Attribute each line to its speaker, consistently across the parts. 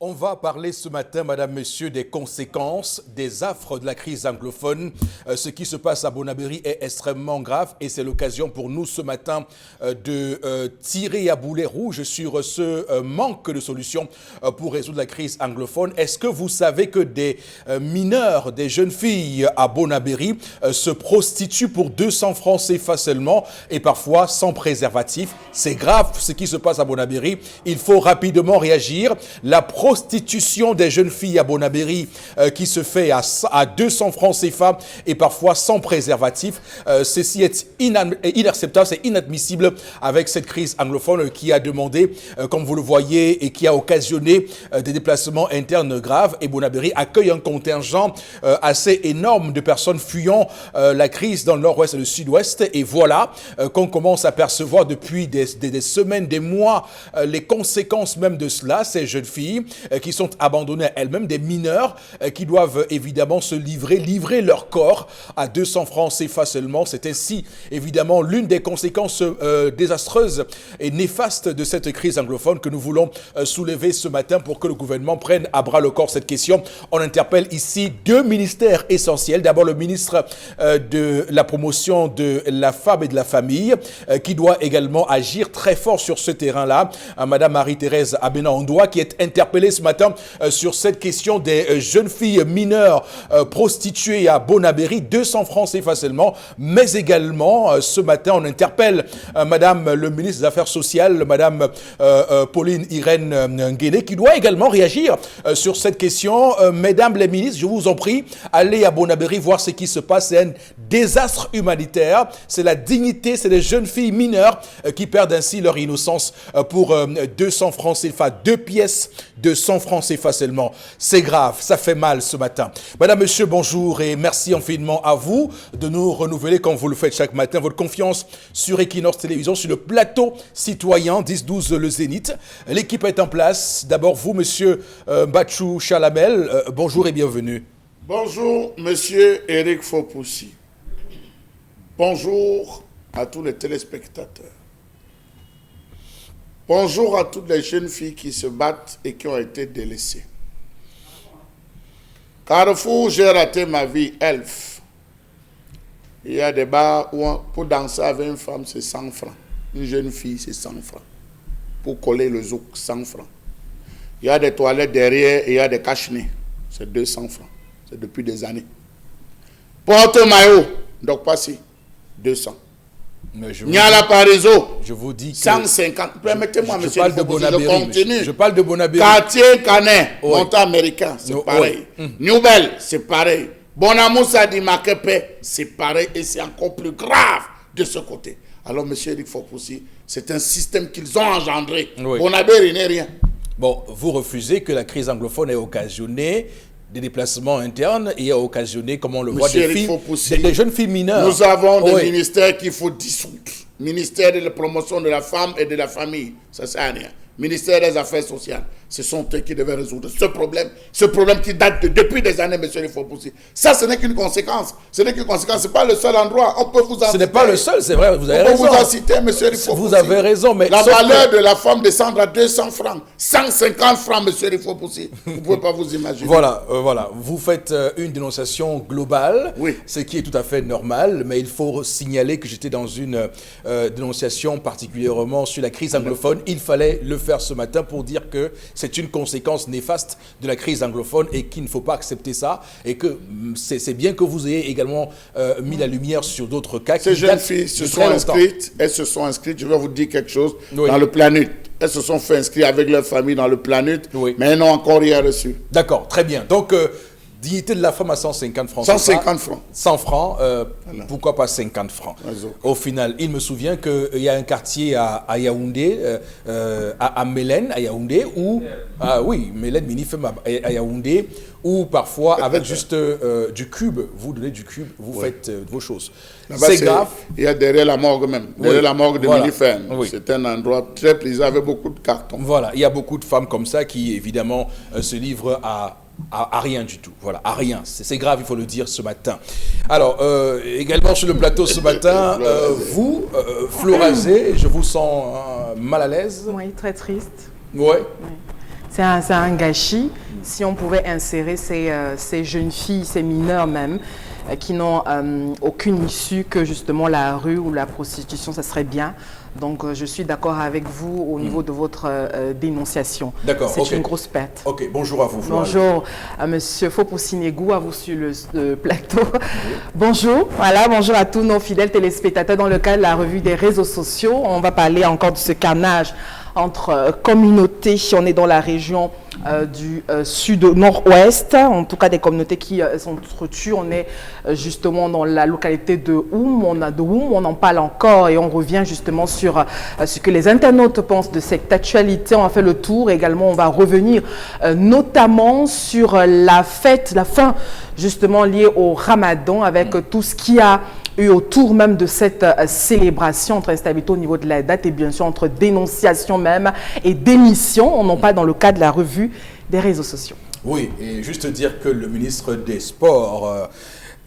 Speaker 1: On va parler ce matin, madame, monsieur, des conséquences, des affres de la crise anglophone. Ce qui se passe à Bonabéry est extrêmement grave et c'est l'occasion pour nous ce matin de tirer à boulet rouge sur ce manque de solutions pour résoudre la crise anglophone. Est-ce que vous savez que des mineurs, des jeunes filles à Bonabéry se prostituent pour 200 francs CFA seulement et parfois sans préservatif? C'est grave ce qui se passe à Bonabéry. Il faut rapidement réagir. La prostitution des jeunes filles à Bonabéry qui se fait à 200 francs CFA et parfois sans préservatif. Ceci est inacceptable, c'est inadmissible avec cette crise anglophone qui a demandé, comme vous le voyez, et qui a occasionné des déplacements internes graves. Et Bonabéry accueille un contingent assez énorme de personnes fuyant la crise dans le nord-ouest et le sud-ouest. Et voilà qu'on commence à percevoir depuis des semaines, des mois, les conséquences même de cela. Ces jeunes filles qui sont abandonnées à elles-mêmes, des mineurs qui doivent évidemment se livrer leur corps à 200 francs CFA seulement. C'est ainsi évidemment l'une des conséquences désastreuses et néfastes de cette crise anglophone que nous voulons soulever ce matin pour que le gouvernement prenne à bras le corps cette question. On interpelle ici deux ministères essentiels. D'abord le ministre de la promotion de la femme et de la famille qui doit également agir très fort sur ce terrain-là. Madame Marie-Thérèse Abena-Ondoa qui est interpellée ce matin sur cette question des jeunes filles mineures prostituées à Bonabéry, 200 francs CFA seulement, mais également ce matin on interpelle Madame le ministre des Affaires sociales, Madame Pauline Irène Nguéné qui doit également réagir sur cette question. Mesdames les ministres, je vous en prie, allez à Bonabéry voir ce qui se passe. C'est un désastre humanitaire, c'est la dignité, c'est les jeunes filles mineures qui perdent ainsi leur innocence pour 200 francs CFA, 2 pièces de 100 francs CFA seulement. C'est grave, ça fait mal ce matin. Madame, monsieur, bonjour et merci infiniment à vous de nous renouveler, comme vous le faites chaque matin, votre confiance sur Equinox Télévision, sur le plateau citoyen 10-12 Le Zénith. L'équipe est en place. D'abord, vous, monsieur Bachou Chalamel, bonjour et bienvenue.
Speaker 2: Bonjour, monsieur Eric Fopoussi. Bonjour à tous les téléspectateurs. Bonjour à toutes les jeunes filles qui se battent et qui ont été délaissées. Carrefour, j'ai raté ma vie, Elf. Il y a des bars où pour danser avec une femme, c'est 100 francs. Une jeune fille, c'est 100 francs. Pour coller le zouk, 100 francs. Il y a des toilettes derrière et il y a des cache-nez. C'est 200 francs. C'est depuis des années. Porte-maillot, donc passé, 200. Niala Parizo,
Speaker 1: je vous dis que
Speaker 2: 150. Permettez-moi, monsieur,
Speaker 1: je continue. Je parle de Bonabéry.
Speaker 2: Quartier Canet, montant américain, c'est pareil. Nouvelle, c'est pareil. Bonamoussa di Makepe, c'est pareil et c'est encore plus grave de ce côté. Alors, monsieur Eric Fopoussi, c'est un système qu'ils ont engendré. Bonabéry n'est rien.
Speaker 1: Bon, vous refusez que la crise anglophone ait occasionné des déplacements internes et a occasionné, comme on le voit, des jeunes filles mineures.
Speaker 2: Nous avons des ministères qu'il faut dissoudre. Ministère de la promotion de la femme et de la famille, ça ne sert à rien. Ministère des Affaires sociales, ce sont eux qui devaient résoudre ce problème qui date depuis des années, monsieur le Fopoussi. Ça, ce n'est qu'une conséquence. Ce n'est qu'une conséquence, ce n'est pas le seul endroit. On peut vous en citer. Ce
Speaker 1: n'est pas le seul, c'est vrai, vous avez raison.
Speaker 2: On peut vous en citer, monsieur le Fopoussi.
Speaker 1: Vous avez raison, mais...
Speaker 2: La valeur de la femme descendre à 200 francs, 150 francs, monsieur le Fopoussi. Vous ne pouvez pas vous imaginer.
Speaker 1: Voilà. Vous faites une dénonciation globale, ce qui est tout à fait normal, mais il faut signaler que j'étais dans une dénonciation particulièrement sur la crise anglophone. Il fallait le faire ce matin pour dire que c'est une conséquence néfaste de la crise anglophone et qu'il ne faut pas accepter ça et que c'est bien que vous ayez également mis la lumière sur d'autres cas.
Speaker 2: Ces jeunes filles elles se sont inscrites, je vais vous dire quelque chose, dans le Planut. Elles se sont fait inscrire avec leur famille dans le Planut, mais elles n'ont encore rien reçu.
Speaker 1: D'accord, très bien. Donc, dignité de la femme à 150 francs.
Speaker 2: 150 francs.
Speaker 1: 100 francs, pourquoi pas 50 francs? Au final, il me souvient qu'il y a un quartier à Yaoundé, à Mélène, à Yaoundé, où, Mélène Minifem à Yaoundé, où parfois, avec juste du cube, vous donnez du cube, vous faites vos choses. C'est grave.
Speaker 2: Il y a derrière la morgue même, derrière la morgue de Minifem. C'est un endroit très plaisant avec beaucoup de cartons.
Speaker 1: Voilà, il y a beaucoup de femmes comme ça qui, évidemment, se livrent à rien du tout, voilà, à rien. C'est grave, il faut le dire ce matin. Alors, également sur le plateau ce matin, vous, Florazé, je vous sens mal à l'aise.
Speaker 3: Oui, très triste.
Speaker 1: Ouais.
Speaker 3: Oui. C'est un gâchis. Si on pouvait insérer ces jeunes filles, ces mineurs même, qui n'ont aucune issue que justement la rue ou la prostitution, ça serait bien. Donc, je suis d'accord avec vous au niveau de votre dénonciation.
Speaker 1: D'accord.
Speaker 3: C'est une grosse perte.
Speaker 1: Ok, bonjour à vous.
Speaker 3: Bonjour à Monsieur Foposinegou, à vous sur le plateau. Oui. Bonjour, voilà, bonjour à tous nos fidèles téléspectateurs dans le cadre de la revue des réseaux sociaux. On va parler encore de ce carnage entre communautés. On est dans la région du sud-nord-ouest, en tout cas des communautés qui s'entretuent. On est justement dans la localité de Oum. On en parle encore et on revient justement sur ce que les internautes pensent de cette actualité. On a fait le tour. Également, on va revenir notamment sur la fête, la fin justement liée au Ramadan, avec tout ce qui a eu autour même de cette célébration, entre instabilité au niveau de la date et bien sûr entre dénonciation même et démission. On n'en parle dans le cadre de la revue des réseaux sociaux.
Speaker 1: Oui, et juste dire que le ministre des Sports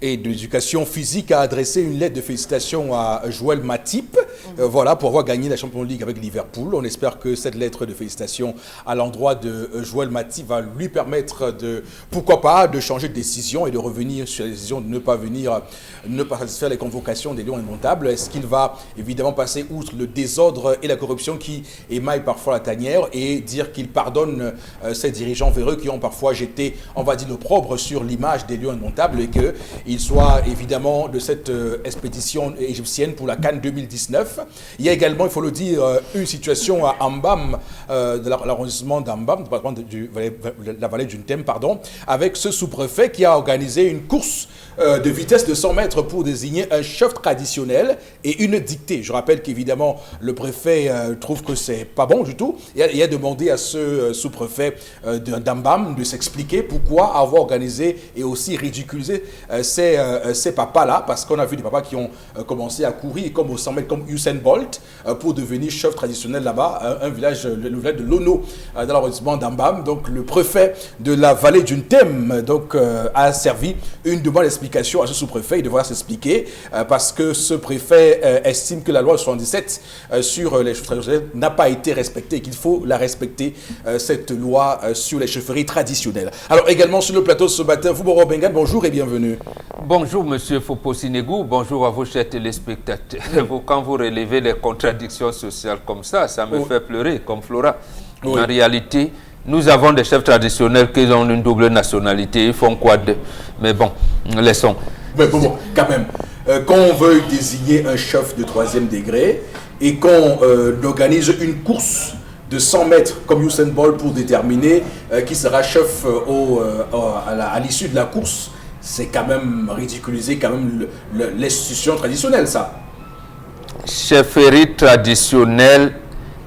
Speaker 1: et de l'Éducation physique a adressé une lettre de félicitations à Joël Matip, voilà, pour avoir gagné la Champions League avec Liverpool. On espère que cette lettre de félicitations à l'endroit de Joël Matip va lui permettre de, pourquoi pas, de changer de décision et de revenir sur la décision de ne pas venir, ne pas satisfaire les convocations des Lions indomptables. Est-ce qu'il va évidemment passer outre le désordre et la corruption qui émaillent parfois la tanière et dire qu'il pardonne ces dirigeants véreux qui ont parfois jeté, on va dire, l'opprobre sur l'image des Lions indomptables et que il soit évidemment de cette expédition égyptienne pour la CAN 2019. Il y a également, il faut le dire, une situation à Ambam, de l'arrondissement d'Ambam, de la vallée du Ntem, pardon, avec ce sous-préfet qui a organisé une course de vitesse de 100 mètres pour désigner un chef traditionnel et une dictée. Je rappelle qu'évidemment, le préfet trouve que c'est pas bon du tout. Il a demandé à ce sous-préfet d'Ambam de s'expliquer pourquoi avoir organisé et aussi ridiculisé ces papas-là, parce qu'on a vu des papas qui ont commencé à courir comme au 100 mètres, comme Usain Bolt, pour devenir chef traditionnel là-bas, un village, le village de Lono, dans l'arrondissement d'Ambam. Donc le préfet de la vallée du Ntem a servi une demande d'explication à ce sous-préfet. Il devra s'expliquer parce que ce préfet estime que la loi 77 sur les chefs traditionnels n'a pas été respectée et qu'il faut la respecter, cette loi sur les chefferies traditionnelles. Alors également sur le plateau ce matin, Fouboro Bengan, bonjour et bienvenue.
Speaker 4: Bonjour Monsieur Foposinegou, bonjour à vos chers téléspectateurs. Quand vous relevez les contradictions sociales comme ça me fait pleurer comme Flora. En réalité, nous avons des chefs traditionnels qui ont une double nationalité, ils font quoi de... Mais bon, laissons.
Speaker 1: Mais bon, quand même, quand on veut désigner un chef de 3e degré et qu'on organise une course de 100 mètres comme Usain Bolt pour déterminer qui sera chef à l'issue de la course, c'est quand même ridiculiser quand même l'institution traditionnelle, ça.
Speaker 4: Chefferie traditionnelle,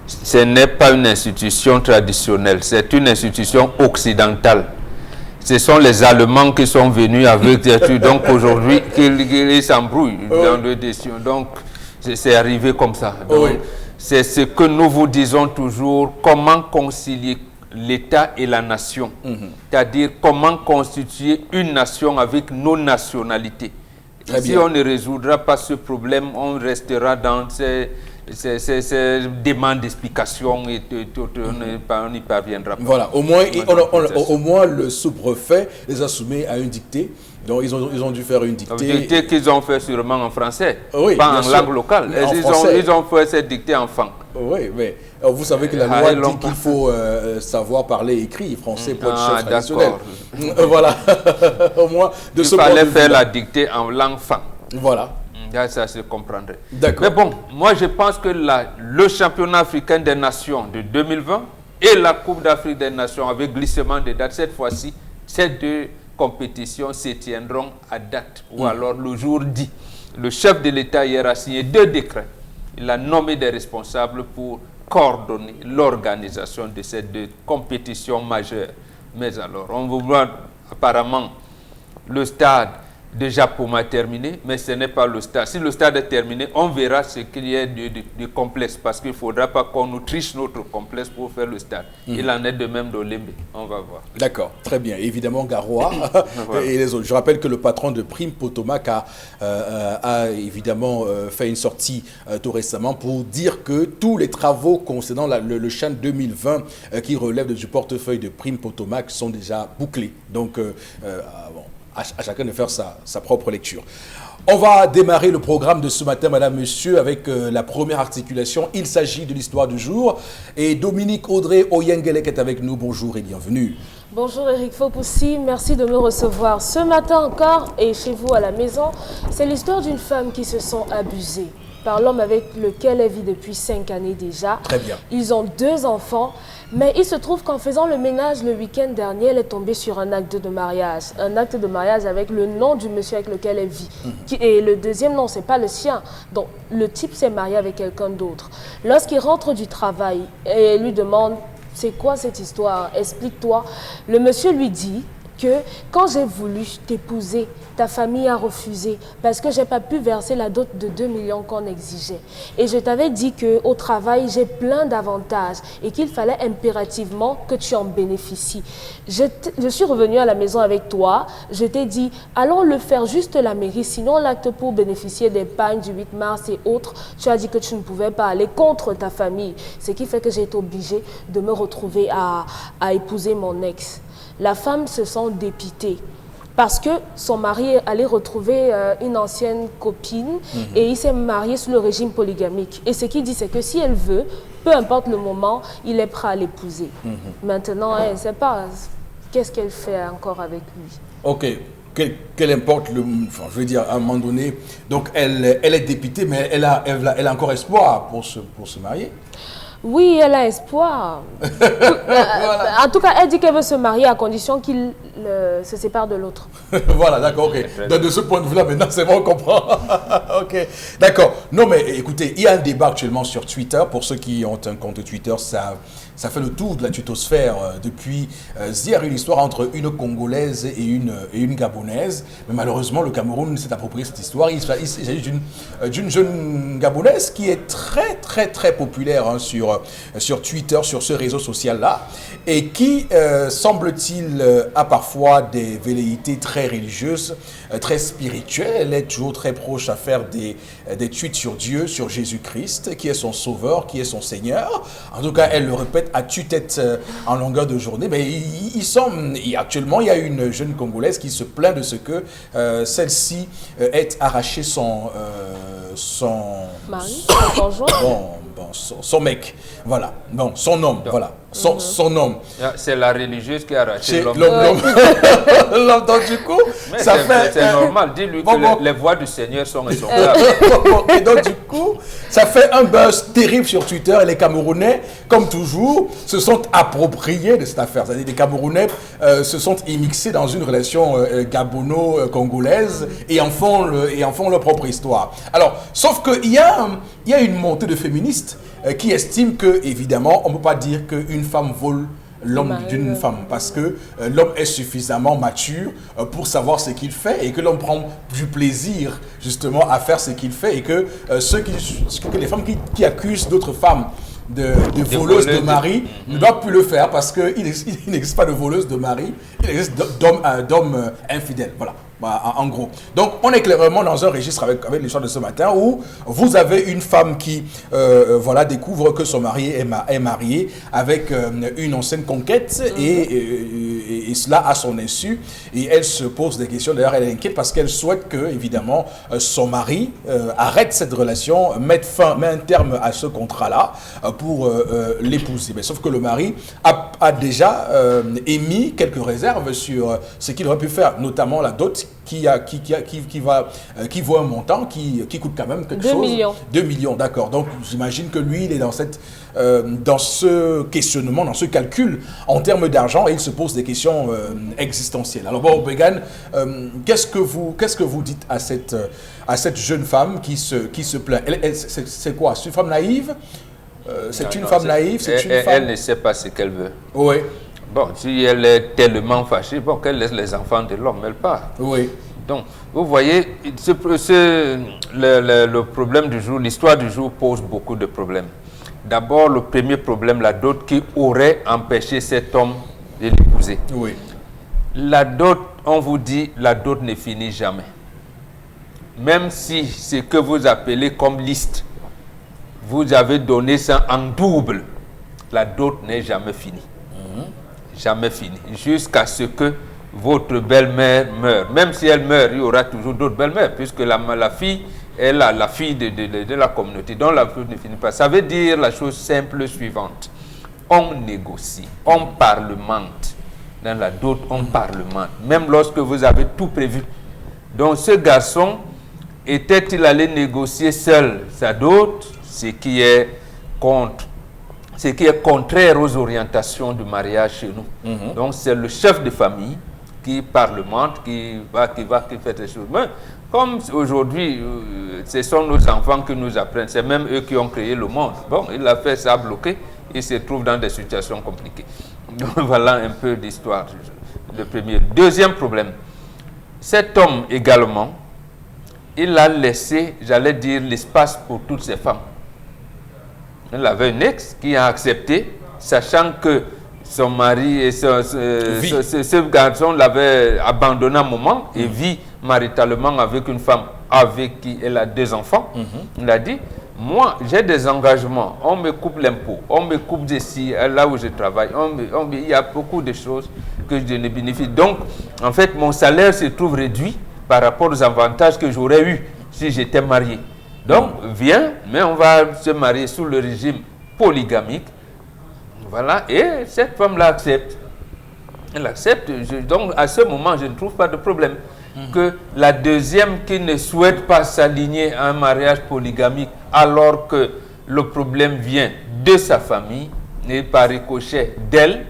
Speaker 4: ce n'est pas une institution traditionnelle, c'est une institution occidentale. Ce sont les Allemands qui sont venus avec des trucs, donc aujourd'hui, ils s'embrouillent dans les décisions. Donc, c'est arrivé comme ça. C'est ce que nous vous disons toujours, comment concilier l'État et la nation. C'est-à-dire comment constituer une nation avec nos nationalités. Si on ne résoudra pas ce problème, on restera dans ces demandes d'explication et on n'y parviendra pas.
Speaker 1: Voilà, au moins le sous-préfet les a soumis à une dictée. Donc ils ont dû faire une dictée.
Speaker 4: Une dictée qu'ils ont fait sûrement en français,
Speaker 1: oui,
Speaker 4: pas en langue locale. Ils ont fait cette dictée en fang.
Speaker 1: Oui, mais vous savez que la loi dit qu'il faut savoir parler et écrire français pour être chef traditionnel. Voilà, au moins de ce point de vue.
Speaker 4: Il fallait faire la dictée en langue fang.
Speaker 1: Voilà.
Speaker 4: Ça se comprendrait.
Speaker 1: D'accord.
Speaker 4: Mais bon, moi je pense que le championnat africain des nations de 2020 et la Coupe d'Afrique des nations avec glissement de date, cette fois-ci, ces deux compétitions se tiendront à date ou alors le jour dit. Le chef de l'État hier a signé 2 décrets. Il a nommé des responsables pour coordonner l'organisation de ces 2 compétitions majeures. Mais alors, on vous voit apparemment le stade déjà Poma terminé, mais ce n'est pas le stade. Si le stade est terminé, on verra ce qu'il y a de complexe, parce qu'il ne faudra pas qu'on nous triche notre complexe pour faire le stade. Il en est de même d'Olembe, on va voir.
Speaker 1: D'accord, très bien. Évidemment, Garoua et les autres. Je rappelle que le patron de Prime Potomac a évidemment fait une sortie tout récemment pour dire que tous les travaux concernant le Chan 2020 qui relèvent du portefeuille de Prime Potomac sont déjà bouclés. Donc, bon, à chacun de faire sa propre lecture. On va démarrer le programme de ce matin, madame, monsieur, avec la première articulation. Il s'agit de l'histoire du jour. Et Dominique Audrey Oyengelek est avec nous. Bonjour et bienvenue.
Speaker 5: Bonjour Eric Fopoussi, merci de me recevoir ce matin encore et chez vous à la maison. C'est l'histoire d'une femme qui se sent abusée par l'homme avec lequel elle vit depuis 5 années déjà.
Speaker 1: Très bien.
Speaker 5: Ils ont 2 enfants. Mais il se trouve qu'en faisant le ménage le week-end dernier, elle est tombée sur un acte de mariage. Un acte de mariage avec le nom du monsieur avec lequel elle vit. Et le deuxième nom, ce n'est pas le sien. Donc, le type s'est marié avec quelqu'un d'autre. Lorsqu'il rentre du travail et elle lui demande, c'est quoi cette histoire? Explique-toi. Le monsieur lui dit que quand j'ai voulu t'épouser, ta famille a refusé parce que je n'ai pas pu verser la dot de 2 millions qu'on exigeait. Et je t'avais dit qu'au travail, j'ai plein d'avantages et qu'il fallait impérativement que tu en bénéficies. Je suis revenue à la maison avec toi. Je t'ai dit, allons le faire juste la mairie, sinon l'acte pour bénéficier des pagnes du 8 mars et autres, tu as dit que tu ne pouvais pas aller contre ta famille. Ce qui fait que j'ai été obligée de me retrouver à épouser mon ex. La femme se sent dépitée parce que son mari allait retrouver une ancienne copine et il s'est marié sous le régime polygamique. Et ce qu'il dit, c'est que si elle veut, peu importe le moment, il est prêt à l'épouser. Maintenant, elle ne sait pas qu'est-ce qu'elle fait encore avec lui.
Speaker 1: Ok. Quel importe enfin, je veux dire, à un moment donné, donc elle est dépitée, mais elle a encore espoir pour se marier.
Speaker 5: Oui, elle a espoir. Voilà. En tout cas, elle dit qu'elle veut se marier à condition qu'il se sépare de l'autre.
Speaker 1: Voilà, d'accord, ok. Donc, de ce point de vue-là, maintenant, c'est bon, on comprend. Ok, d'accord. Non, mais écoutez, il y a un débat actuellement sur Twitter. Pour ceux qui ont un compte Twitter, ça fait le tour de la tutosphère depuis hier, une histoire entre une Congolaise et une Gabonaise. Mais malheureusement, le Cameroun s'est approprié cette histoire. Il s'agit d'une jeune Gabonaise qui est très, très, très populaire hein, sur Twitter, sur ce réseau social-là, et qui, semble-t-il, a parfois des velléités très religieuses, très spirituelles. Elle est toujours très proche à faire des tweets sur Dieu, sur Jésus-Christ, qui est son sauveur, qui est son Seigneur. En tout cas, elle le répète à tue-tête en longueur de journée. Mais actuellement, il y a une jeune Congolaise qui se plaint de ce que celle-ci ait arraché son
Speaker 5: mari, son conjoint.
Speaker 1: Son mec, voilà, non, son homme, voilà, son homme.
Speaker 4: C'est la religieuse qui a arraché l'homme.
Speaker 1: L'homme, donc du coup, ça fait...
Speaker 4: C'est normal, dis-lui que les voix du Seigneur sont insondables.
Speaker 1: Et donc du coup, ça fait un buzz terrible sur Twitter et les Camerounais, comme toujours, se sont appropriés de cette affaire. C'est-à-dire les Camerounais se sont immixés dans une relation gabono-congolaise et en font leur propre histoire. Alors, sauf qu'il y a une montée de féministes qui estiment que, évidemment, on ne peut pas dire qu'une femme vole l'homme d'une femme parce que l'homme est suffisamment mature pour savoir ce qu'il fait et que l'homme prend du plaisir justement à faire ce qu'il fait et que les femmes qui accusent d'autres femmes de voleuses de mari ne doivent plus le faire parce qu'il n'existe pas de voleuse de mari, il existe d'hommes infidèles. Voilà. En gros. Donc, on est clairement dans un registre avec l'histoire de ce matin où vous avez une femme qui découvre que son mari est marié avec une ancienne conquête et cela à son insu. Et elle se pose des questions. D'ailleurs, elle est inquiète parce qu'elle souhaite que, évidemment, son mari arrête cette relation, mette un terme à ce contrat-là pour l'épouser. Mais sauf que le mari a déjà émis quelques réserves sur ce qu'il aurait pu faire, notamment la dot qui vaut un montant qui coûte quand même quelque chose.
Speaker 5: 2 millions.
Speaker 1: 2 millions, d'accord. Donc, j'imagine que lui, il est dans ce questionnement, dans ce calcul en termes d'argent et il se pose des questions existentielles. Alors, bon, Began, qu'est-ce que vous dites à cette jeune femme qui se plaint? C'est quoi? C'est une femme naïve? C'est une femme naïve?
Speaker 4: Elle ne sait pas ce qu'elle veut.
Speaker 1: Oui.
Speaker 4: Bon, si elle est tellement fâchée, bon, qu'elle laisse les enfants de l'homme, elle part.
Speaker 1: Oui.
Speaker 4: Donc, vous voyez, le problème du jour, l'histoire du jour pose beaucoup de problèmes. D'abord, le premier problème, la dot qui aurait empêché cet homme de l'épouser.
Speaker 1: Oui.
Speaker 4: La dot, on vous dit, la dot ne finit jamais. Même si ce que vous appelez comme liste, vous avez donné ça en double, la dot n'est jamais finie. Jamais finie. Jusqu'à ce que votre belle-mère meure. Même si elle meurt, il y aura toujours d'autres belles-mères, puisque la fille est la fille de la communauté, dont la vie ne finit pas. Ça veut dire la chose simple suivante. On négocie, on parlemente. Dans la dot, on parlemente. Même lorsque vous avez tout prévu. Donc ce garçon, était-il allé négocier seul sa dot, ce qui est contraire aux orientations du mariage chez nous. Donc c'est le chef de famille qui parlemente, qui fait des choses. Mais comme aujourd'hui, ce sont nos enfants qui nous apprennent, c'est même eux qui ont créé le monde. Bon, il a fait ça bloqué, il se trouve dans des situations compliquées. Donc voilà un peu d'histoire, le premier. Deuxième problème, cet homme également, il a laissé, j'allais dire, l'espace pour toutes ces femmes. Il avait une ex qui a accepté, sachant que son mari et ce garçon l'avait abandonné un moment et vit maritalement avec une femme avec qui elle a 2 enfants. Il a dit, moi j'ai des engagements, on me coupe l'impôt, on me coupe d'ici, là où je travaille, il y a beaucoup de choses que je ne bénéficie. Donc, en fait, mon salaire se trouve réduit par rapport aux avantages que j'aurais eu si j'étais marié. Donc, viens, mais on va se marier sous le régime polygamique. Voilà, et cette femme-là accepte. Elle accepte. Donc, à ce moment, je ne trouve pas de problème. Que la deuxième qui ne souhaite pas s'aligner à un mariage polygamique, alors que le problème vient de sa famille et par ricochet d'elle,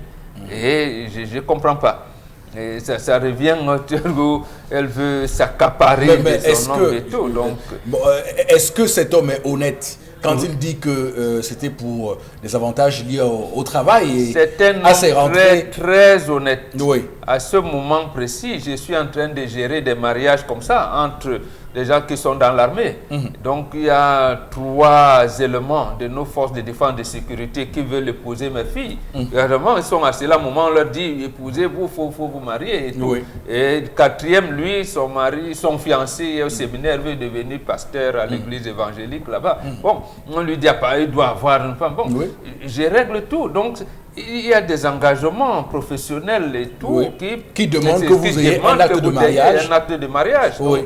Speaker 4: et je ne comprends pas. Et ça revient où elle veut s'accaparer de son homme et tout. Donc,
Speaker 1: est-ce que cet homme est honnête quand il dit que c'était pour des avantages liés au travail?
Speaker 4: C'est un homme très honnête.
Speaker 1: Oui.
Speaker 4: À ce moment précis, je suis en train de gérer des mariages comme ça entre des gens qui sont dans l'armée. Donc, il y a 3 éléments de nos forces de défense et de sécurité qui veulent épouser mes filles. Vraiment, ils sont assis là, à un moment, on leur dit, épousez-vous, il faut vous marier. Et, tout.
Speaker 1: Oui.
Speaker 4: Et 4e, lui, son mari, son fiancé au séminaire, veut devenir pasteur à l'église évangélique là-bas. Bon, on lui dit, il doit avoir une femme. Bon, je règle tout. Donc, il y a des engagements professionnels et tout
Speaker 1: qui demandent que vous ayez un acte de mariage.
Speaker 4: Un acte de mariage.
Speaker 1: Oui.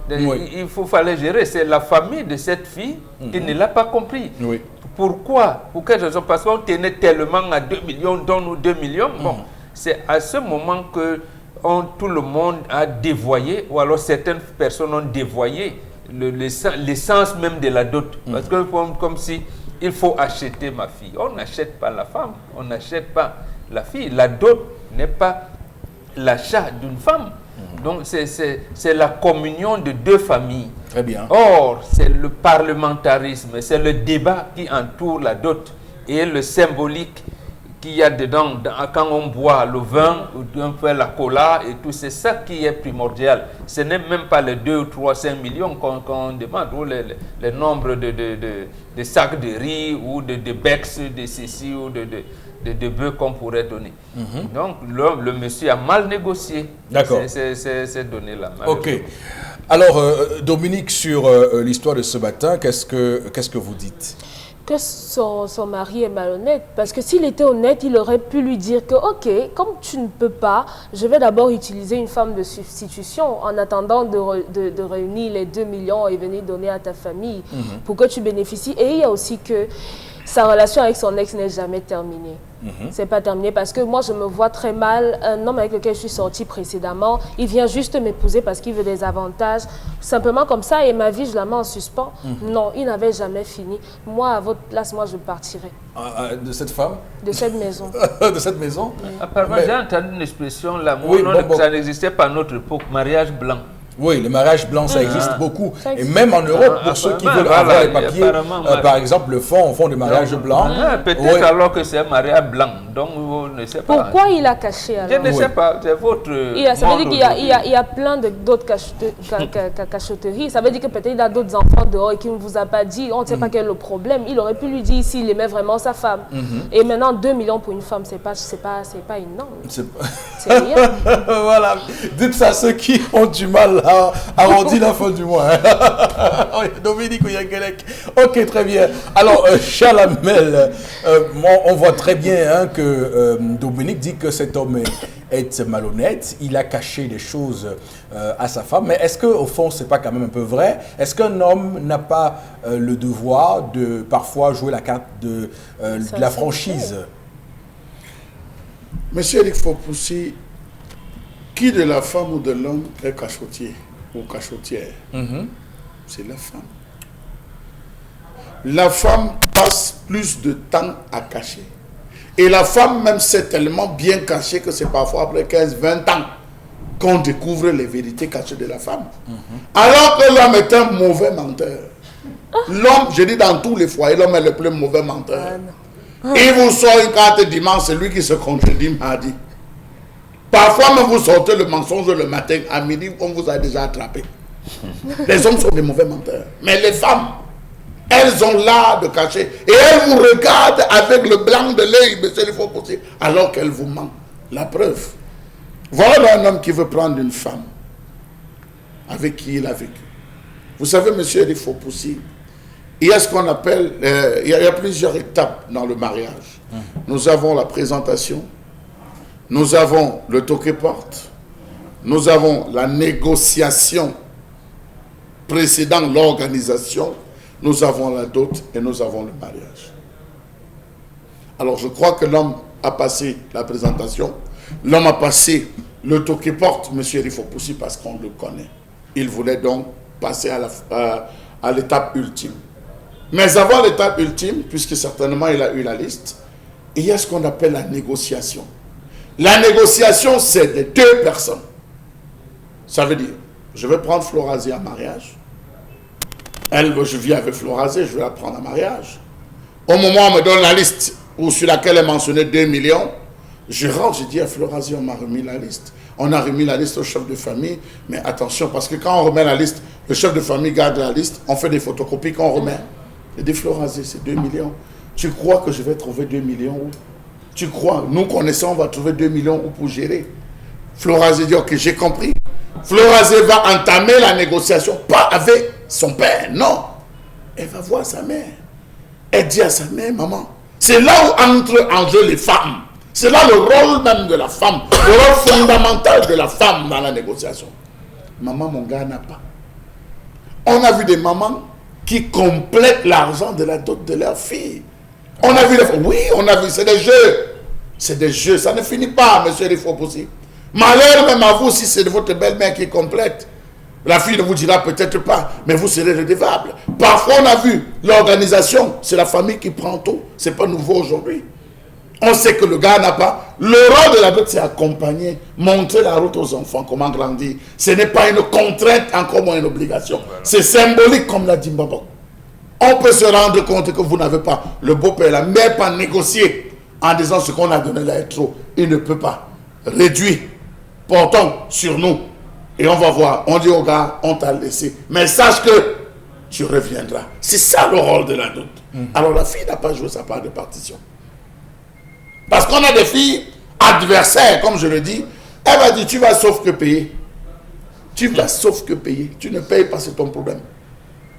Speaker 4: Donc, il fallait gérer. C'est la famille de cette fille qui ne l'a pas compris. Pourquoi? Pour quelle raison? Parce qu'on tenait tellement à 2 millions, donne-nous 2 millions. Bon, c'est à ce moment que tout le monde a dévoyé, ou alors certaines personnes ont dévoyé l'essence même de la dot. Parce que comme si il faut acheter ma fille. On n'achète pas la femme, on n'achète pas la fille. La dot n'est pas l'achat d'une femme. Donc c'est la communion de 2 familles.
Speaker 1: Très bien.
Speaker 4: Or, c'est le parlementarisme, c'est le débat qui entoure la dot et le symbolique qu'il y a dedans quand on boit le vin, on fait la cola et tout. C'est ça qui est primordial. Ce n'est même pas les 2 ou 3, 5 millions qu'on demande, ou le nombre de sacs de riz ou de becs, de ceci ou de bœufs qu'on pourrait donner. Donc, le monsieur a mal négocié.
Speaker 1: D'accord.
Speaker 4: Ces données-là.
Speaker 1: Ok. Alors, Dominique, sur l'histoire de ce matin, qu'est-ce que vous dites?
Speaker 5: Que son mari est malhonnête. Parce que s'il était honnête, il aurait pu lui dire que, ok, comme tu ne peux pas, je vais d'abord utiliser une femme de substitution en attendant de réunir les 2 millions et venir donner à ta famille pour que tu bénéficies. Et il y a aussi que sa relation avec son ex n'est jamais terminée. C'est pas terminé parce que moi je me vois très mal, un homme avec lequel je suis sortie précédemment, il vient juste m'épouser parce qu'il veut des avantages, simplement comme ça, et ma vie je la mets en suspens. Non, il n'avait jamais fini. Moi à votre place, moi je partirais.
Speaker 1: De cette femme?
Speaker 5: De cette maison.
Speaker 1: De cette maison?
Speaker 4: Apparemment, j'ai entendu une expression là, ça n'existait pas à notre époque, mariage blanc.
Speaker 1: Oui, le mariage blanc, ça existe beaucoup.
Speaker 5: Ça
Speaker 1: Et
Speaker 5: existe.
Speaker 1: même en Europe, pour ceux qui veulent avoir les papiers,
Speaker 4: apparemment,
Speaker 1: par exemple, le font des mariages blancs.
Speaker 4: Peut-être
Speaker 1: Oui.
Speaker 4: alors que c'est un mariage blanc. Donc, vous ne savez pas.
Speaker 5: Pourquoi il a caché
Speaker 4: Je
Speaker 5: alors?
Speaker 4: ne sais pas. C'est votre.
Speaker 5: Ça veut dire
Speaker 4: monde
Speaker 5: qu'il y a plein d'autres cachotteries. Ça veut dire que peut-être il a d'autres enfants dehors et qu'il ne vous a pas dit. On ne sait pas quel est le problème. Il aurait pu lui dire s'il aimait vraiment sa femme. Et maintenant, 2 millions pour une femme, c'est pas énorme. C'est rien.
Speaker 1: Voilà. Dites ça à ceux qui ont du mal à arrondir la fin du mois. Hein. Dominique Ouyangelek. Ok, très bien. Alors, Chalamel, on voit très bien hein, que Dominique dit que cet homme est malhonnête. Il a caché des choses à sa femme. Mais est-ce qu'au fond, c'est pas quand même un peu vrai? Est-ce qu'un homme n'a pas le devoir de parfois jouer la carte de la franchise?
Speaker 2: Monsieur Eric Fopoussi, qui de la femme ou de l'homme est cachotier ou cachotière? C'est la femme. La femme passe plus de temps à cacher. Et la femme même sait tellement bien cacher que c'est parfois après 15-20 ans qu'on découvre les vérités cachées de la femme. Alors que l'homme est un mauvais menteur. L'homme, je dis dans tous les foyers, l'homme est le plus mauvais menteur. Il vous sort une carte dimanche, c'est lui qui se contredit mardi. Parfois même vous sortez le mensonge le matin, à midi, on vous a déjà attrapé. Les hommes sont des mauvais menteurs. Mais les femmes, elles ont l'art de cacher. Et elles vous regardent avec le blanc de l'œil, monsieur il faut pousser, alors qu'elles vous mentent. La preuve. Voilà un homme qui veut prendre une femme avec qui il a vécu. Vous savez, monsieur, il faut pousser. Il y a ce qu'on appelle, il y a plusieurs étapes dans le mariage. Nous avons la présentation, nous avons le toquet-porte, nous avons la négociation précédant l'organisation, nous avons la dot et nous avons le mariage. Alors je crois que l'homme a passé la présentation, l'homme a passé le toquet-porte, monsieur Rifopoussi, parce qu'on le connaît. Il voulait donc passer à l'étape ultime. Mais avant l'étape ultime, puisque certainement il a eu la liste, il y a ce qu'on appelle la négociation. La négociation, c'est de deux personnes. Ça veut dire, je vais prendre Florazé en mariage. Elle, je vis avec Florazé, je vais la prendre en mariage. Au moment où on me donne la liste, sur laquelle est mentionné 2 millions, je rentre, je dis à Florazé, on m'a remis la liste. On a remis la liste au chef de famille, mais attention, parce que quand on remet la liste, le chef de famille garde la liste, on fait des photocopies qu'on remet. Et des Florazé, c'est 2 millions. Tu crois que je vais trouver 2 millions où? Tu crois, nous connaissons, on va trouver 2 millions où pour gérer? Florazé dit, ok, j'ai compris. Florazé va entamer la négociation, pas avec son père, non. Elle va voir sa mère. Elle dit à sa mère, maman, c'est là où entrent en jeu les femmes. C'est là le rôle même de la femme, le rôle fondamental de la femme dans la négociation. Maman, mon gars n'a pas. On a vu des mamans qui complètent l'argent de la dot de leur fille. On a vu les femmes. Oui, on a vu, c'est des jeux. C'est des jeux, ça ne finit pas, monsieur Rifopoussi. Malheur même à vous si c'est votre belle-mère qui complète. La fille ne vous dira peut-être pas, mais vous serez redevable. Parfois, on a vu l'organisation, c'est la famille qui prend tout. Ce n'est pas nouveau aujourd'hui. On sait que le gars n'a pas. Le rôle de la dot, c'est accompagner, montrer la route aux enfants, comment grandir. Ce n'est pas une contrainte, encore moins une obligation. C'est symbolique, comme l'a dit Mbabo. On peut se rendre compte que vous n'avez pas le beau-père, la mère, pas négocier en disant ce qu'on a donné là est trop. Il ne peut pas. Réduire. Portons sur nous. Et on va voir. On dit au gars, on t'a laissé. Mais sache que tu reviendras. C'est ça le rôle de la dot. Alors la fille n'a pas joué sa part de partition. Parce qu'on a des filles adversaires, comme je le dis. Elle va dire, tu vas sauf que payer. Tu vas sauf que payer. Tu ne payes pas, c'est ton problème.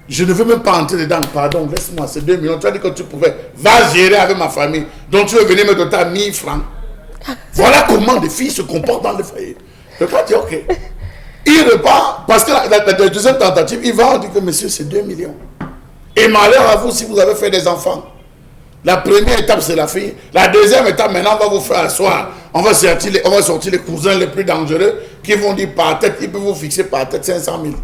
Speaker 2: Je ne veux même pas entrer dedans. Pardon, laisse-moi, c'est 2 millions. Tu as dit que tu pouvais. Va gérer avec ma famille. Donc tu veux venir me donner 1000 francs. Voilà comment les filles se comportent dans le foyer. Le gars dit, ok. Il repart, parce que la deuxième tentative, il va, on dit que monsieur, c'est 2 millions. Et malheur à vous si vous avez fait des enfants. La première étape, c'est la fille. La deuxième étape, maintenant, on va vous faire asseoir. On va sortir les cousins les plus dangereux qui vont dire par tête, ils peuvent vous fixer par tête 500 000.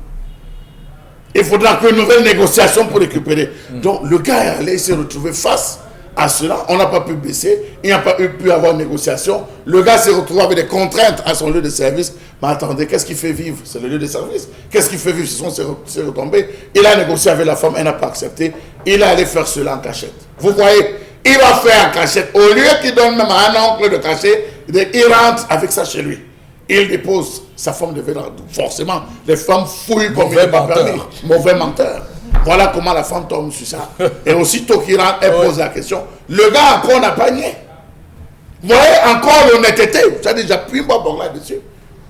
Speaker 2: Il faudra qu'une nouvelle négociation pour récupérer. Donc, le gars est allé se retrouver face à cela. On n'a pas pu baisser. Il n'y a pas pu avoir négociation. Le gars s'est retrouvé avec des contraintes à son lieu de service Mais attendez, qu'est-ce qui fait vivre? C'est le lieu de service. Qu'est-ce qui fait vivre? Ce sont ses retombées. Il a négocié avec la femme, elle n'a pas accepté. Il est allé faire cela en cachette. Vous voyez, il va faire en cachette. Au lieu qu'il donne même à un oncle de cachet, il rentre avec ça chez lui. Il dépose, sa femme devait forcément, les femmes fouillent comme il n'est pas permis. Mauvais menteur. Voilà comment la femme tombe sur ça. Et aussitôt qu'il rentre, elle pose la question. Le gars encore n'a pas nié. Vous voyez, encore l'honnêteté. Vous avez déjà pris un bon là-dessus.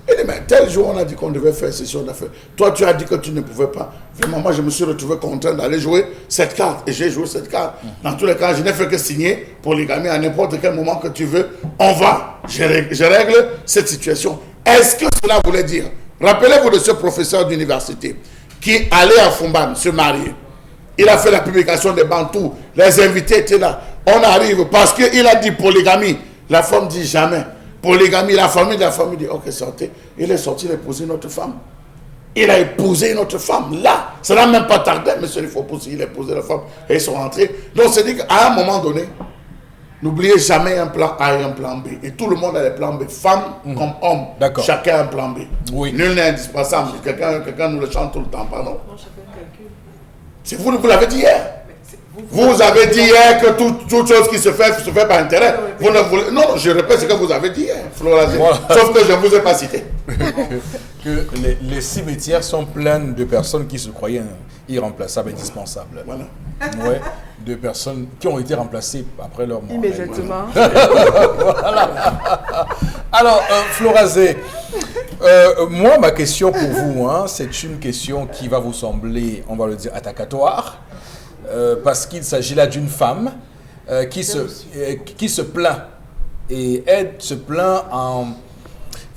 Speaker 2: Il dit, mais tel jour, on a dit qu'on devait faire session d'affaires. Toi, tu as dit que tu ne pouvais pas. Vraiment, moi, je me suis retrouvé contraint d'aller jouer cette carte. Et j'ai joué cette carte. Dans tous les cas, je n'ai fait que signer polygamie à n'importe quel moment que tu veux. On va. Je règle cette situation. Est-ce que cela voulait dire? Rappelez-vous de ce professeur d'université qui allait à Fumban se marier. Il a fait la publication des Bantous. Les invités étaient là. On arrive parce qu'il a dit polygamie. La femme dit jamais. Polygamie, la famille dit ok, sortez. Il est sorti, il a épousé une autre femme. Il a épousé une autre femme. Là, ça n'a même pas tardé, monsieur, il faut pousser, il a épousé la femme et ils sont rentrés. Donc, c'est dit qu'à un moment donné, n'oubliez jamais un plan A et un plan B. Et tout le monde a des plans B, femme comme homme. Chacun a un plan B.
Speaker 1: Oui.
Speaker 2: Nul n'est indispensable. Quelqu'un nous le chante tout le temps, pardon. C'est vous l'avez dit hier. Vous avez dit hier que toute chose qui se fait par intérêt. Vous ne voulez... Non, je répète ce que vous avez dit hier, Florazé. Voilà. Sauf que je ne vous ai pas cité.
Speaker 1: Que les cimetières sont pleins de personnes qui se croyaient irremplaçables, indispensables.
Speaker 2: Voilà.
Speaker 1: Ouais, de personnes qui ont été remplacées après leur mort.
Speaker 3: Immédiatement.
Speaker 1: Voilà. Alors, Florazé, moi, ma question pour vous, c'est une question qui va vous sembler, on va le dire, attentatoire. Parce qu'il s'agit là d'une femme qui se plaint. Et elle se plaint en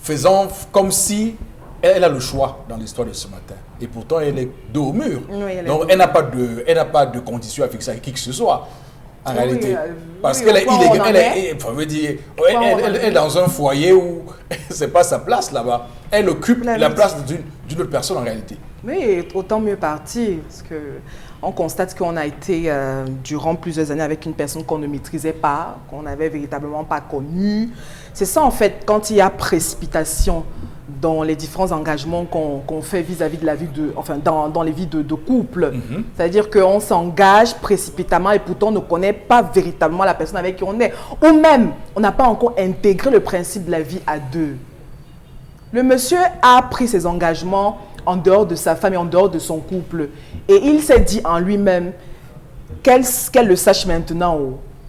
Speaker 1: faisant comme si elle a le choix dans l'histoire de ce matin. Et pourtant, elle est dos au mur. Oui, donc, elle n'a pas de condition à fixer avec qui que ce soit, en réalité. Parce qu'elle est illégale. Elle est dans un foyer où ce n'est pas sa place là-bas. Elle occupe la place d'une autre personne, en réalité.
Speaker 3: Mais autant mieux partir. Parce que on constate qu'on a été durant plusieurs années avec une personne qu'on ne maîtrisait pas, qu'on n'avait véritablement pas connue. C'est ça en fait, quand il y a précipitation dans les différents engagements qu'on fait vis-à-vis de la vie dans les vies de couple. C'est-à-dire qu'on s'engage précipitamment et pourtant on ne connaît pas véritablement la personne avec qui on est. Ou même, on n'a pas encore intégré le principe de la vie à deux. Le monsieur a pris ses engagements en dehors de sa femme et en dehors de son couple. Et il s'est dit en lui-même qu'elle le sache maintenant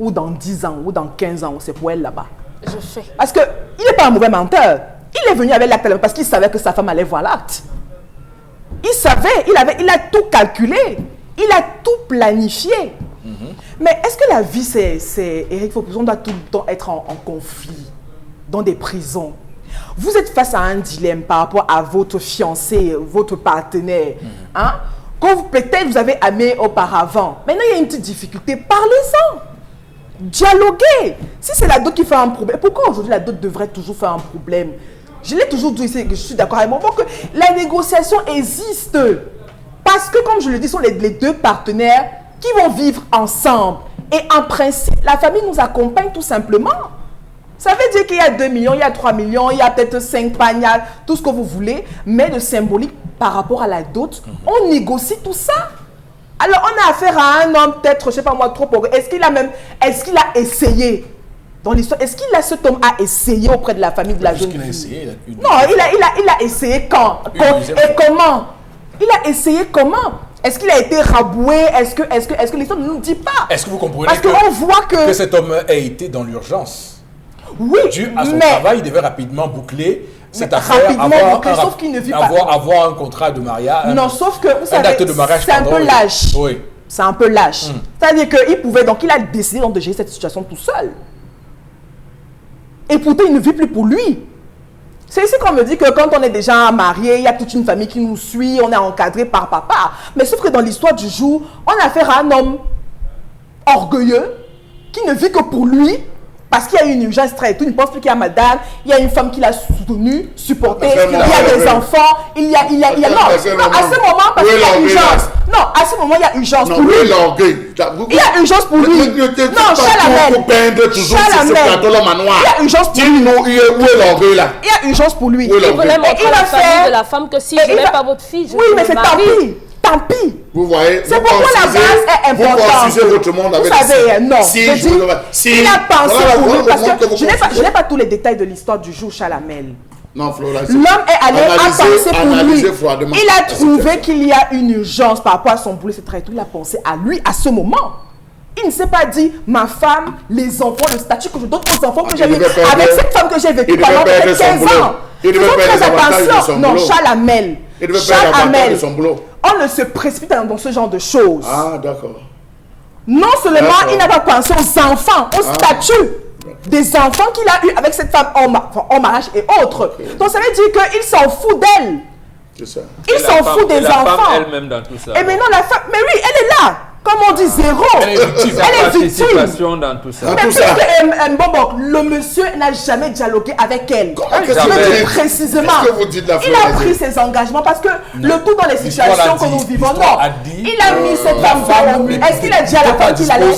Speaker 3: ou dans 10 ans ou dans 15 ans, c'est pour elle là-bas.
Speaker 5: Je fais.
Speaker 3: Parce qu'il n'est pas un mauvais menteur. Il est venu avec l'acte parce qu'il savait que sa femme allait voir l'acte. Il savait, il a tout calculé. Il a tout planifié. Mais est-ce que la vie, Eric Fopousson, doit tout le temps être en conflit, dans des prisons? Vous êtes face à un dilemme par rapport à votre fiancé, votre partenaire. Quand peut-être vous avez aimé auparavant. Maintenant, il y a une petite difficulté. Parlez-en. Dialoguez. Si c'est la dot qui fait un problème, pourquoi aujourd'hui la dot devrait toujours faire un problème? Je l'ai toujours dit ici, que je suis d'accord avec moi, que la négociation existe. Parce que, comme je le dis, ce sont les deux partenaires qui vont vivre ensemble. Et en principe, la famille nous accompagne tout simplement. Ça veut dire qu'il y a 2 millions, il y a 3 millions, il y a peut-être 5 pagnoles, tout ce que vous voulez, mais de symbolique par rapport à la dot, on négocie tout ça. Alors, on a affaire à un homme peut-être, je ne sais pas moi, trop heureux. Est-ce qu'il a essayé dans l'histoire? Est-ce qu'il a cet homme a essayé auprès de la famille de la jeune fille? Non, il a essayé quand? Et comment? Il a essayé comment? Est-ce qu'il a été raboué? Est-ce que l'histoire ne nous dit pas?
Speaker 1: Est-ce que vous comprenez
Speaker 3: parce qu'on voit que
Speaker 1: cet homme a été dans l'urgence?
Speaker 3: Oui,
Speaker 1: dû à son travail, il devait rapidement boucler cette affaire,
Speaker 3: sauf qu'il ne vit pas.
Speaker 1: Avoir un contrat de mariage.
Speaker 3: Non, sauf que vous savez, c'est un peu lâche.
Speaker 1: Oui.
Speaker 3: C'est un peu lâche. C'est-à-dire qu'il a décidé de gérer cette situation tout seul. Et pourtant, il ne vit plus pour lui. C'est ici qu'on me dit que quand on est déjà marié, il y a toute une famille qui nous suit, on est encadré par papa. Mais sauf que dans l'histoire du jour, on a affaire à un homme orgueilleux qui ne vit que pour lui. parce qu'il y a une urgence très tout. Il ne pense plus qu'il y a madame, il y a une femme qui l'a soutenue, supportée, il y a des enfants, il y a non, à ce moment, parce qu'il y a urgence. Non, à ce moment, il y a urgence pour lui. Il y a urgence pour lui. Non, Chalamel. Il y a urgence pour lui. Il y a urgence pour lui.
Speaker 5: Il voulait montrer à la famille de la femme que si je n'aimais pas votre fille, je
Speaker 3: oui, mais c'est tant pis. Tant pis.
Speaker 2: Vous voyez,
Speaker 3: c'est pourquoi la base est importante.
Speaker 2: Vous construisez votre monde avec
Speaker 3: vous savez, non. Il a pensé pour lui, parce que je n'ai pas tous les détails de l'histoire du jour Chalamel.
Speaker 2: Non, Flora,
Speaker 3: l'homme est allé à penser pour lui. Il a trouvé qu'il y a une urgence par rapport à son boulot, c'est très tout. Il a pensé à lui à ce moment. Il ne s'est pas dit, ma femme, les enfants, le statut que je donne aux enfants que j'ai vécu, avec cette femme que j'ai vécue pendant 15 ans.
Speaker 2: Il devait perdre les avantages de son boulot.
Speaker 3: Non, Chalamel.
Speaker 2: Il devait perdre les avantages de son boulot.
Speaker 3: On ne se précipite dans ce genre de choses.
Speaker 2: Ah, d'accord.
Speaker 3: Non seulement il n'a pas pensé aux enfants, au statut des enfants qu'il a eu avec cette femme en mariage et autres. Okay. Donc ça veut dire qu'il s'en fout d'elle.
Speaker 2: C'est ça.
Speaker 3: Il s'en fout des enfants.
Speaker 4: Elle-même dans tout ça.
Speaker 3: Et maintenant la femme, mais oui, elle est là. Comme on dit, zéro. Elle est victime.
Speaker 4: Dans tout ça.
Speaker 3: Mais puisque le monsieur n'a jamais dialogué avec elle. Précisément. Il a pris ses engagements parce que le tout dans les situations que nous vivons, non. Il a mis cette femme. Est-ce qu'il a dit à la femme qu'il allait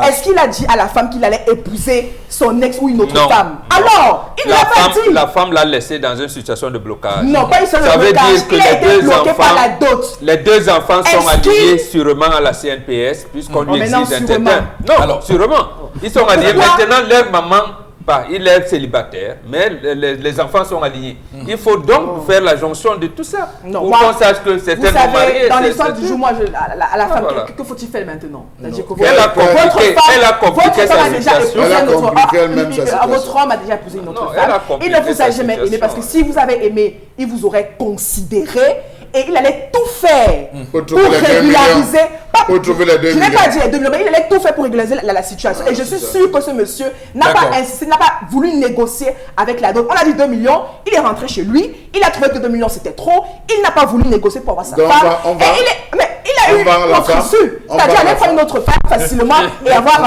Speaker 3: est-ce qu'il a dit à la femme qu'il allait épouser son ex ou une autre femme? Alors, il l'a pas dit.
Speaker 4: La femme l'a laissé dans une situation de blocage.
Speaker 3: Non, pas une situation de blocage. Il a été bloqué par la dot.
Speaker 4: Les deux enfants sont alliés sûrement à la CNPS. Puisqu'on lui exige un certain... Non, alors, sûrement. Ils sont alliés. Maintenant, leur maman, il est célibataire, mais les enfants sont alignés. Il faut donc faire la jonction de tout ça.
Speaker 3: Non,
Speaker 4: pour qu'on sache que c'est tellement marié.
Speaker 3: Dans l'histoire du jour, moi, à la femme, que faut-il faire maintenant?
Speaker 4: Elle a compliqué sa situation.
Speaker 3: Votre homme a déjà épousé une autre femme. Il ne vous a jamais aimé parce que si vous avez aimé, il vous aurait considéré. Et il allait tout faire pour régulariser. Je n'ai pas dit les 2 millions, mais il allait tout faire pour régulariser la situation. Et je suis sûr que ce monsieur n'a pas insisté, n'a pas voulu négocier avec la dot. On a dit 2 millions, il est rentré chez lui, il a trouvé que 2 millions c'était trop, il n'a pas voulu négocier pour avoir sa femme. Mais il a eu notre issue. C'est-à-dire aller prendre une autre femme facilement et avoir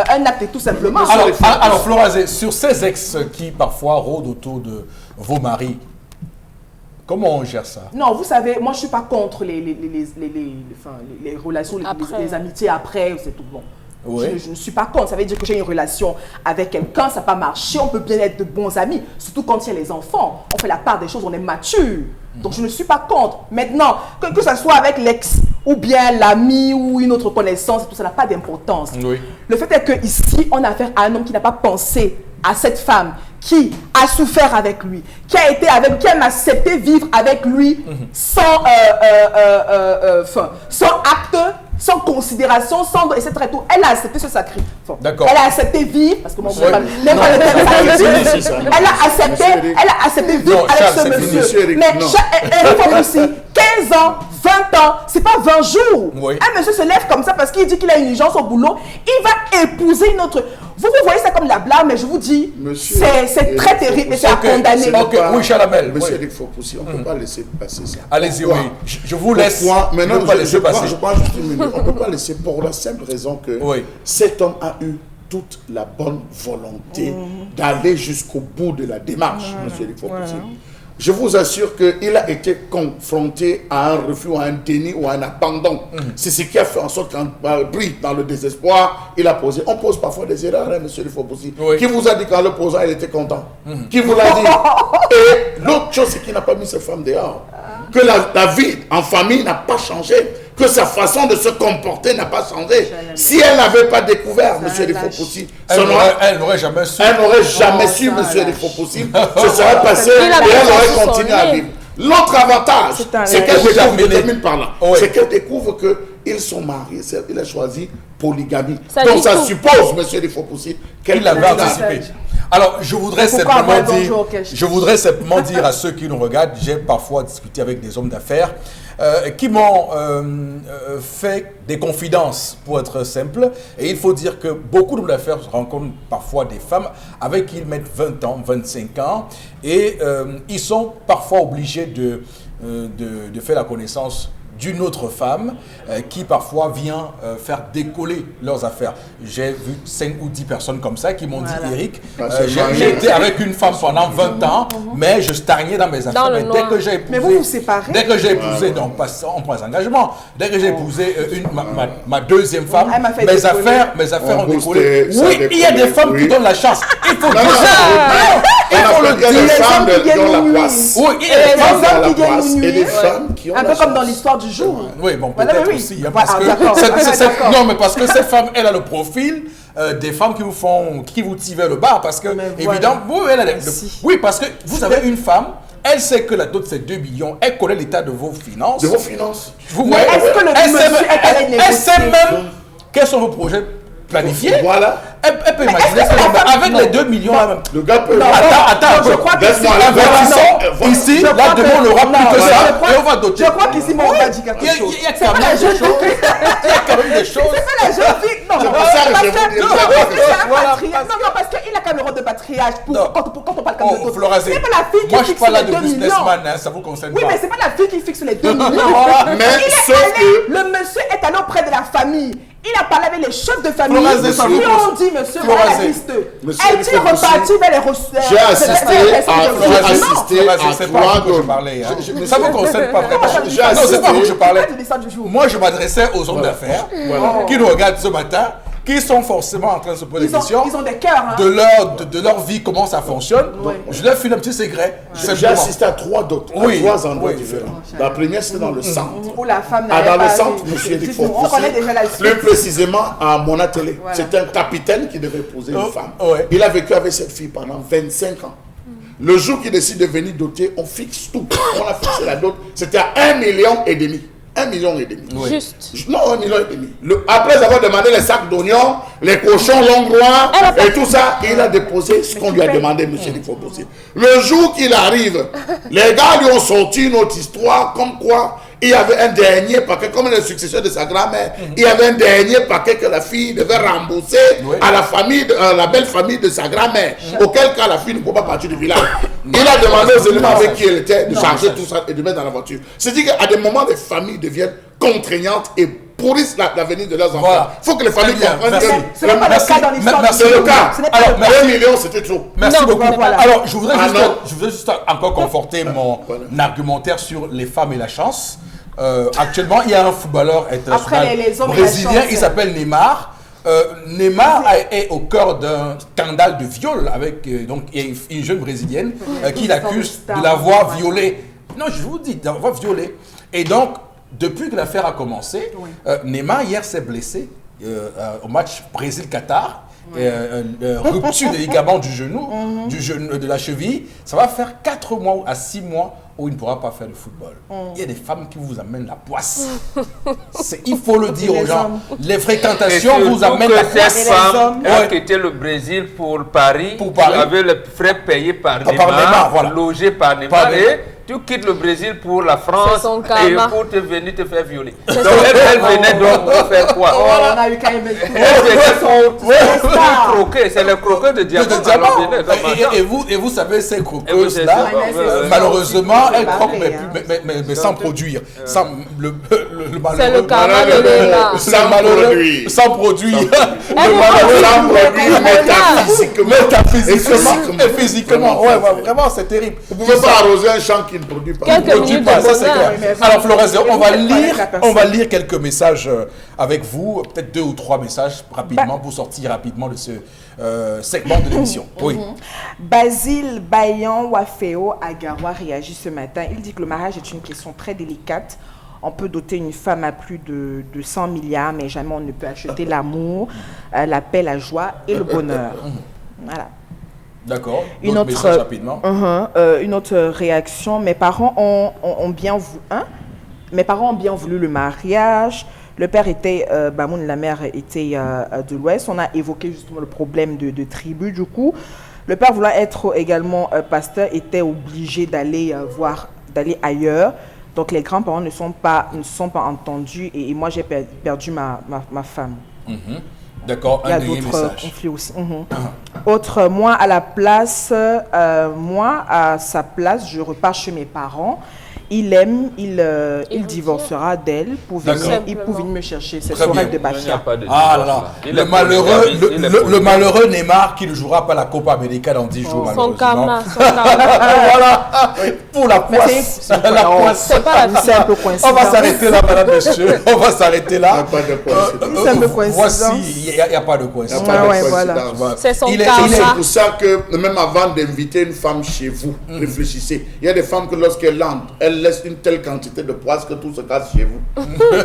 Speaker 3: un acte tout simplement.
Speaker 1: Alors Florazé, sur ces ex qui parfois rôdent autour de vos maris, comment on gère ça? Non,
Speaker 3: vous savez, moi je ne suis pas contre les relations, les amitiés après, c'est tout bon. Oui. Je ne suis pas contre, ça veut dire que j'ai une relation avec quelqu'un, ça n'a pas marché, on peut bien être de bons amis, surtout quand il y a les enfants, on fait la part des choses, on est mature. Donc je ne suis pas contre. Maintenant, que ce soit avec l'ex ou bien l'ami ou une autre connaissance, tout ça n'a pas d'importance. Oui. Le fait est qu'ici, on a affaire à un homme qui n'a pas pensé à cette femme, qui a souffert avec lui, qui a été avec, qui a accepté vivre avec lui sans acte, sans considération, sans etc. Tout. Elle a accepté ce sacrifice.
Speaker 1: D'accord.
Speaker 3: Elle a accepté vivre, parce que mon frère, elle a accepté vivre avec ce monsieur. Mais il faut aussi 15 ans, 20 ans, c'est pas 20 jours. Oui. Un monsieur se lève comme ça parce qu'il dit qu'il a une urgence au boulot, il va épouser une autre. Vous voyez ça comme la blague, mais je vous dis, c'est très terrible et c'est à condamner.
Speaker 1: Oui, Chalamel.
Speaker 2: Monsieur Eric Fopoussi, on ne peut pas laisser passer ça.
Speaker 1: Allez-y, oui. Je vous laisse.
Speaker 2: Maintenant, je prends juste une minute. On ne peut pas laisser pour la simple raison que cet homme a eu toute la bonne volonté d'aller jusqu'au bout de la démarche, monsieur Eric Fopoussi. Je vous assure qu'il a été confronté à un refus, à un déni ou à un abandon. C'est ce qui a fait en sorte qu'en pris dans le désespoir, il a posé. On pose parfois des erreurs, hein, monsieur Fopoussi. Qui vous a dit qu'en le posant, il était content? Qui vous l'a dit? Et l'autre chose, c'est qu'il n'a pas mis ses femmes dehors. Que la vie en famille n'a pas changé. Que sa façon de se comporter n'a pas changé. Si elle n'avait pas découvert, monsieur Fopoussi,
Speaker 1: elle n'aurait jamais su.
Speaker 2: Elle n'aurait jamais su, monsieur Fopoussi. Ce serait passé et elle aurait continué à vivre. L'autre avantage, c'est qu'elle découvre, je termine par là, c'est qu'elle découvre qu'ils sont mariés, il a choisi polygamie. Donc ça suppose, monsieur Fopoussi, qu'elle
Speaker 1: avait anticipé. Alors, je voudrais simplement dire à ceux qui nous regardent, j'ai parfois discuté avec des hommes d'affaires qui m'ont fait des confidences, pour être simple. Et il faut dire que beaucoup d'hommes d'affaires rencontrent parfois des femmes avec qui ils mettent 20 ans, 25 ans. Et ils sont parfois obligés de faire la connaissance d'une autre femme qui parfois vient faire décoller leurs affaires. J'ai vu 5 ou 10 personnes comme ça qui m'ont dit, Eric, j'ai été avec une femme pendant 20 ans, mais je stagnais dans mes affaires. Dès que j'ai épousé,
Speaker 3: mais vous séparez? Dès
Speaker 1: que j'ai épousé, donc on prend des engagements. Dès que j'ai épousé ma deuxième femme, mes affaires ont décollé. Oui, il y a des femmes qui donnent la chance. Il faut dire ça. Il faut le dire.
Speaker 2: Les femmes qui gagnent la poisse.
Speaker 1: Oui, il y a des femmes
Speaker 3: qui gagnent
Speaker 2: et des femmes qui ont
Speaker 3: un peu comme dans l'histoire du jour.
Speaker 1: Oui, bon, peut-être aussi. Non, mais parce que cette femme, elle a le profil des femmes qui vous tirent vers le bas. Parce que, évidemment, oui, parce que vous avez une femme. Elle sait que la dot c'est 2 millions. Elle connaît l'état de vos finances.
Speaker 2: De vos finances.
Speaker 3: Mais est-ce que le monsieur est allé négocier?
Speaker 1: Elle sait même quels sont vos projets planifiés.
Speaker 2: Voilà.
Speaker 1: Elle peut imaginer avec les 2 millions.
Speaker 2: Le gars peut...
Speaker 1: Attends, je crois que ici, là, demain, on n'aura plus que ça. Et on va doter.
Speaker 3: Je crois qu'ici, on va dire quelque chose.
Speaker 1: Il y a quand même des choses. Il y a quand même des choses.
Speaker 3: C'est pas la jeune fille. Non, parce qu'il a quand même le rôle de patriarche quand on parle comme de d'autres. C'est pas la fille qui fixe les 2 millions.
Speaker 1: Ça vous concerne
Speaker 3: pas. Oui, mais c'est pas la fille qui fixe les 2 millions. Le monsieur est allé auprès de la famille. Il a parlé avec les chefs de famille. Ils ont dit, monsieur, voilà la liste. Est-il reparti vers les ressources?
Speaker 2: J'ai assisté à 3
Speaker 1: je parlais. Ça ne vous concerne pas vraiment. Non, c'est pas vous que je parlais. Moi, je m'adressais aux hommes d'affaires qui nous regardent ce matin, qui sont forcément en train de se poser des questions.
Speaker 3: Ils ont des cœurs.
Speaker 1: De leur vie, comment ça fonctionne. Je leur file un petit secret.
Speaker 2: J'ai assisté à 3 endroits différents. La première, c'était dans le centre.
Speaker 3: Où la femme
Speaker 2: dans le centre, monsieur Eric Fopo.
Speaker 3: On connaît déjà la suite.
Speaker 2: Plus précisément, à Monatélé. C'était un capitaine qui devait épouser une femme. Il a vécu avec cette fille pendant 25 ans. Le jour qu'il décide de venir doter, on fixe tout. On a fixé la dot. C'était à 1,5 million. 1,5 million.
Speaker 5: Juste.
Speaker 2: Non, 1,5 million. Après avoir demandé les sacs d'oignons, les cochons hongrois et tout ça, il a déposé ce qu'on lui a demandé, monsieur Eric Fopo. Le jour qu'il arrive, les gars lui ont sorti une autre histoire, comme quoi il y avait un dernier paquet, comme le successeur de sa grand-mère, il y avait un dernier paquet que la fille devait rembourser à la famille, la belle famille de sa grand-mère. Auquel cas, la fille ne peut pas partir du village. Il a demandé aux éléments avec qui elle était de charger tout ça et de mettre dans la voiture. C'est-à-dire qu'à des moments, les familles deviennent contraignantes et pourrissent l'avenir de leurs enfants. Il faut que les familles comprennent que
Speaker 3: ce n'est pas le cas dans l'histoire.
Speaker 2: C'est le cas. Alors, 1 million, c'était trop.
Speaker 1: Merci beaucoup. Alors, je voudrais juste encore conforter mon argumentaire sur les femmes et la chance. Actuellement, il y a un footballeur international brésilien, il s'appelle Neymar. Neymar est au cœur d'un scandale de viol avec donc une jeune brésilienne qui l'accuse de l'avoir violée. Non, je vous dis, d'avoir violée. Et donc, depuis que l'affaire a commencé, Neymar hier s'est blessé au match Brésil-Qatar. Rupture des ligaments du genou, de la cheville. Ça va faire 4 mois à 6 mois où il ne pourra pas faire de football. Il y a des femmes qui vous amènent la poisse. Il faut le dire aux gens. Les fréquentations vous amènent la poisse.
Speaker 4: Cette femme a quitté le Brésil pour Paris. Vous avez les frais payés par Neymar, logés par Neymar. Et tu quittes le Brésil pour la France et pour te venir te faire violer. Donc elle venait donc pour faire quoi?
Speaker 3: On a eu quand même
Speaker 1: c'est
Speaker 4: le croquet de diamant.
Speaker 1: Et vous savez, ces croqueuses-là, malheureusement, elles croquent, mais sans produire.
Speaker 5: C'est le karma de Neymar.
Speaker 1: Sans produit. Métaphysiquement et physiquement. Ouais, vraiment, c'est terrible.
Speaker 2: Vous ne pouvez pas arroser un champ qui ne produit pas.
Speaker 1: Ça, c'est clair. Alors, Floresio, on va lire quelques messages avec vous, peut-être 2 ou 3 messages rapidement pour sortir rapidement de ce segment de l'émission. Oui.
Speaker 3: Basile Bayan Wafeo Agawa réagit ce matin. Il dit que le mariage est une question très délicate. On peut doter une femme à plus de 100 milliards, mais jamais on ne peut acheter l'amour, la paix, la joie et le bonheur. Voilà.
Speaker 1: D'accord.
Speaker 3: Une autre réaction. Mes parents ont bien voulu le mariage. Le père était Bamoun, la mère était de l'Ouest. On a évoqué justement le problème de tribu. Du coup, le père voulant être également pasteur était obligé d'aller ailleurs. Donc les grands-parents ne sont pas entendus et moi j'ai perdu ma femme.
Speaker 1: D'accord,
Speaker 3: il y a d'autres conflits aussi. Autre, moi à sa place, je repars chez mes parents. il aime, il
Speaker 5: retire.
Speaker 3: divorcera d'elle pour
Speaker 1: D'accord.
Speaker 3: venir me chercher. C'est
Speaker 1: Très
Speaker 3: son
Speaker 1: bien.
Speaker 3: rêve de
Speaker 4: Il n'y a
Speaker 3: Bafia.
Speaker 4: pas de
Speaker 1: Ah là
Speaker 4: divorce,
Speaker 1: là,
Speaker 4: Il
Speaker 1: le
Speaker 4: est
Speaker 1: malheureux,
Speaker 4: polygame, il est
Speaker 1: le
Speaker 4: polygame.
Speaker 1: malheureux Neymar qui ne jouera pas la Copa América dans 10 jours,
Speaker 5: Son
Speaker 1: malheureusement.
Speaker 5: karma, son karma.
Speaker 1: Voilà, pour la
Speaker 3: Mais
Speaker 1: poisse.
Speaker 3: c'est
Speaker 1: La poisse.
Speaker 5: C'est pas la
Speaker 3: C'est un peu coïncident.
Speaker 1: On va s'arrêter là, madame, monsieur. On va s'arrêter
Speaker 2: Il n'y a
Speaker 1: là.
Speaker 2: pas de coïncidence.
Speaker 3: C'est un peu coïncidence.
Speaker 1: Voici, il n'y a pas de
Speaker 2: Il n'y a
Speaker 1: coïncidence.
Speaker 2: pas de
Speaker 3: Ouais, voilà.
Speaker 2: coïncidence.
Speaker 5: C'est son
Speaker 1: Il est-
Speaker 5: karma.
Speaker 1: il est
Speaker 2: C'est pour ça que même avant d'inviter une femme chez vous, réfléchissez. Il y a des femmes que lorsqu'elles entrent, elles laissent une telle quantité de poisse que tout se casse chez vous.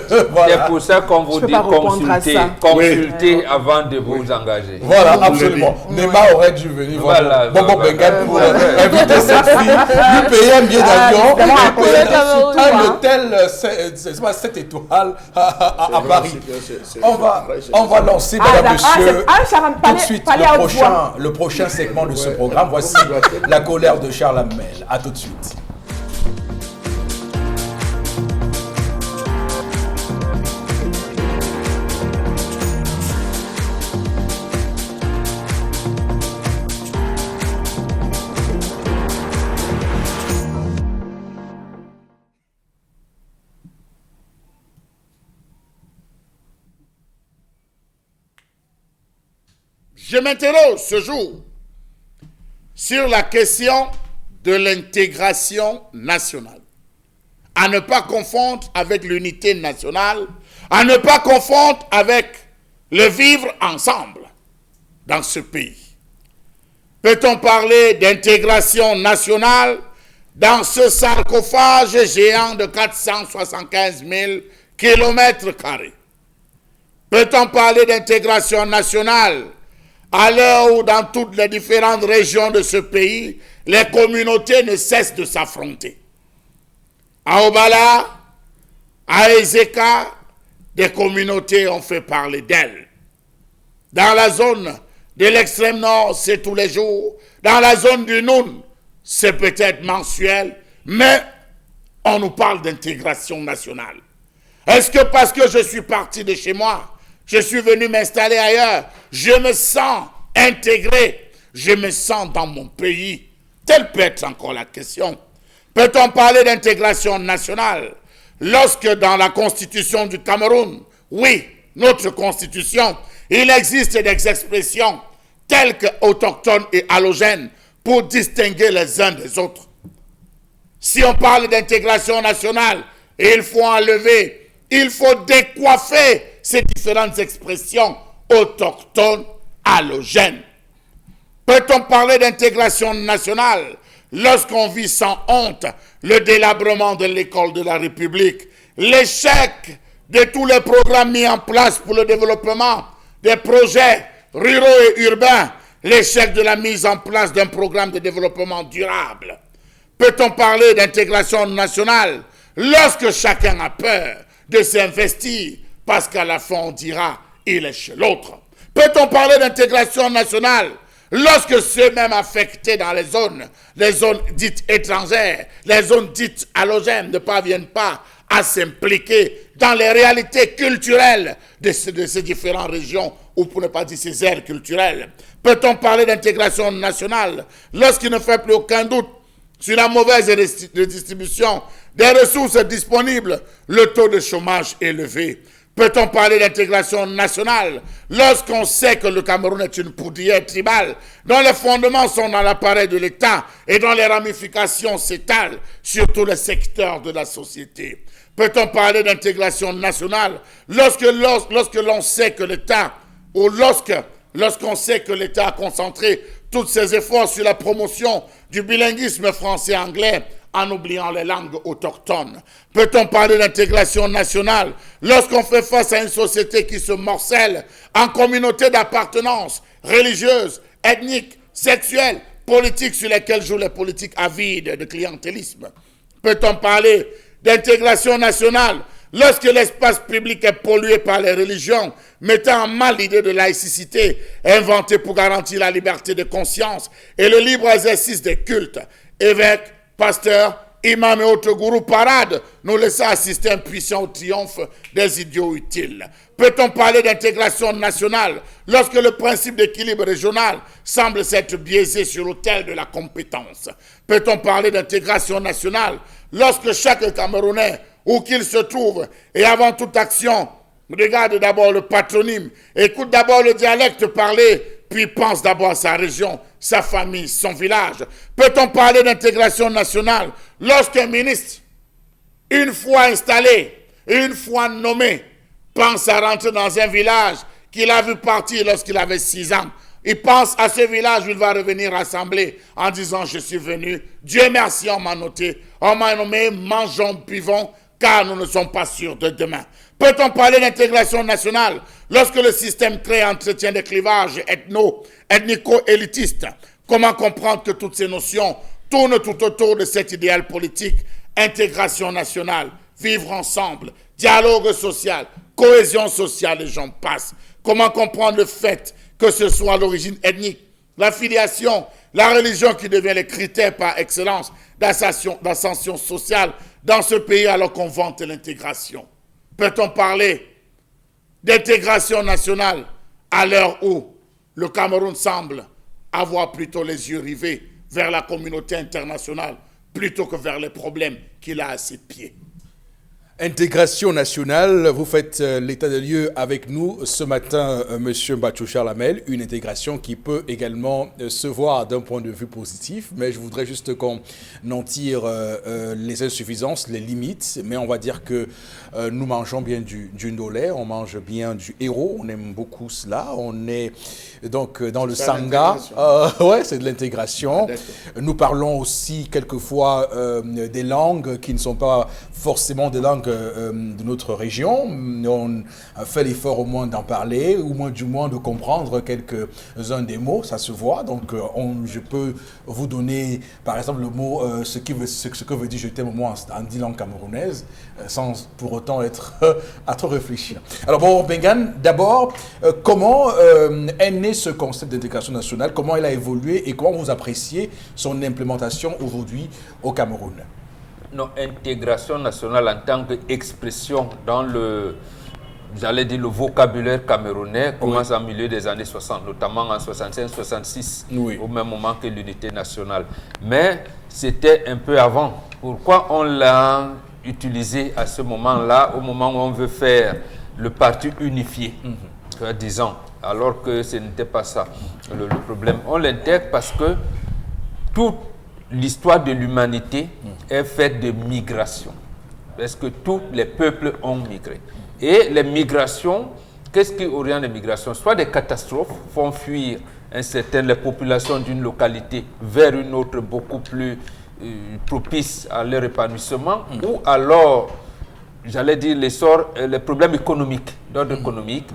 Speaker 4: C'est
Speaker 1: Voilà,
Speaker 4: pour ça qu'on vous
Speaker 3: peux
Speaker 4: dit
Speaker 3: pas répondre à ça.
Speaker 4: consultez avant de vous engager.
Speaker 1: voilà,
Speaker 2: Je vous
Speaker 1: absolument.
Speaker 2: le
Speaker 1: Neymar aurait dû venir
Speaker 4: Voilà,
Speaker 1: voir Bobo
Speaker 4: voilà.
Speaker 1: Bengal pour
Speaker 4: Voilà.
Speaker 1: inviter cette fille, lui payer un billet d'avion,
Speaker 3: évidemment, à
Speaker 1: lui payer
Speaker 3: côté de
Speaker 5: Cameroun,
Speaker 1: un
Speaker 3: hein.
Speaker 1: hôtel 7 étoiles à Paris.
Speaker 2: C'est
Speaker 1: On va lancer, madame, monsieur,
Speaker 3: Sharon,
Speaker 1: tout de suite le prochain segment de ce programme. Voici la colère de Charles Hamel. À tout de suite.
Speaker 2: Je m'interroge ce jour sur la question de l'intégration nationale. À ne pas confondre avec l'unité nationale, à ne pas confondre avec le vivre ensemble dans ce pays. Peut-on parler d'intégration nationale dans ce sarcophage géant de 475 000 kilomètres carrés? Peut-on parler d'intégration nationale à l'heure où dans toutes les différentes régions de ce pays, les communautés ne cessent de s'affronter? À Obala, à Ezeka, des communautés ont fait parler d'elles. Dans la zone de l'extrême nord, c'est tous les jours. Dans la zone du Noun, c'est peut-être mensuel, mais on nous parle d'intégration nationale. Est-ce que parce que je suis parti de chez moi, je suis venu m'installer ailleurs, je me sens intégré, je me sens dans mon pays? Telle peut être encore la question. Peut-on parler d'intégration nationale lorsque dans la constitution du Cameroun, oui, notre constitution, il existe des expressions telles que autochtones et allogènes pour distinguer les uns des autres? Si on parle d'intégration nationale, il faut enlever, il faut décoiffer ces différentes expressions autochtones, allogènes. Peut-on parler d'intégration nationale lorsqu'on vit sans honte le délabrement de l'école de la République, l'échec de tous les programmes mis en place pour le développement des projets ruraux et urbains, l'échec de la mise en place d'un programme de développement durable? Peut-on parler d'intégration nationale lorsque chacun a peur de s'investir parce qu'à la fin on dira il est chez l'autre? Peut-on parler d'intégration nationale lorsque ceux-mêmes affectés dans les zones dites étrangères, les zones dites allogènes ne parviennent pas à s'impliquer dans les réalités culturelles de ces différentes régions, ou pour ne pas dire ces aires culturelles? Peut-on parler d'intégration nationale lorsqu'il ne fait plus aucun doute sur la mauvaise redistribution des ressources disponibles, le taux de chômage élevé? Peut-on parler d'intégration nationale lorsqu'on sait que le Cameroun est une poudrière tribale dont les fondements sont dans l'appareil de l'État et dont les ramifications s'étalent sur tous les secteurs de la société? Peut-on parler d'intégration nationale lorsque l'on sait que l'État, ou lorsqu'on sait que l'État a concentré tous ses efforts sur la promotion du bilinguisme français-anglais en oubliant les langues autochtones? Peut-on parler d'intégration nationale lorsqu'on fait face à une société qui se morcelle en communautés d'appartenance religieuse, ethnique, sexuelle, politique, sur lesquelles jouent les politiques avides de clientélisme? Peut-on parler d'intégration nationale lorsque l'espace public est pollué par les religions, mettant en mal l'idée de laïcité inventée pour garantir la liberté de conscience et le libre exercice des cultes? Évêques, pasteurs, imams et autres gourous paradent, nous laissant assister impuissants au triomphe des idiots utiles. Peut-on parler d'intégration nationale lorsque le principe d'équilibre régional semble s'être biaisé sur l'autel de la compétence? Peut-on parler d'intégration nationale lorsque chaque Camerounais, où qu'il se trouve, et avant toute action, regarde d'abord le patronyme, écoute d'abord le dialecte parlé, puis pense d'abord à sa région, sa famille, son village? Peut-on parler d'intégration nationale lorsqu'un ministre, une fois installé, une fois nommé, pense à rentrer dans un village qu'il a vu partir lorsqu'il avait 6 ans? Il pense à ce village où il va revenir rassembler en disant « Je suis venu, Dieu merci, on m'a noté, on m'a nommé, mangeons, buvons, car nous ne sommes pas sûrs de demain. » Peut-on parler d'intégration nationale lorsque le système crée entretient des clivages ethnico-élitistes? Comment comprendre que toutes ces notions tournent tout autour de cet idéal politique? Intégration nationale, vivre ensemble, dialogue social, cohésion sociale, et j'en passe. Comment comprendre le fait que ce soit l'origine ethnique, la filiation, la religion qui devient les critères par excellence d'ascension sociale dans ce pays alors qu'on vante l'intégration? Peut-on parler d'intégration nationale à l'heure où le Cameroun semble avoir plutôt les yeux rivés vers la communauté internationale plutôt que vers les problèmes qu'il a à ses pieds?
Speaker 1: Intégration nationale, vous faites l'état des lieux avec nous ce matin, Monsieur Mbachou Charles Hamel, une intégration qui peut également se voir d'un point de vue positif, mais je voudrais juste qu'on en tire les insuffisances, les limites, mais on va dire que nous mangeons bien du ndolé, on mange bien du héros, on aime beaucoup cela, on est donc dans le sangha, ouais, c'est de l'intégration. Nous parlons aussi quelquefois des langues qui ne sont pas forcément des langues de notre région. On fait l'effort au moins d'en parler, ou moins du moins de comprendre quelques-uns des mots, ça se voit. Donc je peux vous donner par exemple le mot, ce que veut dire je t'aime au moins en 10 langues camerounaises, sans pour autant être à trop réfléchir. Alors bon, Bengan, d'abord, comment est né ce concept d'intégration nationale, comment il a évolué et comment vous appréciez son implémentation aujourd'hui au Cameroun?
Speaker 4: Non, intégration nationale en tant qu'expression dans le, j'allais dire, le vocabulaire camerounais commence au milieu des années 60, notamment en 65-66, au même moment que l'unité nationale. Mais c'était un peu avant. Pourquoi on l'a utilisé à ce moment-là, au moment où on veut faire le parti unifié, disons, alors que ce n'était pas ça le problème? On l'intègre parce que toute l'histoire de l'humanité est faite de migration. Parce que tous les peuples ont migré. Et les migrations, qu'est-ce qui oriente les migrations? Soit des catastrophes font fuir les populations d'une localité vers une autre beaucoup plus propice à leur épanouissement, ou alors, j'allais dire, les problèmes économiques, d'ordre économique.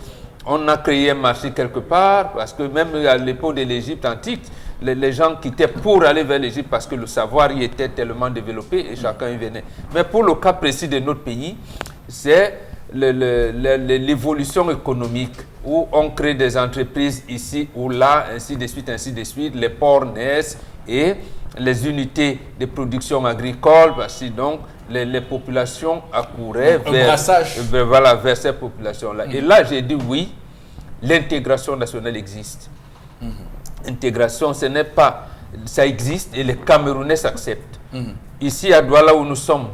Speaker 4: On a créé un marché quelque part, parce que même à l'époque de l'Égypte antique, les gens quittaient pour aller vers l'Égypte parce que le savoir y était tellement développé et chacun y venait. Mais pour le cas précis de notre pays, c'est l'évolution économique où on crée des entreprises ici ou là, ainsi de suite, les ports naissent et les unités de production agricole, parce que donc les populations accouraient vers ces populations-là. Et là, j'ai dit oui, l'intégration nationale existe. Intégration, ce n'est pas, ça existe et les Camerounais s'acceptent. Ici à Douala où nous sommes,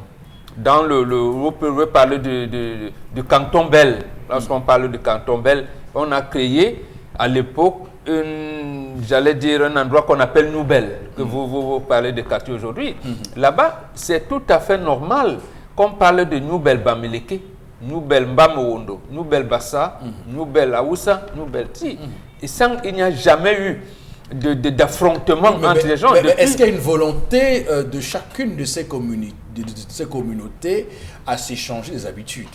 Speaker 4: dans on peut parler du canton Bel. Lorsqu'on parle du canton Bel, on a créé à l'époque j'allais dire un endroit qu'on appelle Noubel, que vous parlez de quartier aujourd'hui. Là-bas, c'est tout à fait normal qu'on parle de Noubel Bameleke, Noubel Mbamowondo, Noubel Bassa, Noubel Aoussa, Noubel Ti. Et ça, il n'y a jamais eu d'affrontement entre les gens.
Speaker 1: Mais est-ce qu'il y a une volonté de chacune de ces communautés à s'échanger des habitudes?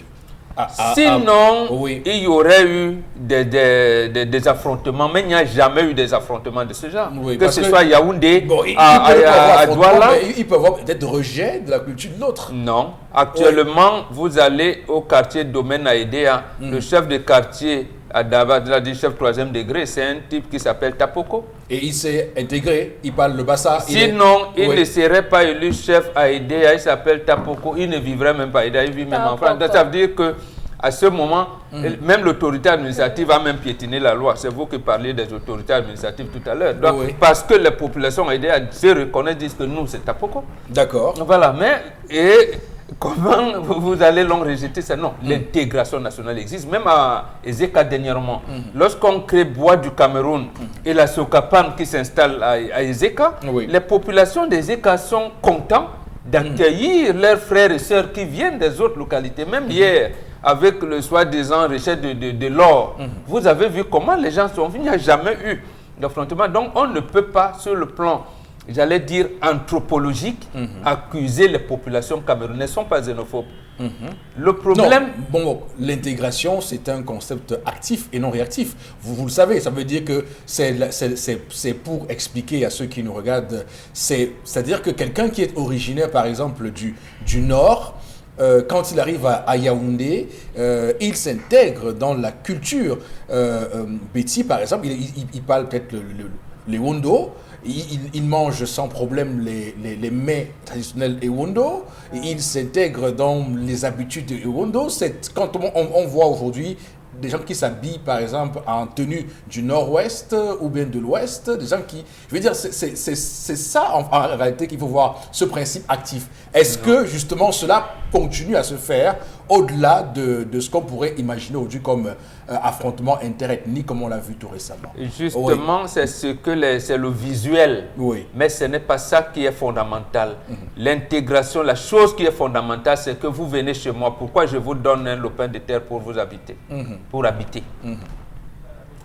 Speaker 4: Sinon, il y aurait eu des affrontements, mais il n'y a jamais eu des affrontements de ce genre. Que ce soit Yaoundé, à Douala.
Speaker 1: Il peut y avoir peut-être rejet de la culture de l'autre.
Speaker 4: Non. Actuellement, vous allez au quartier Domaine à Edea, le chef de quartier à Daba, il a dit chef 3e degré, c'est un type qui s'appelle Tapoko.
Speaker 1: Et il s'est intégré, il parle le Bassa.
Speaker 4: Sinon, il
Speaker 1: Oui.
Speaker 4: ne serait pas élu chef à Edea, il s'appelle Tapoko, il ne vivrait même pas à Edea, il vit même en France. Donc ça veut dire que à ce moment, même l'autorité administrative a même piétiné la loi. C'est vous qui parliez des autorités administratives tout à l'heure. Donc,
Speaker 1: Oui.
Speaker 4: parce que les populations aidées se reconnaissent, disent que nous, c'est Tapoko.
Speaker 1: D'accord.
Speaker 4: Voilà, mais et comment vous allez l'en rejeter ça? Non, l'intégration nationale existe. Même à Ezeka dernièrement, lorsqu'on crée Bois du Cameroun et la Sokapan qui s'installe à Ezeka,
Speaker 1: Oui.
Speaker 4: les populations d'Ezeka sont contents d'accueillir leurs frères et sœurs qui viennent des autres localités. Même hier, avec le soi-disant recherche de l'or, vous avez vu comment les gens sont venus. Il n'y a jamais eu d'affrontement. Donc, on ne peut pas, sur le plan, j'allais dire, anthropologique, accuser les populations camerounaises. Elles ne sont pas xénophobes. Le problème...
Speaker 1: Non, bon, l'intégration, c'est un concept actif et non réactif. Vous le savez, ça veut dire que c'est pour expliquer à ceux qui nous regardent, c'est-à-dire que quelqu'un qui est originaire, par exemple, du Nord, quand il arrive à Yaoundé, il s'intègre dans la culture. Betty, par exemple, il parle peut-être les Wondo. Il mange sans problème les mets traditionnels Ewondo. Il s'intègre dans les habitudes de Ewondo. Quand on voit aujourd'hui des gens qui s'habillent, par exemple, en tenue du nord-ouest ou bien de l'ouest, des gens qui... Je veux dire, c'est ça, en réalité, qu'il faut voir, ce principe actif. Est-ce que, justement, cela continue à se faire au-delà de ce qu'on pourrait imaginer aujourd'hui comme affrontement interethnique, comme on l'a vu tout récemment?
Speaker 4: Justement, oui. C'est le visuel.
Speaker 1: Oui.
Speaker 4: Mais ce n'est pas ça qui est fondamental. L'intégration, la chose qui est fondamentale, c'est que vous venez chez moi. Pourquoi je vous donne un lopin de terre pour vous habiter? Pour habiter.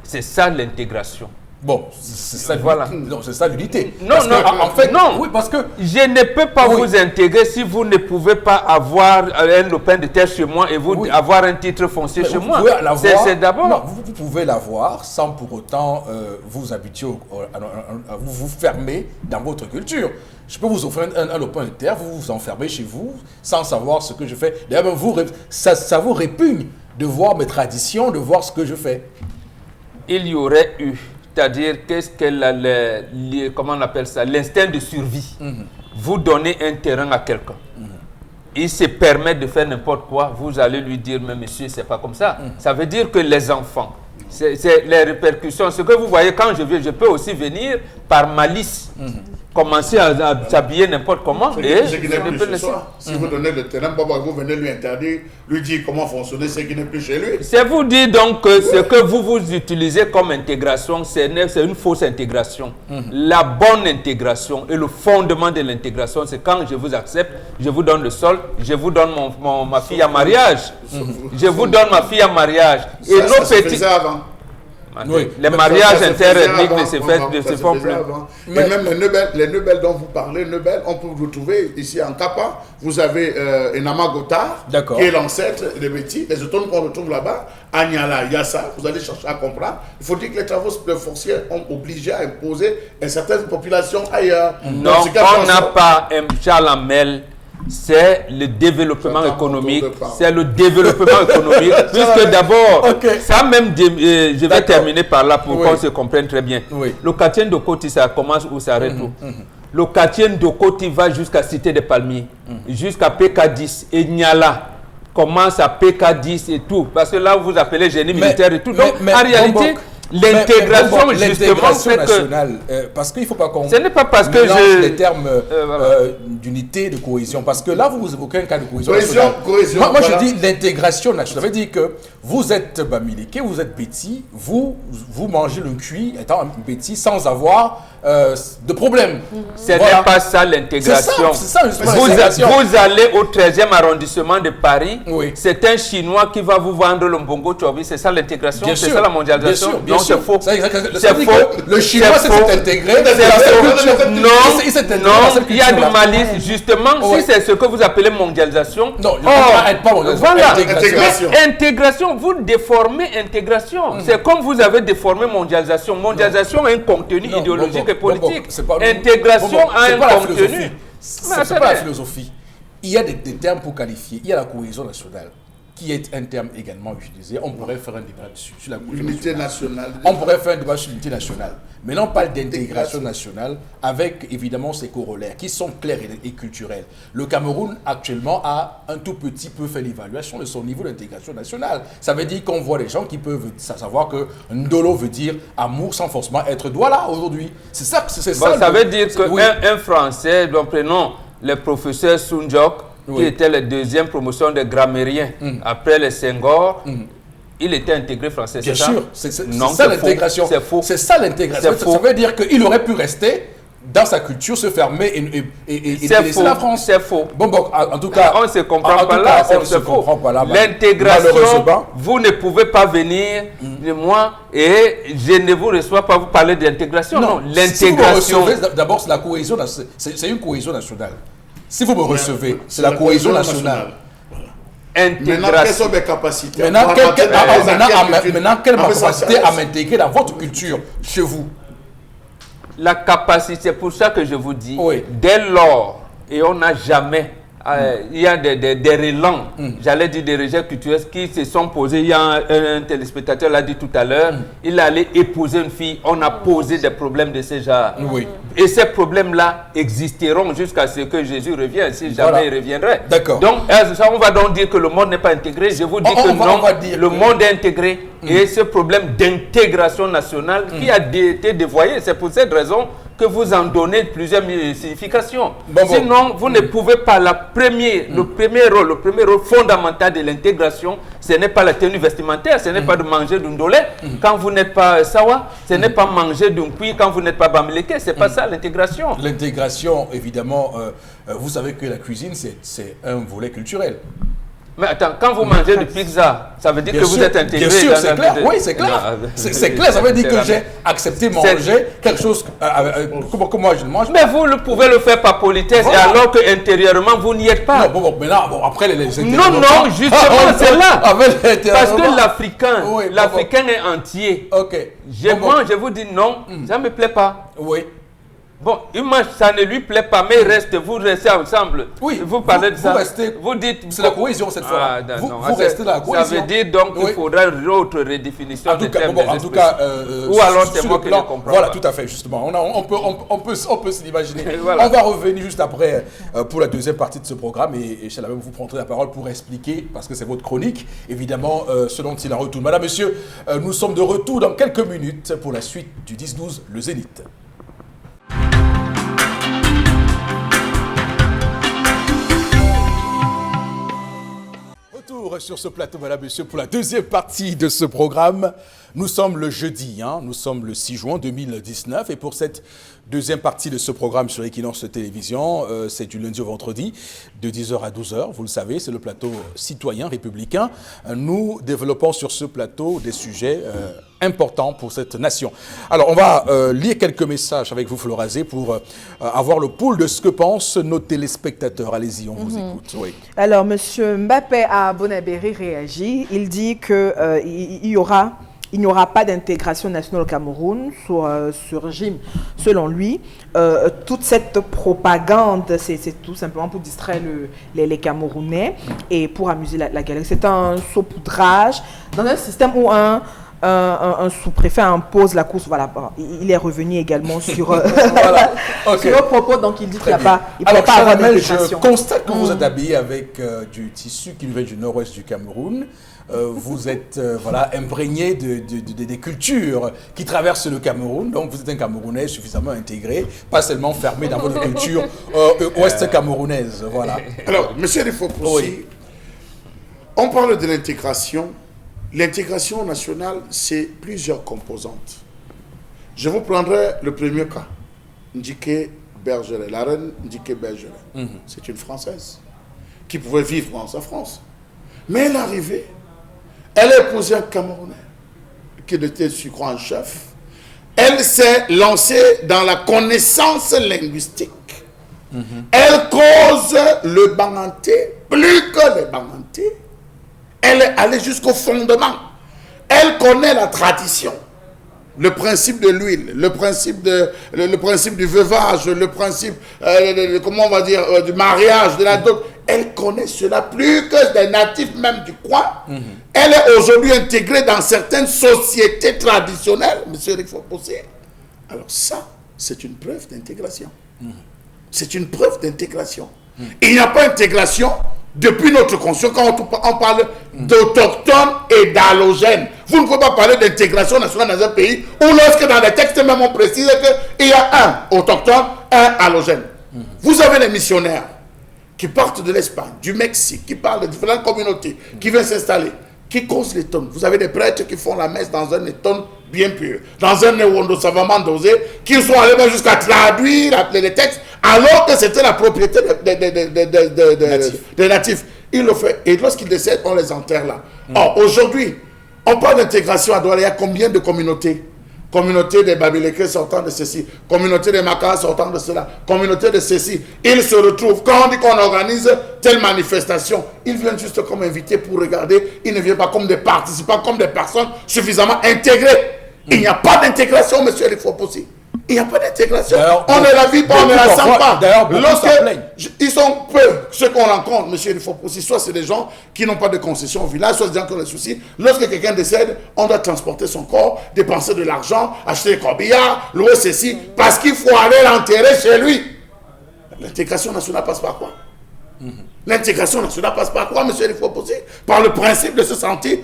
Speaker 4: C'est ça l'intégration.
Speaker 1: Bon, c'est ça,
Speaker 4: voilà.
Speaker 1: Non, c'est ça l'unité.
Speaker 4: Non,
Speaker 1: en fait,
Speaker 4: non.
Speaker 1: Oui, parce que
Speaker 4: je ne peux pas vous intégrer si vous ne pouvez pas avoir un lopin de terre chez moi et vous avoir un titre foncier chez moi. C'est d'abord.
Speaker 1: Non, vous pouvez l'avoir sans pour autant vous habituer, vous fermer dans votre culture. Je peux vous offrir un lopin de terre, vous vous enfermez chez vous sans savoir ce que je fais. D'ailleurs, ça vous répugne de voir mes traditions, de voir ce que je fais.
Speaker 4: Il y aurait eu, c'est-à-dire, qu'est-ce que comment on appelle ça, l'instinct de survie. Vous donnez un terrain à quelqu'un. Il se permet de faire n'importe quoi. Vous allez lui dire, mais monsieur, c'est pas comme ça. Ça veut dire que les enfants, c'est les répercussions. Ce que vous voyez quand je viens, je peux aussi venir par malice. Commencer à s'habiller n'importe comment.
Speaker 2: Si vous donnez le terrain, vous venez lui interdire, lui dire comment fonctionner, ce qui n'est plus chez lui.
Speaker 4: C'est vous dire donc que ce que vous utilisez comme intégration, c'est une fausse intégration. La bonne intégration et le fondement de l'intégration, c'est quand je vous accepte, je vous donne le sol, je vous donne ma fille à mariage. Je vous donne ma fille à mariage. Et
Speaker 2: ça,
Speaker 4: nos petits...
Speaker 1: Oui,
Speaker 4: les mariages interethniques ne se font plus.
Speaker 2: Mais même les Nebel dont vous parlez, on peut vous trouver ici en Kapa. Vous avez Enama Gotar, qui est l'ancêtre de Betty. Les autochtones qu'on retrouve là-bas, à Niala, Yassa, vous allez chercher à comprendre. Il faut dire que les travaux forciers ont obligé à imposer une certaine population ailleurs.
Speaker 4: Donc, on n'a pas un chalamel. C'est le développement économique. C'est le développement économique. Puisque d'abord, ça même, je vais terminer par là pour qu'on se comprenne très bien. Le quartier de Koti, ça commence où ça arrête où? Le quartier de Koti va jusqu'à Cité des Palmiers, jusqu'à PK10 et Niala. Commence à PK10 et tout. Parce que là, vous appelez génie militaire et tout. Donc, en réalité... L'intégration, justement, fait
Speaker 1: nationale, parce qu'il ne faut pas qu'on
Speaker 4: ce n'est pas parce que
Speaker 1: les termes d'unité, de cohésion, parce que là, vous évoquez un cas de cohésion nationale. Moi, je dis l'intégration nationale. Ça veut dire que vous êtes Bamileke, vous êtes Betty, vous mangez le cuit étant Betty sans avoir de problème.
Speaker 4: Ce n'est pas ça l'intégration.
Speaker 1: C'est ça, l'intégration.
Speaker 4: Vous allez au 13e arrondissement de Paris, c'est un Chinois qui va vous vendre le mbongo chobi, c'est ça l'intégration, c'est ça la mondialisation.
Speaker 1: Bien sûr.
Speaker 4: C'est faux.
Speaker 1: C'est faux. Le Chinois s'est intégré.
Speaker 4: Non, il y a du malice. Justement, si c'est ce que vous appelez mondialisation.
Speaker 1: Non, pas mondialisation.
Speaker 4: Voilà. Intégration, vous déformez intégration. C'est comme vous avez déformé mondialisation. Mondialisation a un contenu idéologique et politique. Intégration a un contenu.
Speaker 1: C'est pas la philosophie. Il y a des termes pour qualifier. Il y a la cohésion nationale. qui est un terme également utilisé. On pourrait faire un débat dessus, sur la cohésion
Speaker 2: L'unité nationale.
Speaker 1: On pourrait faire un débat sur l'unité nationale. Maintenant, on parle d'intégration nationale avec évidemment ses corollaires qui sont clairs et culturels. Le Cameroun actuellement a un tout petit peu fait l'évaluation de son niveau d'intégration nationale. Ça veut dire qu'on voit des gens qui peuvent savoir que Ndolo veut dire amour sans forcément être Douala aujourd'hui. C'est ça.
Speaker 4: Ça veut dire qu'un Français, donc prenons le professeur Soundiok, qui était la deuxième promotion des grammairiens après les Senghor, il était intégré français, c'est ça?
Speaker 1: Bien sûr, c'est ça l'intégration.
Speaker 4: C'est faux.
Speaker 1: C'est ça l'intégration. Ça veut dire qu'il aurait pu rester dans sa culture, se fermer et laisser la France.
Speaker 4: C'est faux.
Speaker 1: Bon, en tout cas,
Speaker 4: on ne se comprend pas là, c'est faux. L'intégration, vous ne pouvez pas venir de moi et je ne vous reçois pas vous parler d'intégration. Non, l'intégration.
Speaker 1: Si d'abord, c'est la cohésion, c'est une cohésion nationale. Si vous me recevez, c'est la cohésion nationale.
Speaker 2: Maintenant, quelles sont mes capacités?
Speaker 1: Maintenant, quelle est ma capacité à m'intégrer dans votre culture, chez vous?
Speaker 4: La capacité, c'est pour ça que je vous dis, dès lors, et on n'a jamais, il y a des relents, j'allais dire des rejets culturels qui se sont posés. Il y a un téléspectateur l'a dit tout à l'heure, il allait épouser une fille, on a posé des problèmes de ce genre. Et ces problèmes-là existeront jusqu'à ce que Jésus revienne, si jamais il reviendrait.
Speaker 1: D'accord.
Speaker 4: Donc, on va donc dire que le monde n'est pas intégré. Je vous dis que non, le monde est intégré. Et ce problème d'intégration nationale qui a été dévoyé, c'est pour cette raison que vous en donnez plusieurs significations. Sinon, vous ne pouvez pas. Le premier rôle fondamental de l'intégration, ce n'est pas la tenue vestimentaire, ce n'est pas de manger d'un dolé quand vous n'êtes pas sawa, ce n'est pas manger d'un puits quand vous n'êtes pas bamileke, c'est pas ça l'intégration.
Speaker 1: L'intégration, évidemment, vous savez que la cuisine, c'est un volet culturel.
Speaker 4: Mais attends, quand vous mangez du pizza, ça veut dire que vous êtes intégré.
Speaker 1: Bien sûr, c'est clair. Oui, c'est clair. C'est clair, ça veut dire que j'ai accepté manger quelque chose que moi je ne mange pas.
Speaker 4: Mais vous pouvez le faire par politesse, et alors qu'intérieurement, vous n'y êtes pas.
Speaker 1: Non, maintenant, après les
Speaker 4: non, justement, c'est là. Parce que l'Africain est entier. Je vous dis non, ça ne me plaît pas.
Speaker 1: Oui.
Speaker 4: Bon, ça ne lui plaît pas, mais vous restez ensemble.
Speaker 1: Oui,
Speaker 4: vous parlez de ça.
Speaker 1: Vous dites, c'est la cohésion cette fois. Vous restez dans la cohésion.
Speaker 4: Ça veut dire donc qu'il faudra une autre redéfinition des termes.
Speaker 1: En tout cas,
Speaker 4: ou alors c'est moi qui ne comprends pas.
Speaker 1: Voilà, tout à fait, justement. On peut se l'imaginer. Voilà. On va revenir juste après pour la deuxième partie de ce programme et Chalamem, vous prendrez la parole pour expliquer, parce que c'est votre chronique, évidemment, ce dont il en retourne. Madame, monsieur, nous sommes de retour dans quelques minutes pour la suite du 10-12, le Zénith. Sur ce plateau, madame, monsieur, pour la deuxième partie de ce programme. Nous sommes le jeudi, nous sommes le 6 juin 2019 et pour cette deuxième partie de ce programme sur Equinox Télévision, c'est du lundi au vendredi de 10h à 12h, vous le savez, c'est le plateau citoyen républicain. Nous développons sur ce plateau des sujets importants pour cette nation. Alors, on va lire quelques messages avec vous, Florazé, pour avoir le pouls de ce que pensent nos téléspectateurs. Allez-y, on vous écoute. Oui.
Speaker 3: Alors, M. Mbappé à Bonabéry réagit. Il dit qu'il il n'y aura pas d'intégration nationale au Cameroun sur ce régime. Selon lui, toute cette propagande, c'est tout simplement pour distraire les Camerounais et pour amuser la galerie. C'est un saupoudrage dans un système où un sous-préfet impose la course. Voilà, il est revenu également sur, sur le propos, donc il dit qu'il n'y a pas, il peut pas avoir d'intégration.
Speaker 1: Je constate que vous êtes habillé avec du tissu qui vient du nord-ouest du Cameroun. Vous êtes imprégné des cultures qui traversent le Cameroun. Donc vous êtes un Camerounais suffisamment intégré, pas seulement fermé dans votre culture ouest camerounaise. Voilà.
Speaker 2: Alors, monsieur Rifopoussi, on parle de l'intégration. L'intégration nationale, c'est plusieurs composantes. Je vous prendrai le premier cas. Ndike Bergeret, la reine Ndike Bergeret. C'est une Française qui pouvait vivre dans sa France. Mais elle est arrivée, elle a épousé un Camerounais qui était, je crois, un chef. Elle s'est lancée dans la connaissance linguistique. Elle cause le banganté, plus que le banganté. Elle est allée jusqu'au fondement. Elle connaît la tradition, le principe de l'huile, le principe du veuvage, le principe, comment on va dire, du mariage, de la dot. Elle connaît cela plus que des natifs même du coin. Elle est aujourd'hui intégrée dans certaines sociétés traditionnelles, monsieur Eric Fopossé. Alors ça, c'est une preuve d'intégration. C'est une preuve d'intégration. Il n'y a pas d'intégration depuis notre conscience quand on parle d'autochtones et d'allogènes. Vous ne pouvez pas parler d'intégration nationale dans un pays où lorsque dans les textes même on précise qu'il y a un autochtone, un allogène. Vous avez les missionnaires qui partent de l'Espagne, du Mexique, qui parlent de différentes communautés, qui viennent s'installer, qui causent les tonnes. Vous avez des prêtres qui font la messe dans un tonne bien pur, dans un Newondo savamment dosé, qui sont allés même jusqu'à traduire les textes, alors que c'était la propriété des natifs. Ils le font, et lorsqu'ils décèdent, on les enterre là. Or, aujourd'hui, on parle d'intégration à Douala, il y a combien de communautés? Communauté des Babilékés sortant de ceci, communauté des Makas sortant de cela, communauté de ceci. Ils se retrouvent, quand on dit qu'on organise telle manifestation, ils viennent juste comme invités pour regarder, ils ne viennent pas comme des participants, comme des personnes suffisamment intégrées. Il n'y a pas d'intégration, monsieur Eric Fopossé. Il n'y a pas d'intégration. On ne la vit pas, on ne la sent pas. Ils sont peu, ceux qu'on rencontre, monsieur Eric Fopossé, soit c'est des gens qui n'ont pas de concession au village, soit des gens qui ont des soucis. Lorsque quelqu'un décède, on doit transporter son corps, dépenser de l'argent, acheter des corbillards, louer ceci, parce qu'il faut aller l'enterrer chez lui. L'intégration nationale passe par quoi? L'intégration nationale passe par quoi, monsieur Eric Fopossé? Par le principe de se sentir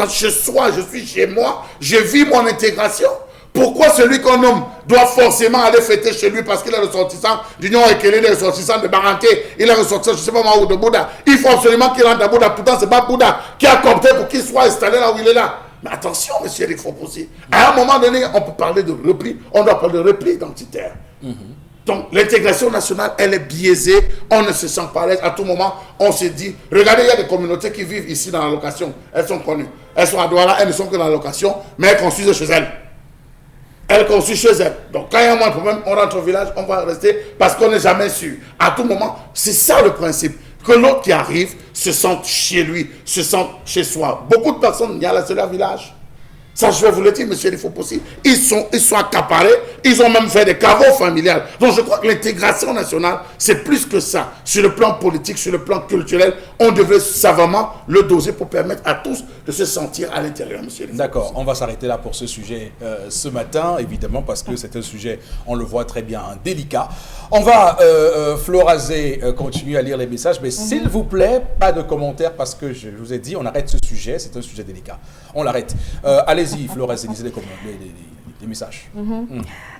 Speaker 2: chez soi, je suis chez moi, je vis mon intégration. Pourquoi celui qu'on nomme doit forcément aller fêter chez lui parce qu'il est ressortissant d'Union Ekele, il est ressortissant de Baranté, il est ressortissant, je ne sais pas moi, où de Bouddha. Il faut absolument qu'il rentre à Bouddha. Pourtant, ce n'est pas Bouddha qui a compté pour qu'il soit installé là où il est là. Mais attention, monsieur Eric Fopossé. À un moment donné, on peut parler de repli, on doit parler de repli identitaire. Donc, l'intégration nationale, elle est biaisée, on ne se sent pas à l'aise. À tout moment, on se dit, regardez, il y a des communautés qui vivent ici dans la location. Elles sont connues. Elles sont à Douala, elles ne sont que dans la location, mais elles construisent chez elles. Elle construit chez elle. Donc, quand il y a un moins de problème, on rentre au village, on va rester parce qu'on n'est jamais sûr. À tout moment, c'est ça le principe. Que l'autre qui arrive se sente chez lui, se sente chez soi. Beaucoup de personnes, il y a là, c'est leur village. Ça, je vais vous le dire, monsieur, il faut possible. Ils sont accaparés, ils ont même fait des caveaux familiales. Donc, je crois que l'intégration nationale, c'est plus que ça. Sur le plan politique, sur le plan culturel, on devrait savamment le doser pour permettre à tous de se sentir à l'intérieur, monsieur.
Speaker 1: D'accord, on va s'arrêter là pour ce sujet ce matin, évidemment, parce que c'est un sujet, on le voit très bien, délicat. On va, Florazé, continuer à lire les messages, mais s'il vous plaît, pas de commentaires, parce que je vous ai dit, on arrête ce sujet, c'est un sujet délicat. On l'arrête. Allez-y, Florazé, lisez les messages.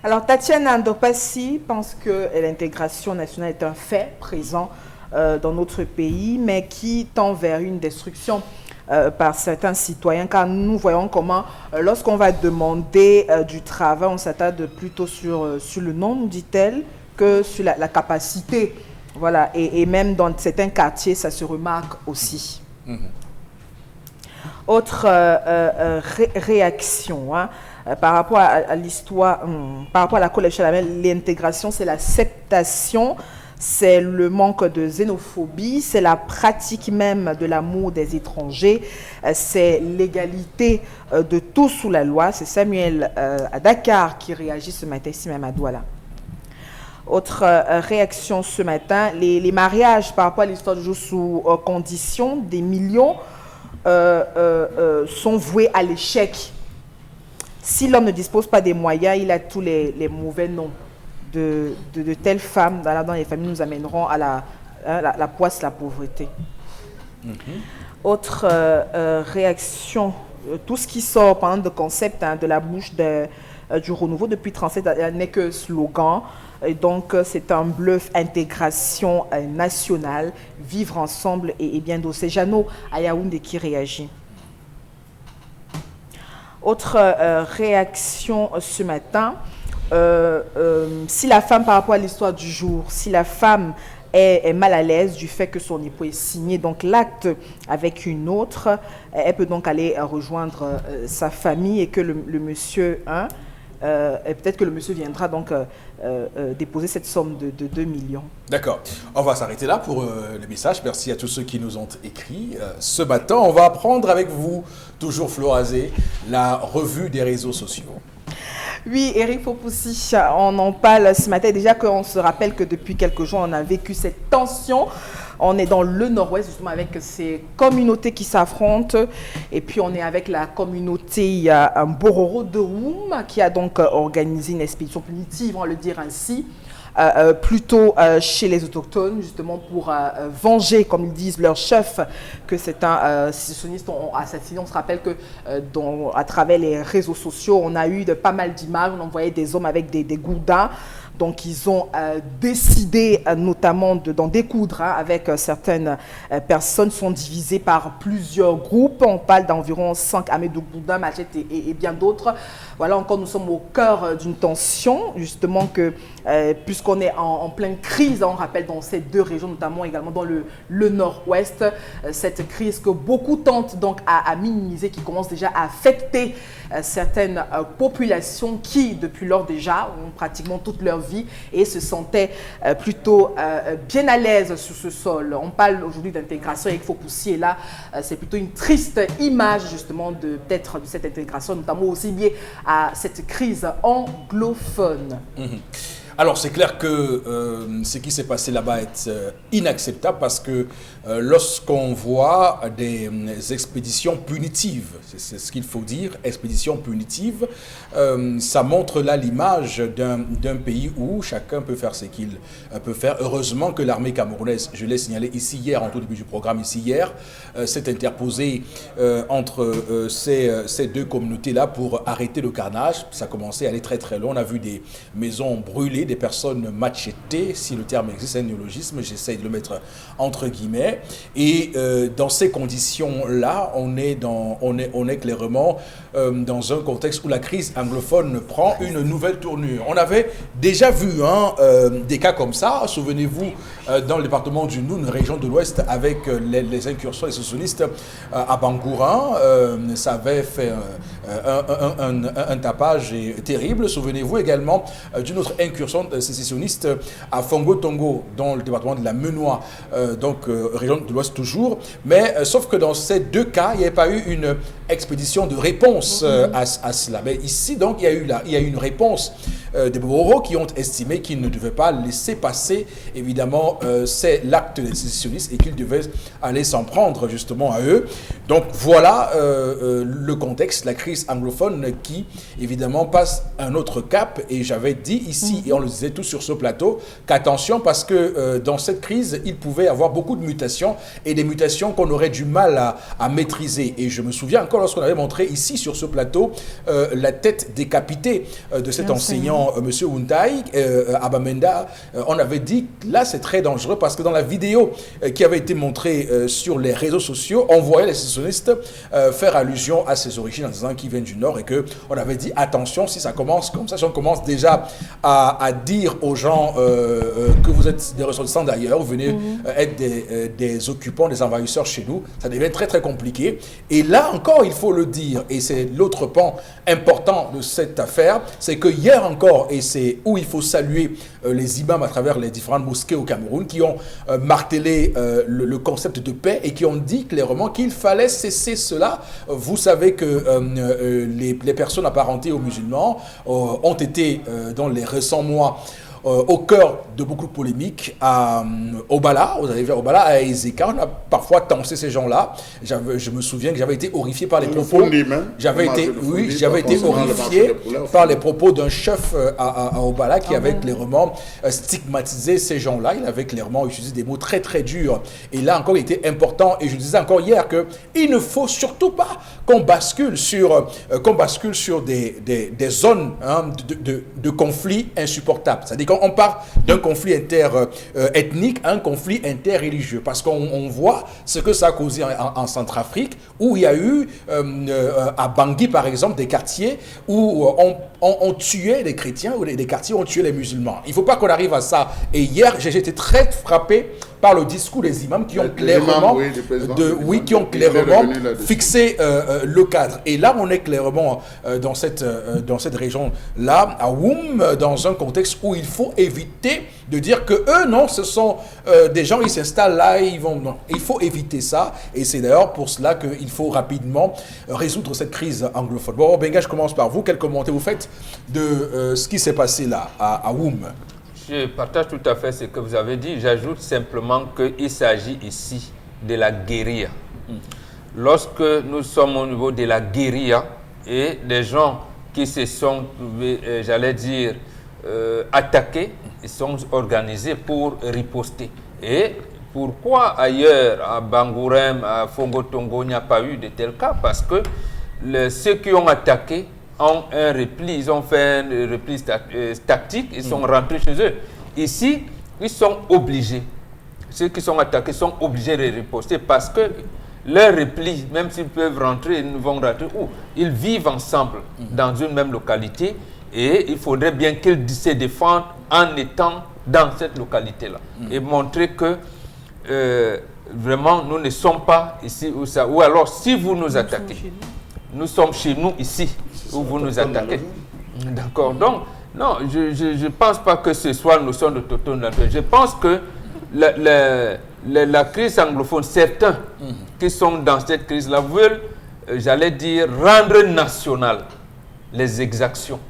Speaker 3: Alors, Tatiana Andopassi pense que l'intégration nationale est un fait présent dans notre pays, mais qui tend vers une destruction par certains citoyens, car nous voyons comment, lorsqu'on va demander du travail, on s'attarde plutôt sur le nom, dit-elle, que sur la capacité. Voilà, et même dans certains quartiers, ça se remarque aussi. Autre réaction, hein, par rapport à l'histoire, par rapport à la collège Chalamel, l'intégration, c'est l'acceptation, c'est le manque de xénophobie, c'est la pratique même de l'amour des étrangers, c'est l'égalité de tous sous la loi. C'est Samuel à Dakar qui réagit ce matin, ici même à Douala. Autre réaction ce matin, les mariages par rapport à l'histoire du jour sous condition, des millions sont voués à l'échec. Si l'homme ne dispose pas des moyens, il a tous les mauvais noms de telles femmes dans les familles nous amèneront à la poisse, la pauvreté. Autre réaction, tout ce qui sort pendant de concept de la bouche du renouveau depuis 37 n'est que slogan. Et donc, c'est un bluff, intégration nationale, vivre ensemble et bien d'autres. C'est Jeannot à Yaoundé qui réagit. Autre réaction ce matin, si la femme, par rapport à l'histoire du jour, si la femme est mal à l'aise du fait que son époux est signé donc l'acte avec une autre, elle peut donc aller rejoindre sa famille et que le monsieur... et peut-être que le monsieur viendra donc déposer cette somme de 2 millions.
Speaker 1: D'accord. On va s'arrêter là pour le message. Merci à tous ceux qui nous ont écrit. Ce matin, on va prendre avec vous, toujours Florazé, la revue des réseaux sociaux.
Speaker 3: Oui, Eric Fopoussi, on en parle ce matin. Déjà qu'on se rappelle que depuis quelques jours, on a vécu cette tension On est dans le nord-ouest, justement, avec ces communautés qui s'affrontent. Et puis, on est avec la communauté Bororo de Woum, qui a donc organisé une expédition punitive, on va le dire ainsi, plutôt chez les autochtones, justement pour venger, comme ils disent, leur chef, que certains sécessionnistes ont assassiné. On se rappelle que à travers les réseaux sociaux, on a eu pas mal d'images, on envoyait des hommes avec des gourdas. Donc, ils ont décidé notamment d'en découdre avec certaines personnes, sont divisées par plusieurs groupes. On parle d'environ 5 Amédou Gourdin, Machette et bien d'autres. Voilà, encore, nous sommes au cœur d'une tension, justement, que puisqu'on est en pleine crise, on rappelle dans ces deux régions, notamment également dans le nord-ouest, cette crise que beaucoup tentent donc à minimiser, qui commence déjà à affecter certaines populations qui, depuis lors déjà, ont pratiquement toute leur vie et se sentaient plutôt bien à l'aise sur ce sol. On parle aujourd'hui d'intégration avec Faux-Poussier. Là, c'est plutôt une triste image justement peut-être de cette intégration, notamment aussi liée à cette crise anglophone.
Speaker 1: Alors, c'est clair que ce qui s'est passé là-bas est inacceptable parce que lorsqu'on voit des expéditions punitives, c'est ce qu'il faut dire, expéditions punitives, ça montre là l'image d'un pays où chacun peut faire ce qu'il peut faire. Heureusement que l'armée camerounaise, je l'ai signalé ici hier, en tout début du programme ici hier, s'est interposée entre ces deux communautés-là pour arrêter le carnage. Ça commençait à aller très très loin. On a vu des maisons brûlées, des personnes machetées, si le terme existe, c'est un néologisme, j'essaie de le mettre entre guillemets. Et dans ces conditions-là, on est clairement dans un contexte où la crise anglophone prend une nouvelle tournure. On avait déjà vu des cas comme ça, souvenez-vous, dans le département du Noun, région de l'Ouest, avec les incursions des sécessionnistes à Bangourin. Ça avait fait un tapage terrible. Souvenez-vous également d'une autre incursion sécessionniste à Fongo-Tongo, dans le département de la Menois, région de l'Ouest toujours. Mais sauf que dans ces deux cas, il n'y avait pas eu une expédition de réponse à cela. Mais ici, donc, il y a eu une réponse des Bororo qui ont estimé qu'ils ne devaient pas laisser passer, évidemment, c'est l'acte des sécessionnistes et qu'ils devaient aller s'en prendre justement à eux. Donc voilà le contexte, la crise anglophone qui, évidemment, passe un autre cap. Et j'avais dit ici, et on le disait tous sur ce plateau, qu'attention parce que dans cette crise, il pouvait y avoir beaucoup de mutations et des mutations qu'on aurait du mal à maîtriser. Et je me souviens encore lorsqu'on avait montré ici sur ce plateau la tête décapitée de cet enseignant, M. Wuntai, Abamenda, on avait dit là c'est très dangereux parce que dans la vidéo qui avait été montrée sur les réseaux sociaux, on voyait les sécessionnistes faire allusion à ses origines en disant qu'ils viennent du Nord et qu'on avait dit attention si ça commence comme ça, si on commence déjà à dire aux gens que vous êtes des ressortissants d'ailleurs, vous venez être des occupants, des envahisseurs chez nous, ça devient très très compliqué. Et là encore, il faut le dire, et c'est l'autre pan important de cette affaire, c'est que hier encore, et c'est où il faut saluer les imams à travers les différentes mosquées au Cameroun qui ont martelé le concept de paix et qui ont dit clairement qu'il fallait cesser cela. Vous savez que les personnes apparentées aux musulmans ont été dans les récents mois au cœur de beaucoup de polémiques à Obala, vous avez vu à Obala, à Ezeka, on a parfois tensé ces gens-là. Je me souviens que j'avais été horrifié par les propos. J'avais été horrifié par les propos d'un chef à Obala qui avait clairement stigmatisé ces gens-là. Il avait clairement utilisé des mots très très durs. Et là encore, il était important. Et je disais encore hier qu'il ne faut surtout pas qu'on bascule sur des zones de conflits insupportables. C'est-à-dire qu'on part d'un conflit inter-ethnique à un conflit interreligieux. Parce qu'on voit ce que ça a causé en Centrafrique, où il y a eu, à Bangui par exemple, des quartiers où on tuait les chrétiens, ou des quartiers où on tuait les musulmans. Il ne faut pas qu'on arrive à ça. Et hier, j'ai été très frappé par le discours des imams qui ont clairement, fixé le cadre. Et là, on est clairement dans cette région-là, à Woum, dans un contexte où il faut éviter de dire que eux, non, ce sont des gens, ils s'installent là, non. Il faut éviter ça. Et c'est d'ailleurs pour cela qu'il faut rapidement résoudre cette crise anglophone. Bon, Benga, je commence par vous. Quel commentaire vous faites de ce qui s'est passé là, à Woum?
Speaker 4: Je partage tout à fait ce que vous avez dit. J'ajoute simplement qu'il s'agit ici de la guérilla. Lorsque nous sommes au niveau de la guérilla et des gens qui se sont, j'allais dire, attaqués, ils sont organisés pour riposter. Et pourquoi ailleurs, à Bangourem, à Fongo-Tongo, il n'y a pas eu de tel cas? Parce que ceux qui ont attaqué ont un repli, ils ont fait un repli tactique, ils sont rentrés chez eux. Ici, ils sont obligés, ceux qui sont attaqués sont obligés de riposter parce que leur repli, même s'ils peuvent rentrer, ils vont rentrer où? Ils vivent ensemble dans une même localité et il faudrait bien qu'ils se défendent en étant dans cette localité-là et montrer que vraiment, nous ne sommes pas ici ou ça. Ou alors, si vous nous attaquez, nous sommes chez nous ici, où vous nous attaquez. D'accord. Donc, non, je ne pense pas que ce soit une notion de total. Je pense que la crise anglophone, certains qui sont dans cette crise-là veulent, j'allais dire, rendre national les exactions.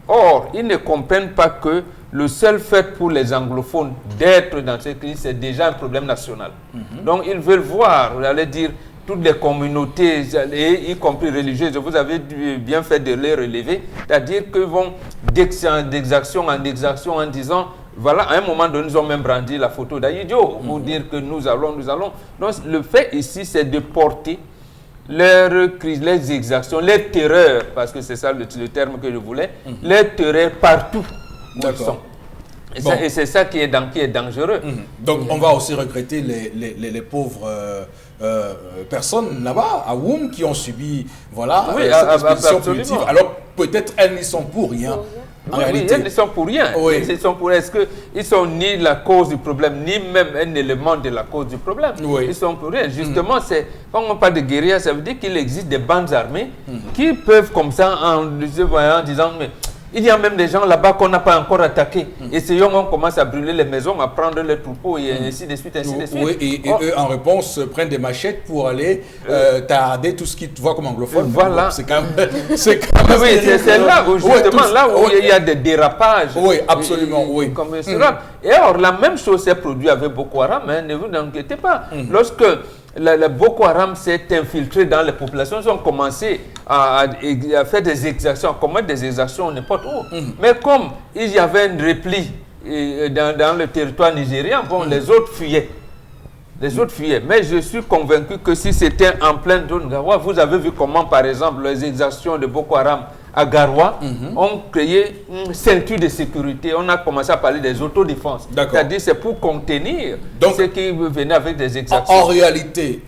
Speaker 4: Or, ils ne comprennent pas que le seul fait pour les anglophones d'être dans cette crise, c'est déjà un problème national. Donc, ils veulent voir, j'allais dire, toutes les communautés, y compris religieuses, vous avez bien fait de les relever, c'est-à-dire qu'ils vont d'exaction en exaction en disant, voilà, à un moment donné, nous avons même brandi la photo d'Aïdio pour dire que nous allons. Donc, le fait ici, c'est de porter leur crise, les exactions, les terreurs, parce que c'est ça le terme que je voulais, les terreurs partout où ils sont. Et c'est ça qui est dangereux.
Speaker 1: Donc, on va aussi regretter les pauvres personnes là-bas, à Woum, qui ont subi cette expédition punitive. Alors, peut-être elles n'y sont pour rien. En réalité,
Speaker 4: elles ne sont pour rien. Est-ce qu'ils sont ni la cause du problème, ni même un élément de la cause du problème? Ils sont pour rien. Justement, quand on parle de guérilla, ça veut dire qu'il existe des bandes armées qui peuvent comme ça, en disant, mais il y a même des gens là-bas qu'on n'a pas encore attaqués. Et ces gens, on commence à brûler les maisons, à prendre les troupeaux et ainsi de suite, ainsi de suite.
Speaker 1: Oui, et eux, en réponse, prennent des machettes pour aller tarder tout ce qu'ils voient comme anglophone.
Speaker 4: Voilà.
Speaker 1: C'est quand même... c'est
Speaker 4: là où, justement, là où il y a des dérapages.
Speaker 1: Oui, absolument, oui.
Speaker 4: Comme cela. Et alors, la même chose s'est produite avec Boko Haram, hein, ne vous inquiétez pas. Lorsque le Boko Haram s'est infiltré dans les populations, ils ont commencé à faire des exactions, à commettre des exactions n'importe où. Mais comme il y avait un repli dans le territoire nigérien, les autres fuyaient. Mais je suis convaincu que si c'était en pleine zone Garoua, vous avez vu comment, par exemple, les exactions de Boko Haram à Garoua ont créé une ceinture de sécurité. On a commencé à parler des autodéfenses. C'est-à-dire c'est pour contenir ceux qui venaient avec des exactions.
Speaker 1: En réalité,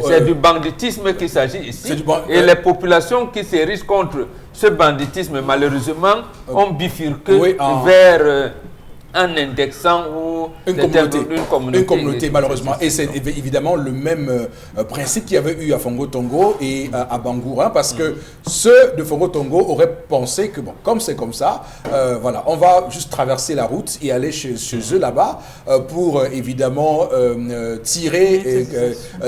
Speaker 4: c'est du banditisme qu'il s'agit ici. Et les populations qui se risquent contre ce banditisme, malheureusement, ont bifurqué vers en indexant
Speaker 1: une communauté malheureusement. Et c'est évidemment le même principe qu'il y avait eu à Fongo-Tongo et à Bangoura, parce que ceux de Fongo-Tongo auraient pensé que, bon, comme c'est comme ça, voilà, on va juste traverser la route et aller chez eux là-bas pour évidemment tirer,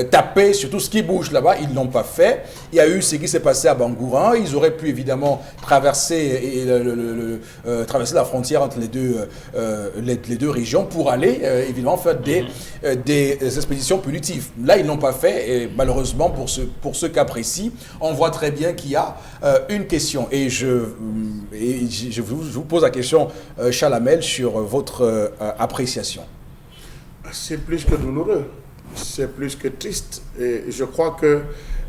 Speaker 1: taper sur tout ce qui bouge là-bas. Ils ne l'ont pas fait. Il y a eu ce qui s'est passé à Bangoura. Ils auraient pu évidemment traverser la frontière entre les deux régions pour aller évidemment faire des expéditions punitives. Là, ils n'ont pas fait et malheureusement pour ce cas précis, on voit très bien qu'il y a une question et je vous pose la question, Chalamel, sur votre appréciation.
Speaker 2: C'est plus que douloureux, c'est plus que triste et je crois que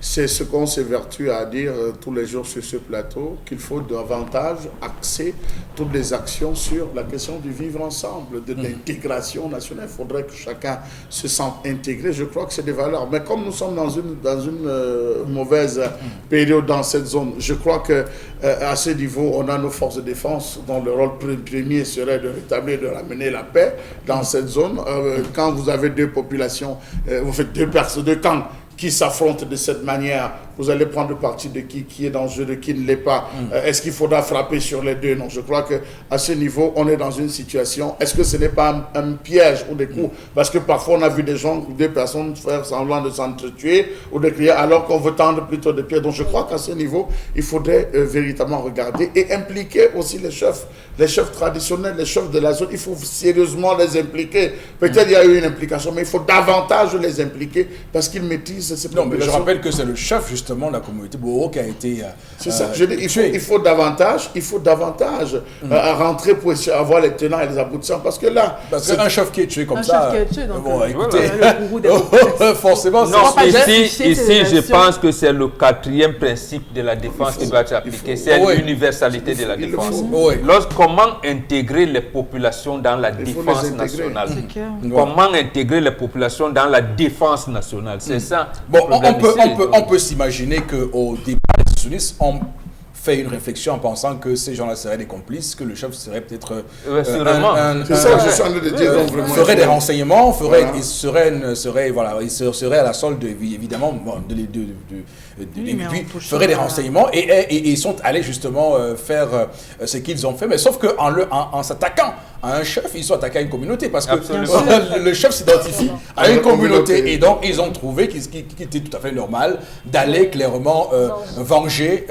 Speaker 2: c'est ce qu'on s'évertue à dire tous les jours sur ce plateau, qu'il faut davantage axer toutes les actions sur la question du vivre ensemble, de l'intégration nationale. Il faudrait que chacun se sente intégré. Je crois que c'est des valeurs. Mais comme nous sommes dans une mauvaise période dans cette zone, je crois qu'à ce niveau, on a nos forces de défense dont le rôle premier serait de rétablir, de ramener la paix dans cette zone. Quand vous avez deux populations, vous faites deux camps qui s'affrontent de cette manière, vous allez prendre parti de qui est dans le jeu, de qui ne l'est pas. Est-ce qu'il faudra frapper sur les deux? Non, je crois qu'à ce niveau, on est dans une situation, est-ce que ce n'est pas un piège ou des coups? Parce que parfois, on a vu des personnes faire semblant de s'entretuer ou de crier alors qu'on veut tendre plutôt des pieds. Donc, je crois qu'à ce niveau, il faudrait véritablement regarder et impliquer aussi les chefs traditionnels, les chefs de la zone. Il faut sérieusement les impliquer. Peut-être il y a eu une implication, mais il faut davantage les impliquer parce qu'ils maîtrisent ces populations.
Speaker 1: Non, mais je rappelle que c'est le chef justement de la communauté Boro qui a été
Speaker 2: c'est ça. Je dis, il faut davantage rentrer pour avoir les tenants et les aboutissants parce que là...
Speaker 1: Parce qu'un chef qui est tué comme ça...
Speaker 3: Chef qui est tué, donc,
Speaker 1: bon, écoutez,
Speaker 3: des
Speaker 1: forcément...
Speaker 4: Non, ici je pense que c'est le 4e principe de la défense qui doit être appliqué. C'est l'universalité de la défense. Comment intégrer les populations dans la défense nationale? Comment intégrer les populations dans la défense nationale? C'est ça.
Speaker 1: Bon, on peut s'imaginer qu'au départ, les Nations ont fait une réflexion en pensant que ces gens-là seraient des complices, que le chef serait peut-être
Speaker 2: c'est ça que je suis en train de dire.
Speaker 1: Ferait des renseignements, il serait à la solde évidemment ferait des renseignements et ils sont allés justement faire ce qu'ils ont fait, mais sauf qu'en s'attaquant à un chef, ils sont attaqués à une communauté parce que le chef s'identifie à une communauté et donc ils ont trouvé qu'il était tout à fait normal d'aller clairement venger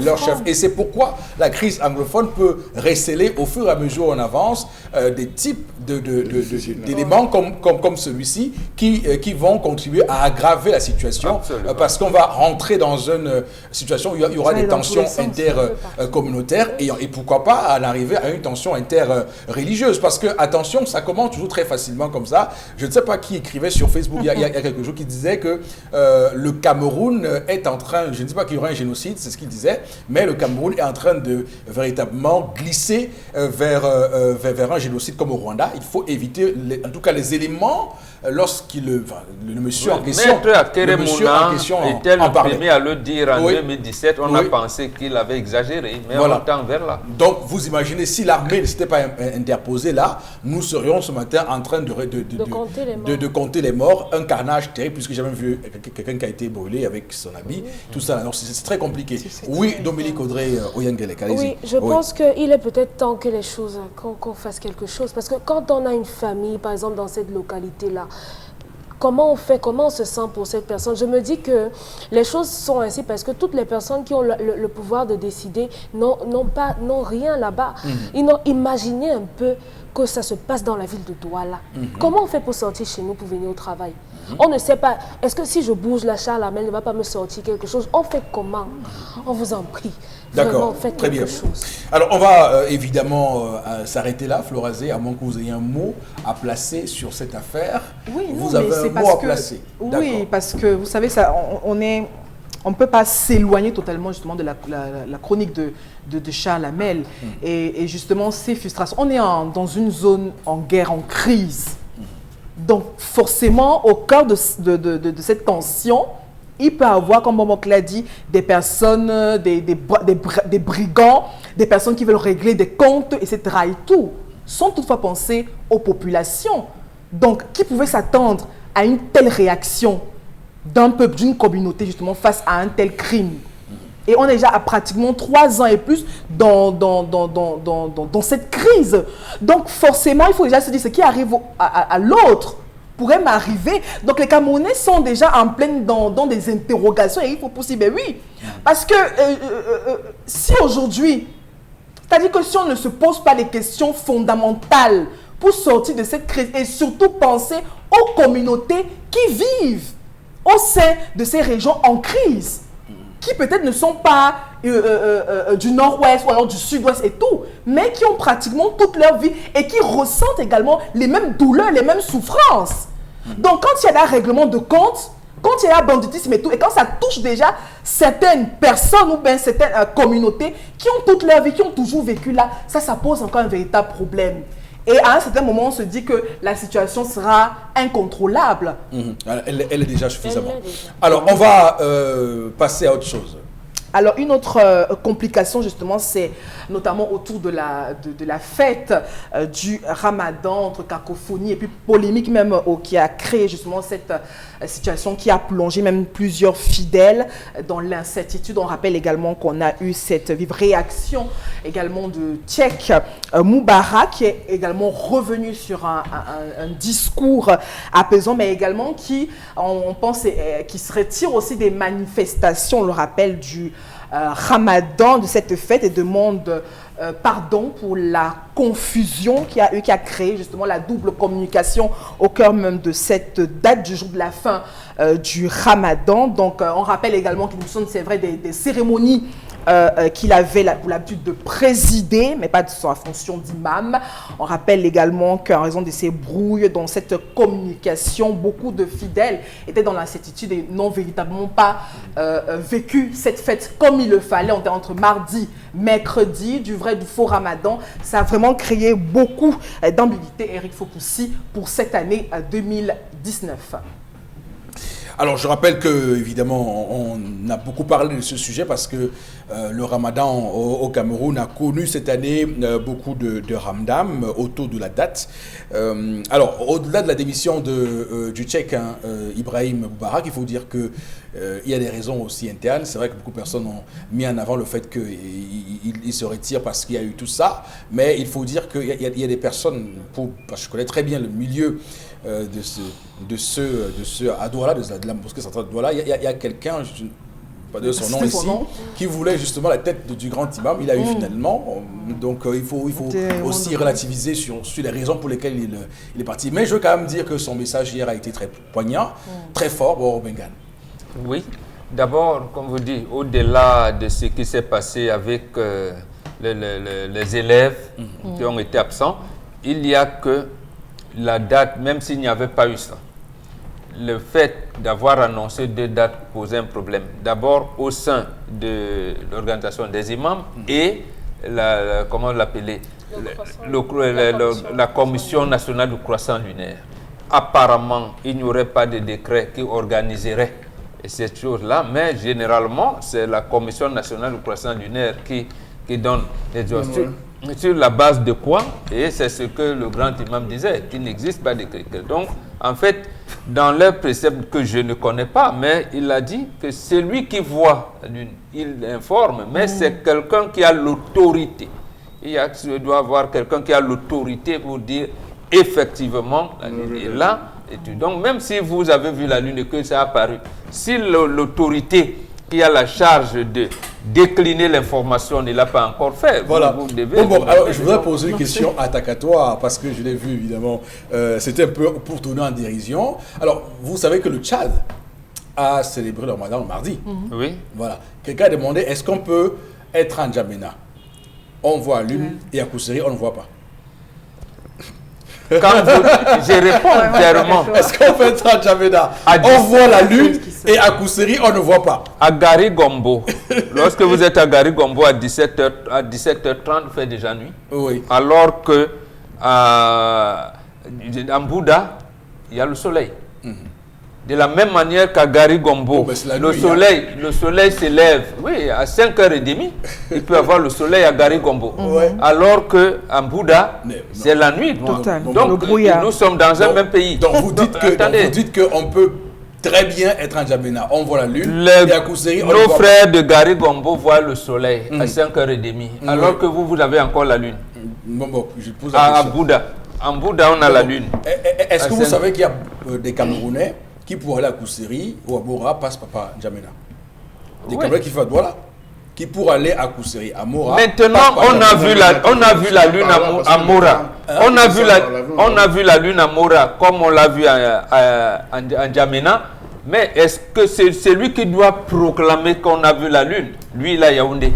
Speaker 1: leur chef. Et c'est pourquoi la crise anglophone peut récéler au fur et à mesure où on avance des types d'éléments comme celui-ci qui vont contribuer à aggraver la situation parce qu'on va rentrer dans une situation où il y aura des tensions intercommunautaires et pourquoi pas en arriver à une tension interreligieuse parce que, attention, ça commence toujours très facilement comme ça. Je ne sais pas qui écrivait sur Facebook il y a quelques jours qui disait que le Cameroun est en train, je ne dis pas qu'il y aura un génocide, c'est ce qu'il disait, mais le Cameroun est en train de véritablement glisser vers un génocide comme au Rwanda. Il faut éviter en tout cas les éléments lorsqu'il le monsieur en question
Speaker 4: était le premier à le dire en 2017, on a pensé qu'il avait exagéré, mais on tend vers là.
Speaker 1: Donc vous imaginez si l'armée ne s'était pas interposée là, nous serions ce matin en train de compter les morts, un carnage terrible puisque j'ai même vu quelqu'un qui a été brûlé avec son habit, tout ça. Alors c'est très compliqué. Oui, Dominique Audrey Oyengelek, allez-y.
Speaker 5: Oui, je pense qu'il est peut-être temps que les choses, qu'on fasse quelque chose parce que quand on a une famille, par exemple dans cette localité-là, comment on fait, comment on se sent pour cette personne? Je me dis que les choses sont ainsi parce que toutes les personnes qui ont le pouvoir de décider n'ont rien là-bas. Ils n'ont imaginé un peu que ça se passe dans la ville de Douala. Comment on fait pour sortir chez nous, pour venir au travail? On ne sait pas. Est-ce que si je bouge la Charles Hamel ne va pas me sortir quelque chose? On fait comment? On vous en prie.
Speaker 1: D'accord, très bien. Alors, on va évidemment s'arrêter là, Florazé, à moins que vous ayez un mot à placer sur cette affaire.
Speaker 3: Oui,
Speaker 1: vous avez un mot à placer.
Speaker 3: Oui, parce que vous savez, on ne peut pas s'éloigner totalement justement de la chronique de Charles Hamel. Et justement, ces frustrations. On est dans une zone en guerre, en crise. Donc, forcément, au cœur de cette tension, il peut y avoir, comme Momok l'a dit, des personnes, des brigands, des personnes qui veulent régler des comptes, etc. et tout, sans toutefois penser aux populations. Donc, qui pouvait s'attendre à une telle réaction d'un peuple, d'une communauté, justement, face à un tel crime? Et on est déjà à pratiquement 3 ans et plus dans cette crise. Donc, forcément, il faut déjà se dire ce qui arrive à l'autre pourrait m'arriver. Donc les Camerounais sont déjà en pleine dans des interrogations et il faut pousser, ben oui. Parce que si aujourd'hui, c'est-à-dire que si on ne se pose pas des questions fondamentales pour sortir de cette crise et surtout penser aux communautés qui vivent au sein de ces régions en crise, qui peut-être ne sont pas du nord-ouest ou alors du sud-ouest et tout, mais qui ont pratiquement toute leur vie et qui ressentent également les mêmes douleurs, les mêmes souffrances. Donc quand il y a un règlement de compte, quand il y a un banditisme et tout, et quand ça touche déjà certaines personnes ou bien certaines communautés qui ont toute leur vie, qui ont toujours vécu là, ça pose encore un véritable problème. Et à un certain moment, on se dit que la situation sera incontrôlable.
Speaker 1: Elle est déjà suffisamment. Alors, on va passer à autre chose.
Speaker 3: Alors, une autre complication, justement, c'est notamment autour de la fête du Ramadan, entre cacophonie et puis polémique même, qui a créé justement cette situation qui a plongé même plusieurs fidèles dans l'incertitude. On rappelle également qu'on a eu cette vive réaction également de Tchèque Moubarak, qui est également revenu sur un discours apaisant, mais également qui, on pense, qui se retire aussi des manifestations, on le rappelle, du Ramadan, de cette fête, et demande pardon pour la confusion qui a créé justement la double communication au cœur même de cette date du jour de la fin du Ramadan. Donc on rappelle également qu'il nous sont, c'est vrai, des cérémonies qu'il avait pour l'habitude de présider, mais pas de sa fonction d'imam. On rappelle également qu'en raison de ces brouilles dans cette communication, beaucoup de fidèles étaient dans l'incertitude et n'ont véritablement pas vécu cette fête comme il le fallait. On était entre mardi, mercredi, du vrai, du faux Ramadan. Ça a vraiment créé beaucoup d'ambiguïté, Eric Fopoussi, pour cette année 2019.
Speaker 1: Alors, je rappelle que, évidemment, on a beaucoup parlé de ce sujet parce que le Ramadan au Cameroun a connu cette année beaucoup de ramdam autour de la date. Alors, au-delà de la démission du Tchèque, Ibrahim Moubarak, il faut dire que il y a des raisons aussi internes. C'est vrai que beaucoup de personnes ont mis en avant le fait qu'il se retire parce qu'il y a eu tout ça. Mais il faut dire qu'il y a des personnes, parce que je connais très bien le milieu de ce à Douala, de la mosquée centrale de Douala, il y a quelqu'un, je ne sais pas de son nom ici, qui voulait justement la tête du grand imam. Il a eu finalement. Donc il faut aussi relativiser sur les raisons pour lesquelles il est parti. Mais je veux quand même dire que son message hier a été très poignant, très fort, Boro Bengan.
Speaker 4: Oui, d'abord, comme vous dites, au-delà de ce qui s'est passé avec les élèves qui ont été absents, il n'y a que la date, même s'il n'y avait pas eu ça. Le fait d'avoir annoncé 2 dates posait un problème. D'abord au sein de l'organisation des imams et comment l'appeler, la Commission nationale du croissant lunaire. Apparemment, il n'y aurait pas de décret qui organiserait cette chose-là, mais généralement, c'est la Commission nationale du croissant lunaire qui donne les ordres. Sur la base de quoi? Et c'est ce que le grand imam disait, qu'il n'existe pas de décret. Donc, en fait, dans leur précepte que je ne connais pas, mais il a dit que c'est lui qui voit la lune, il informe, mais c'est quelqu'un qui a l'autorité. Il doit avoir quelqu'un qui a l'autorité pour dire effectivement la lune est là. Donc, même si vous avez vu la lune et que ça a apparu, si l'autorité qui a la charge de décliner l'information ne l'a pas encore fait,
Speaker 1: voilà.
Speaker 4: Vous devez...
Speaker 1: Bon, alors je voudrais poser une question attaccatoire parce que je l'ai vu évidemment, c'était un peu pour tourner en dérision. Alors, vous savez que le Tchad a célébré le Ramadan le mardi.
Speaker 4: Oui.
Speaker 1: Voilà. Quelqu'un a demandé, est-ce qu'on peut être en N'Djamena? On voit l'une et à Kousseri, on ne voit pas.
Speaker 4: Je réponds clairement.
Speaker 1: Est-ce qu'on peut être en N'Djamena? On voit la lune et à Kousseri, on ne voit pas.
Speaker 4: À Gari Gombo, lorsque vous êtes à Gari Gombo à 17h30, il fait déjà nuit.
Speaker 1: Oui.
Speaker 4: Alors que en Bouddha, il y a le soleil. De la même manière qu'à Gari Gombo, le soleil s'élève, oui, à 5h30, il peut avoir le soleil à Gari Gombo. Alors qu'en Bouddha, c'est la nuit. Donc, nous sommes dans un même pays.
Speaker 1: Donc, vous dites qu'on peut très bien être en N'Djamena. On voit la lune et à Kousseri, on
Speaker 4: nos frères de Gari Gombo voient le soleil à 5h30, alors que vous avez encore la lune.
Speaker 1: Je pose la question.
Speaker 4: Bouddha. En Bouddha, on a la lune.
Speaker 1: Est-ce que vous savez qu'il y a des Camerounais qui pour aller à Kousseri ou à Mora passent par N'Djamena? Des Camerounais qui font voilà, qui pour aller à Kousseri, à Mora.
Speaker 4: Maintenant, on a vu la lune à Mora. On a vu la lune à Mora comme on l'a vu à N'Djamena. Mais est-ce que c'est lui qui doit proclamer qu'on a vu la lune? Lui, il a Yaoundé.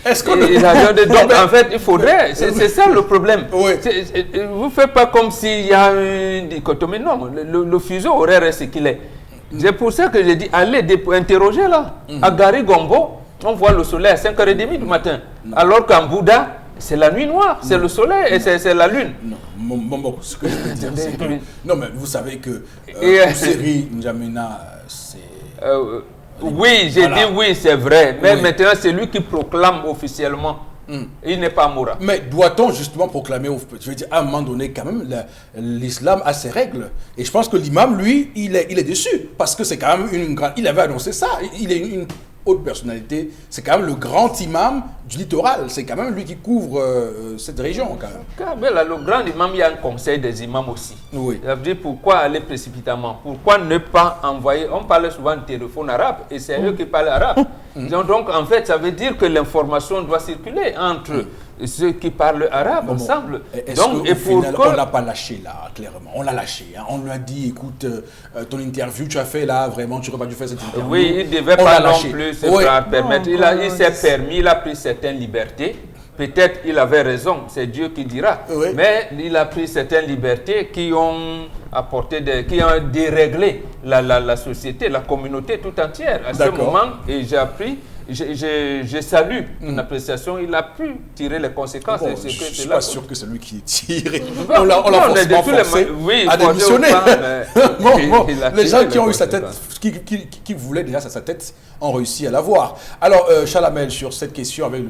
Speaker 1: Est-ce qu'on
Speaker 4: donc, en fait, il faudrait... C'est ça le problème.
Speaker 1: Oui.
Speaker 4: Vous ne faites pas comme s'il y a une dichotomie. Non, le fuseau horaire est ce qu'il est. C'est pour ça que j'ai dit, allez interroger là. À Gari Gombo, on voit le soleil à 5h30 du matin. Alors qu'en Bouddha, c'est la nuit noire, c'est le soleil et c'est la lune.
Speaker 1: Non, ce que je veux dire, c'est que... Non, mais vous savez que Kousseri, N'Djamena,
Speaker 4: Oui, j'ai dit oui, c'est vrai. Mais maintenant, c'est lui qui proclame officiellement. Il n'est pas mourant.
Speaker 1: Mais doit-on justement proclamer, je veux dire, à un moment donné, quand même, l'islam a ses règles. Et je pense que l'imam, lui, il est déçu. Parce que c'est quand même une grande... Il avait annoncé ça. Il est une haute personnalité. C'est quand même le grand imam du littoral. C'est quand même lui qui couvre cette région, quand même.
Speaker 4: Mais là, le grand imam, il y a un conseil des imams aussi.
Speaker 1: Oui.
Speaker 4: Ça veut dire pourquoi aller précipitamment? Pourquoi ne pas envoyer? On parle souvent de téléphone arabe et c'est eux qui parlent arabe. Donc, en fait, ça veut dire que l'information doit circuler entre ceux qui parlent arabe ensemble.
Speaker 1: Est-ce qu'au final, on ne l'a pas lâché là, clairement? On l'a lâché. Hein. On lui a dit, écoute, ton interview, tu as fait là, vraiment, tu n'aurais pas dû faire cette interview.
Speaker 4: Oui, il ne devait pas non plus se permettre. Il s'est permis, il a pris certaines libertés. Peut-être il avait raison, c'est Dieu qui dira. Oui. Mais il a pris certaines libertés qui ont apporté, qui ont déréglé la société, la communauté tout entière. À ce moment, et j'ai appris, je salue une appréciation, il a pu tirer les conséquences.
Speaker 1: Bon, je ne suis pas sûr que c'est lui qui tire. On l'a forcément forcé à démissionner. Les gens qui ont eu sa tête, qui voulaient déjà sa tête, ont réussi à l'avoir. Alors, Chalamel, sur cette question avec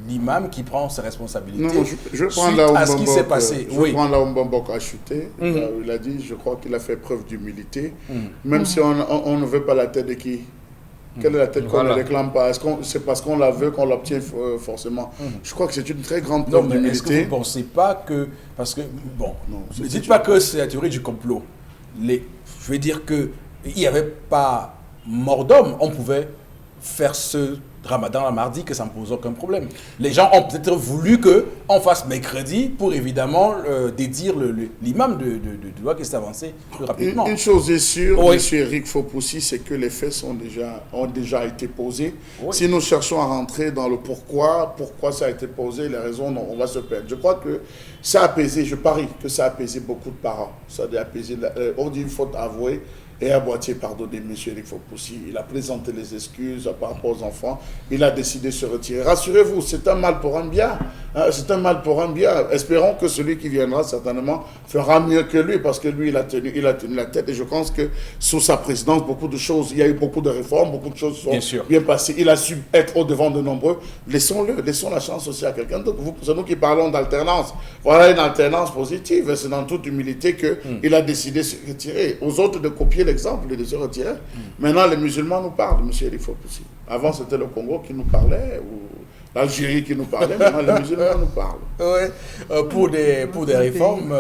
Speaker 1: l'imam qui prend ses responsabilités,
Speaker 2: non, je prends là
Speaker 1: à ce qui s'est passé.
Speaker 2: Je prends là où Mbambok a chuté. Il a dit, je crois qu'il a fait preuve d'humilité. Même si on ne veut pas la tête de qui? Quelle est la tête qu'on ne réclame pas? Est-ce que c'est parce qu'on la veut qu'on l'obtient forcément? Je crois que c'est une très grande preuve d'humilité.
Speaker 1: Est-ce que vous ne pensez pas que... Parce que, bon, ne dites pas que c'est la théorie du complot. Je veux dire qu'il n'y avait pas mort d'homme. On pouvait faire ce Ramadan à mardi, que ça ne pose aucun problème. Les gens ont peut-être voulu qu'on fasse mercredi pour évidemment dédire l'imam de loi qui s'est avancé plus rapidement.
Speaker 2: Une chose est sûre, M. Eric Fopoussi, c'est que les faits ont déjà été posés. Oui. Si nous cherchons à rentrer dans le pourquoi ça a été posé, les raisons, non, on va se perdre. Je crois que ça a apaisé, je parie que ça a apaisé beaucoup de parents. Ça a apaisé, on dit une faute avouée. Et à moitié pardonné, M. Eric Fopoussi. Il a présenté les excuses par rapport aux enfants. Il a décidé de se retirer. Rassurez-vous, c'est un mal pour un bien. C'est un mal pour un bien. Espérons que celui qui viendra certainement fera mieux que lui, parce que lui, il a tenu la tête. Et je pense que sous sa présidence, beaucoup de choses, il y a eu beaucoup de réformes, beaucoup de choses sont bien passées. Il a su être au-devant de nombreux. Laissons-le, laissons la chance aussi à quelqu'un d'autre. C'est nous qui parlons d'alternance. Voilà une alternance positive. C'est dans toute humilité qu'il a décidé de se retirer. Aux autres de copier l'exemple et de se retirer. Maintenant, les musulmans nous parlent, M. Eric Fopoussi. Avant, c'était le Congo qui nous parlait, ou l'Algérie qui nous parlait, maintenant les musulmans nous parlent.
Speaker 1: Oui, pour des réformes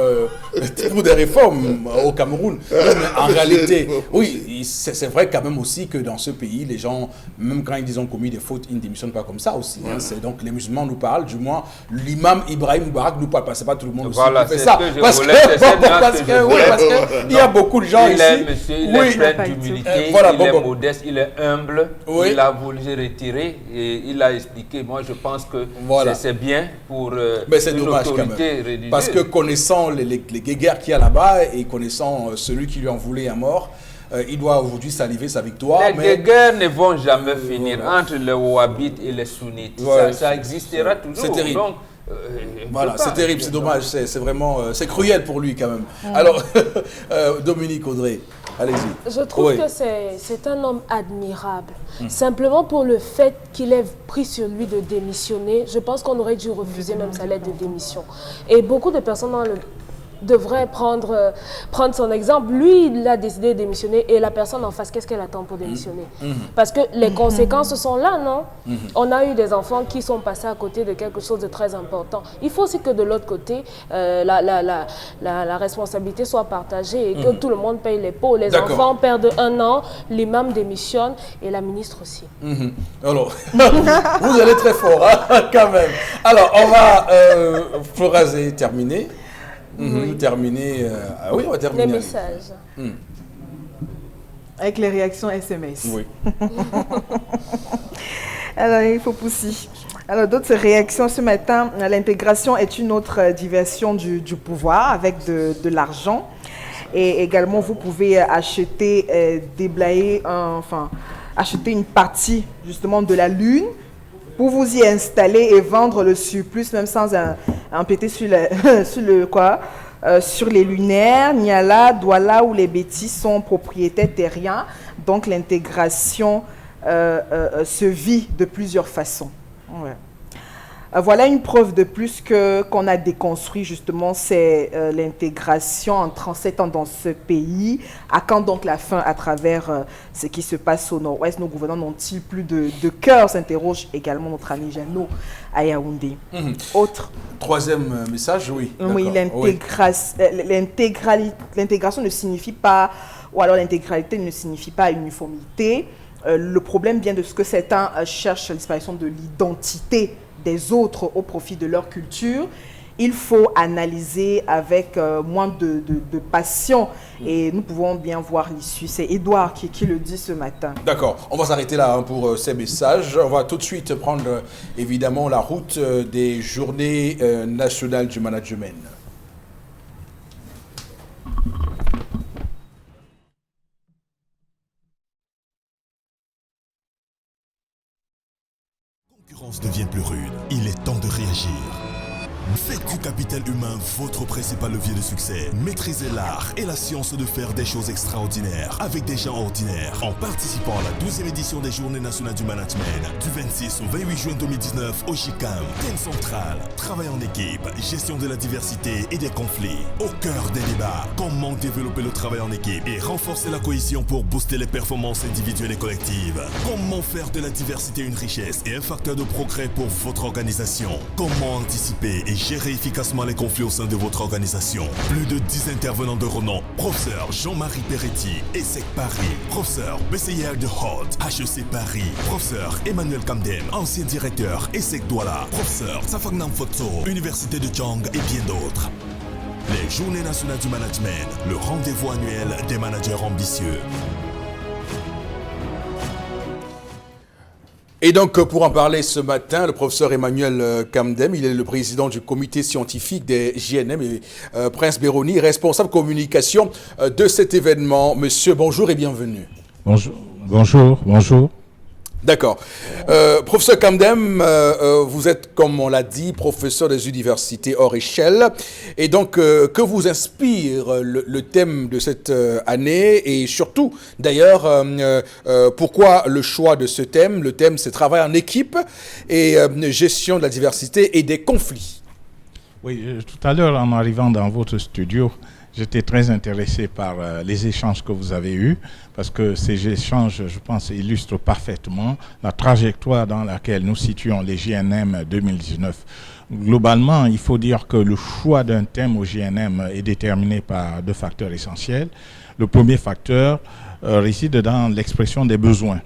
Speaker 1: au Cameroun. Mais en réalité, oui, c'est vrai quand même aussi que dans ce pays, les gens, même quand ils ont commis des fautes, ils ne démissionnent pas comme ça aussi. Hein. Donc les musulmans nous parlent, du moins l'imam Ibrahim Moubarak nous parle pas. C'est pas tout le monde aussi qui fait ça. Parce qu'il y a beaucoup de gens ici.
Speaker 4: Il est plein d'humilité, il est modeste, il est humble. Il a voulu se retirer et il a expliqué. Moi, je pense que c'est bien pour
Speaker 1: mais c'est dommage quand même.
Speaker 4: Religieuse.
Speaker 1: Parce que connaissant les guerres qu'il y a là-bas et connaissant celui qui lui en voulait à mort, il doit aujourd'hui saliver sa victoire.
Speaker 4: Les guerres ne vont jamais finir entre les Wahhabites et les Sunnites. Ça existera toujours.
Speaker 1: C'est terrible.
Speaker 4: Donc,
Speaker 1: voilà, c'est terrible, c'est dommage, c'est vraiment, c'est cruel pour lui quand même. Alors, Dominique Audrey, allez-y.
Speaker 5: Je trouve que c'est un homme admirable. Simplement pour le fait qu'il ait pris sur lui de démissionner, je pense qu'on aurait dû refuser même sa lettre de démission. Et beaucoup de personnes devrait prendre son exemple. Lui, il a décidé de démissionner et la personne en face, qu'est-ce qu'elle attend pour démissionner? Parce que les conséquences sont là, non? On a eu des enfants qui sont passés à côté de quelque chose de très important. Il faut aussi que de l'autre côté, la responsabilité soit partagée et que tout le monde paye les pots. Les enfants perdent 1 an, l'imam démissionne et la ministre aussi.
Speaker 1: Alors, vous allez très fort, hein, quand même. Alors, on va, Florazé, terminer. Terminer. Oui, on va terminer.
Speaker 5: Les messages.
Speaker 3: Avec les réactions SMS.
Speaker 1: Oui.
Speaker 3: Alors, il faut pousser. Alors, d'autres réactions ce matin. L'intégration est une autre diversion du pouvoir avec de l'argent. Et également, vous pouvez acheter, acheter une partie justement de la Lune pour vous y installer et vendre le surplus, même sans empiéter sur les lunaires, Niala, Douala, où les bêtis sont propriétaires terriens. Donc l'intégration se vit de plusieurs façons. Ouais. Voilà une preuve de plus qu'on a déconstruit justement, c'est l'intégration en 37 ans dans ce pays. À quand donc la fin à travers ce qui se passe au nord-ouest? Nos gouvernants n'ont-ils plus de cœur, s'interroge également notre ami Jeannot à Yaoundé. Autre.
Speaker 1: Troisième message, oui.
Speaker 3: Oui, l'intégration ne signifie pas, ou alors l'intégralité ne signifie pas uniformité. Le problème vient de ce que certains cherchent, la disparition de l'identité des autres au profit de leur culture. Il faut analyser avec moins de passion et nous pouvons bien voir l'issue. C'est Edouard qui le dit ce matin.
Speaker 1: D'accord, on va s'arrêter là pour ces messages. On va tout de suite prendre évidemment la route des journées nationales du management.
Speaker 6: La concurrence devient plus rude. Il est temps de réagir. Faites du capital humain votre principal levier de succès. Maîtrisez l'art et la science de faire des choses extraordinaires avec des gens ordinaires en participant à la 12e édition des Journées nationales du management du 26 au 28 juin 2019 au JICAM. Thème central, travail en équipe, gestion de la diversité et des conflits. Au cœur des débats, comment développer le travail en équipe et renforcer la cohésion pour booster les performances individuelles et collectives. Comment faire de la diversité une richesse et un facteur de progrès pour votre organisation. Comment anticiper et gérer efficacement les conflits au sein de votre organisation. Plus de 10 intervenants de renom. Professeur Jean-Marie Peretti, ESSEC Paris. Professeur BCIR de Holt, HEC Paris. Professeur Emmanuel Kamdem, ancien directeur ESSEC Douala. Professeur Safagnam Fotso, Université de Chang et bien d'autres. Les Journées nationales du management, le rendez-vous annuel des managers ambitieux.
Speaker 1: Et donc, pour en parler ce matin, le professeur Emmanuel Kamdem, il est le président du comité scientifique des JNM et Prince Béroni, responsable communication de cet événement. Monsieur, bonjour et bienvenue.
Speaker 7: Bonjour.
Speaker 1: D'accord. Professeur Kamdem, vous êtes, comme on l'a dit, professeur des universités hors échelle. Et donc, que vous inspire le thème de cette année? Et surtout, d'ailleurs, pourquoi le choix de ce thème? Le thème, c'est travail en équipe et gestion de la diversité et des conflits.
Speaker 7: Oui, tout à l'heure, en arrivant dans votre studio, j'étais très intéressé par les échanges que vous avez eus, parce que ces échanges, je pense, illustrent parfaitement la trajectoire dans laquelle nous situons les JNM 2019. Globalement, il faut dire que le choix d'un thème au JNM est déterminé par deux facteurs essentiels. Le premier facteur réside dans l'expression des besoins.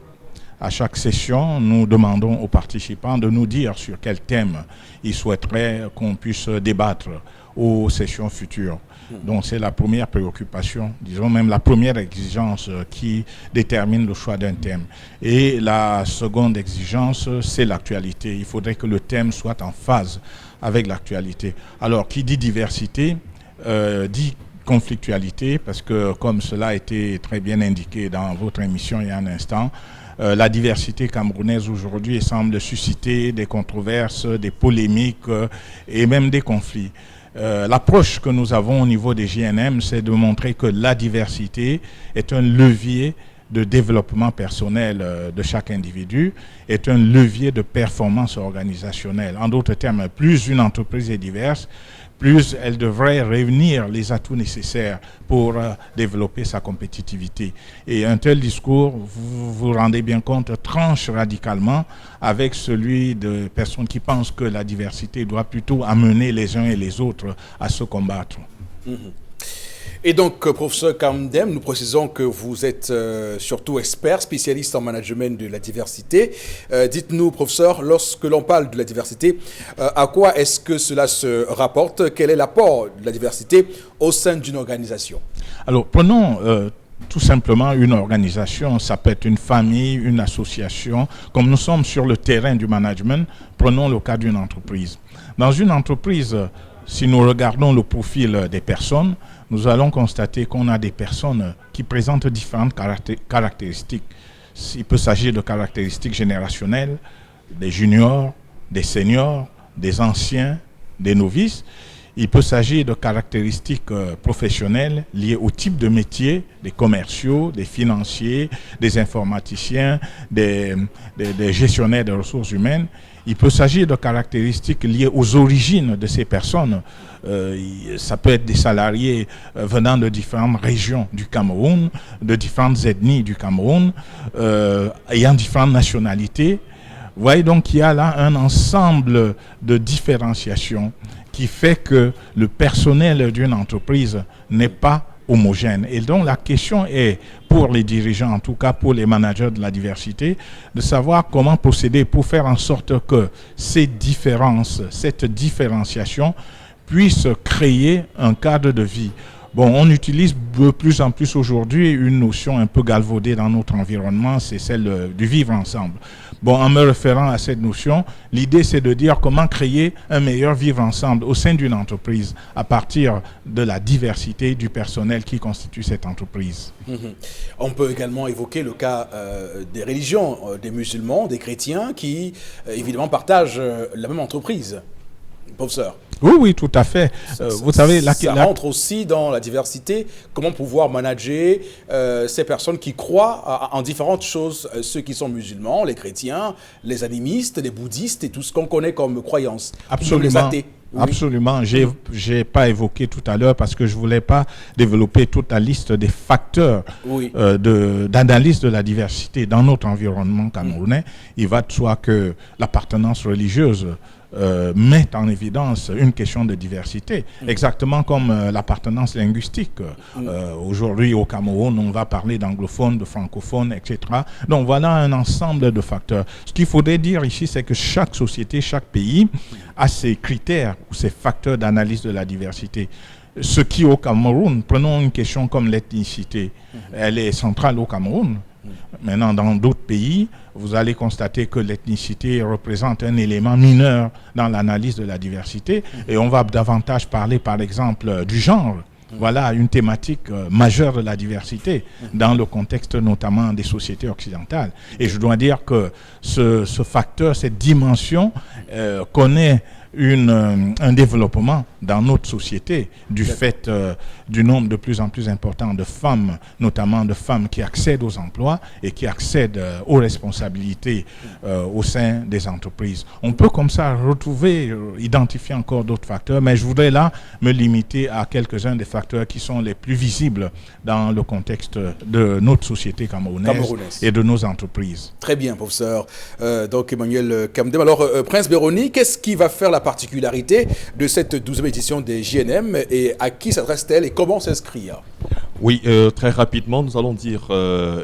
Speaker 7: À chaque session, nous demandons aux participants de nous dire sur quel thème ils souhaiteraient qu'on puisse débattre aux sessions futures. Donc c'est la première préoccupation, disons même la première exigence qui détermine le choix d'un thème. Et la seconde exigence, c'est l'actualité. Il faudrait que le thème soit en phase avec l'actualité. Alors, qui dit diversité, dit conflictualité, parce que comme cela a été très bien indiqué dans votre émission il y a un instant, la diversité camerounaise aujourd'hui semble susciter des controverses, des polémiques et même des conflits. L'approche que nous avons au niveau des JNM, c'est de montrer que la diversité est un levier de développement personnel de chaque individu, est un levier de performance organisationnelle. En d'autres termes, plus une entreprise est diverse, plus elle devrait réunir les atouts nécessaires pour développer sa compétitivité. Et un tel discours, vous vous rendez bien compte, tranche radicalement avec celui de personnes qui pensent que la diversité doit plutôt amener les uns et les autres à se combattre.
Speaker 1: Et donc, professeur Kamdem, nous précisons que vous êtes surtout expert, spécialiste en management de la diversité. Dites-nous, professeur, lorsque l'on parle de la diversité, à quoi est-ce que cela se rapporte? Quel est l'apport de la diversité au sein d'une organisation?
Speaker 7: Alors, prenons tout simplement une organisation, ça peut être une famille, une association. Comme nous sommes sur le terrain du management, prenons le cas d'une entreprise. Dans une entreprise, si nous regardons le profil des personnes, nous allons constater qu'on a des personnes qui présentent différentes caractéristiques. Il peut s'agir de caractéristiques générationnelles, des juniors, des seniors, des anciens, des novices. Il peut s'agir de caractéristiques professionnelles liées au type de métier, des commerciaux, des financiers, des informaticiens, des gestionnaires de ressources humaines. Il peut s'agir de caractéristiques liées aux origines de ces personnes. Ça peut être des salariés venant de différentes régions du Cameroun, de différentes ethnies du Cameroun, ayant différentes nationalités. Vous voyez, donc il y a là un ensemble de différenciations qui fait que le personnel d'une entreprise n'est pas homogène. Et donc la question est, pour les dirigeants, en tout cas pour les managers de la diversité, de savoir comment procéder pour faire en sorte que ces différences, cette différenciation puisse créer un cadre de vie. Bon, on utilise de plus en plus aujourd'hui une notion un peu galvaudée dans notre environnement, c'est celle du vivre ensemble. Bon, en me référant à cette notion, l'idée c'est de dire comment créer un meilleur vivre ensemble au sein d'une entreprise à partir de la diversité du personnel qui constitue cette entreprise.
Speaker 1: On peut également évoquer le cas des religions, des musulmans, des chrétiens qui évidemment partagent la même entreprise. Professeur.
Speaker 7: Oui, tout à fait. Vous savez,
Speaker 1: ça rentre aussi dans la diversité. Comment pouvoir manager ces personnes qui croient en différentes choses, ceux qui sont musulmans, les chrétiens, les animistes, les bouddhistes et tout ce qu'on connaît comme croyances.
Speaker 7: Absolument.
Speaker 1: Oui.
Speaker 7: Absolument. J'ai pas évoqué tout à l'heure parce que je voulais pas développer toute la liste des facteurs d'analyse de la diversité dans notre environnement camerounais. Il va de soi que l'appartenance religieuse met en évidence une question de diversité, exactement comme l'appartenance linguistique. Aujourd'hui, au Cameroun, on va parler d'anglophones, de francophones, etc. Donc voilà un ensemble de facteurs. Ce qu'il faudrait dire ici, c'est que chaque société, chaque pays a ses critères ou ses facteurs d'analyse de la diversité. Ce qui, au Cameroun, prenons une question comme l'ethnicité, elle est centrale au Cameroun. Maintenant, dans d'autres pays, vous allez constater que l'ethnicité représente un élément mineur dans l'analyse de la diversité et on va davantage parler, par exemple, du genre. Voilà une thématique majeure de la diversité dans le contexte notamment des sociétés occidentales. Et je dois dire que ce facteur, cette dimension connaît un développement dans notre société du fait du nombre de plus en plus important de femmes, notamment de femmes qui accèdent aux emplois et qui accèdent aux responsabilités au sein des entreprises. On peut comme ça retrouver, identifier encore d'autres facteurs, mais je voudrais là me limiter à quelques-uns des facteurs qui sont les plus visibles dans le contexte de notre société camerounaise. Et de nos entreprises.
Speaker 1: Très bien, professeur. Donc Emmanuel Kamdem. Alors, Prince Béroni, qu'est-ce qui va faire la particularité de cette 12e édition des JNM et à qui s'adresse-t-elle et comment s'inscrire?
Speaker 8: Oui, très rapidement, nous allons dire,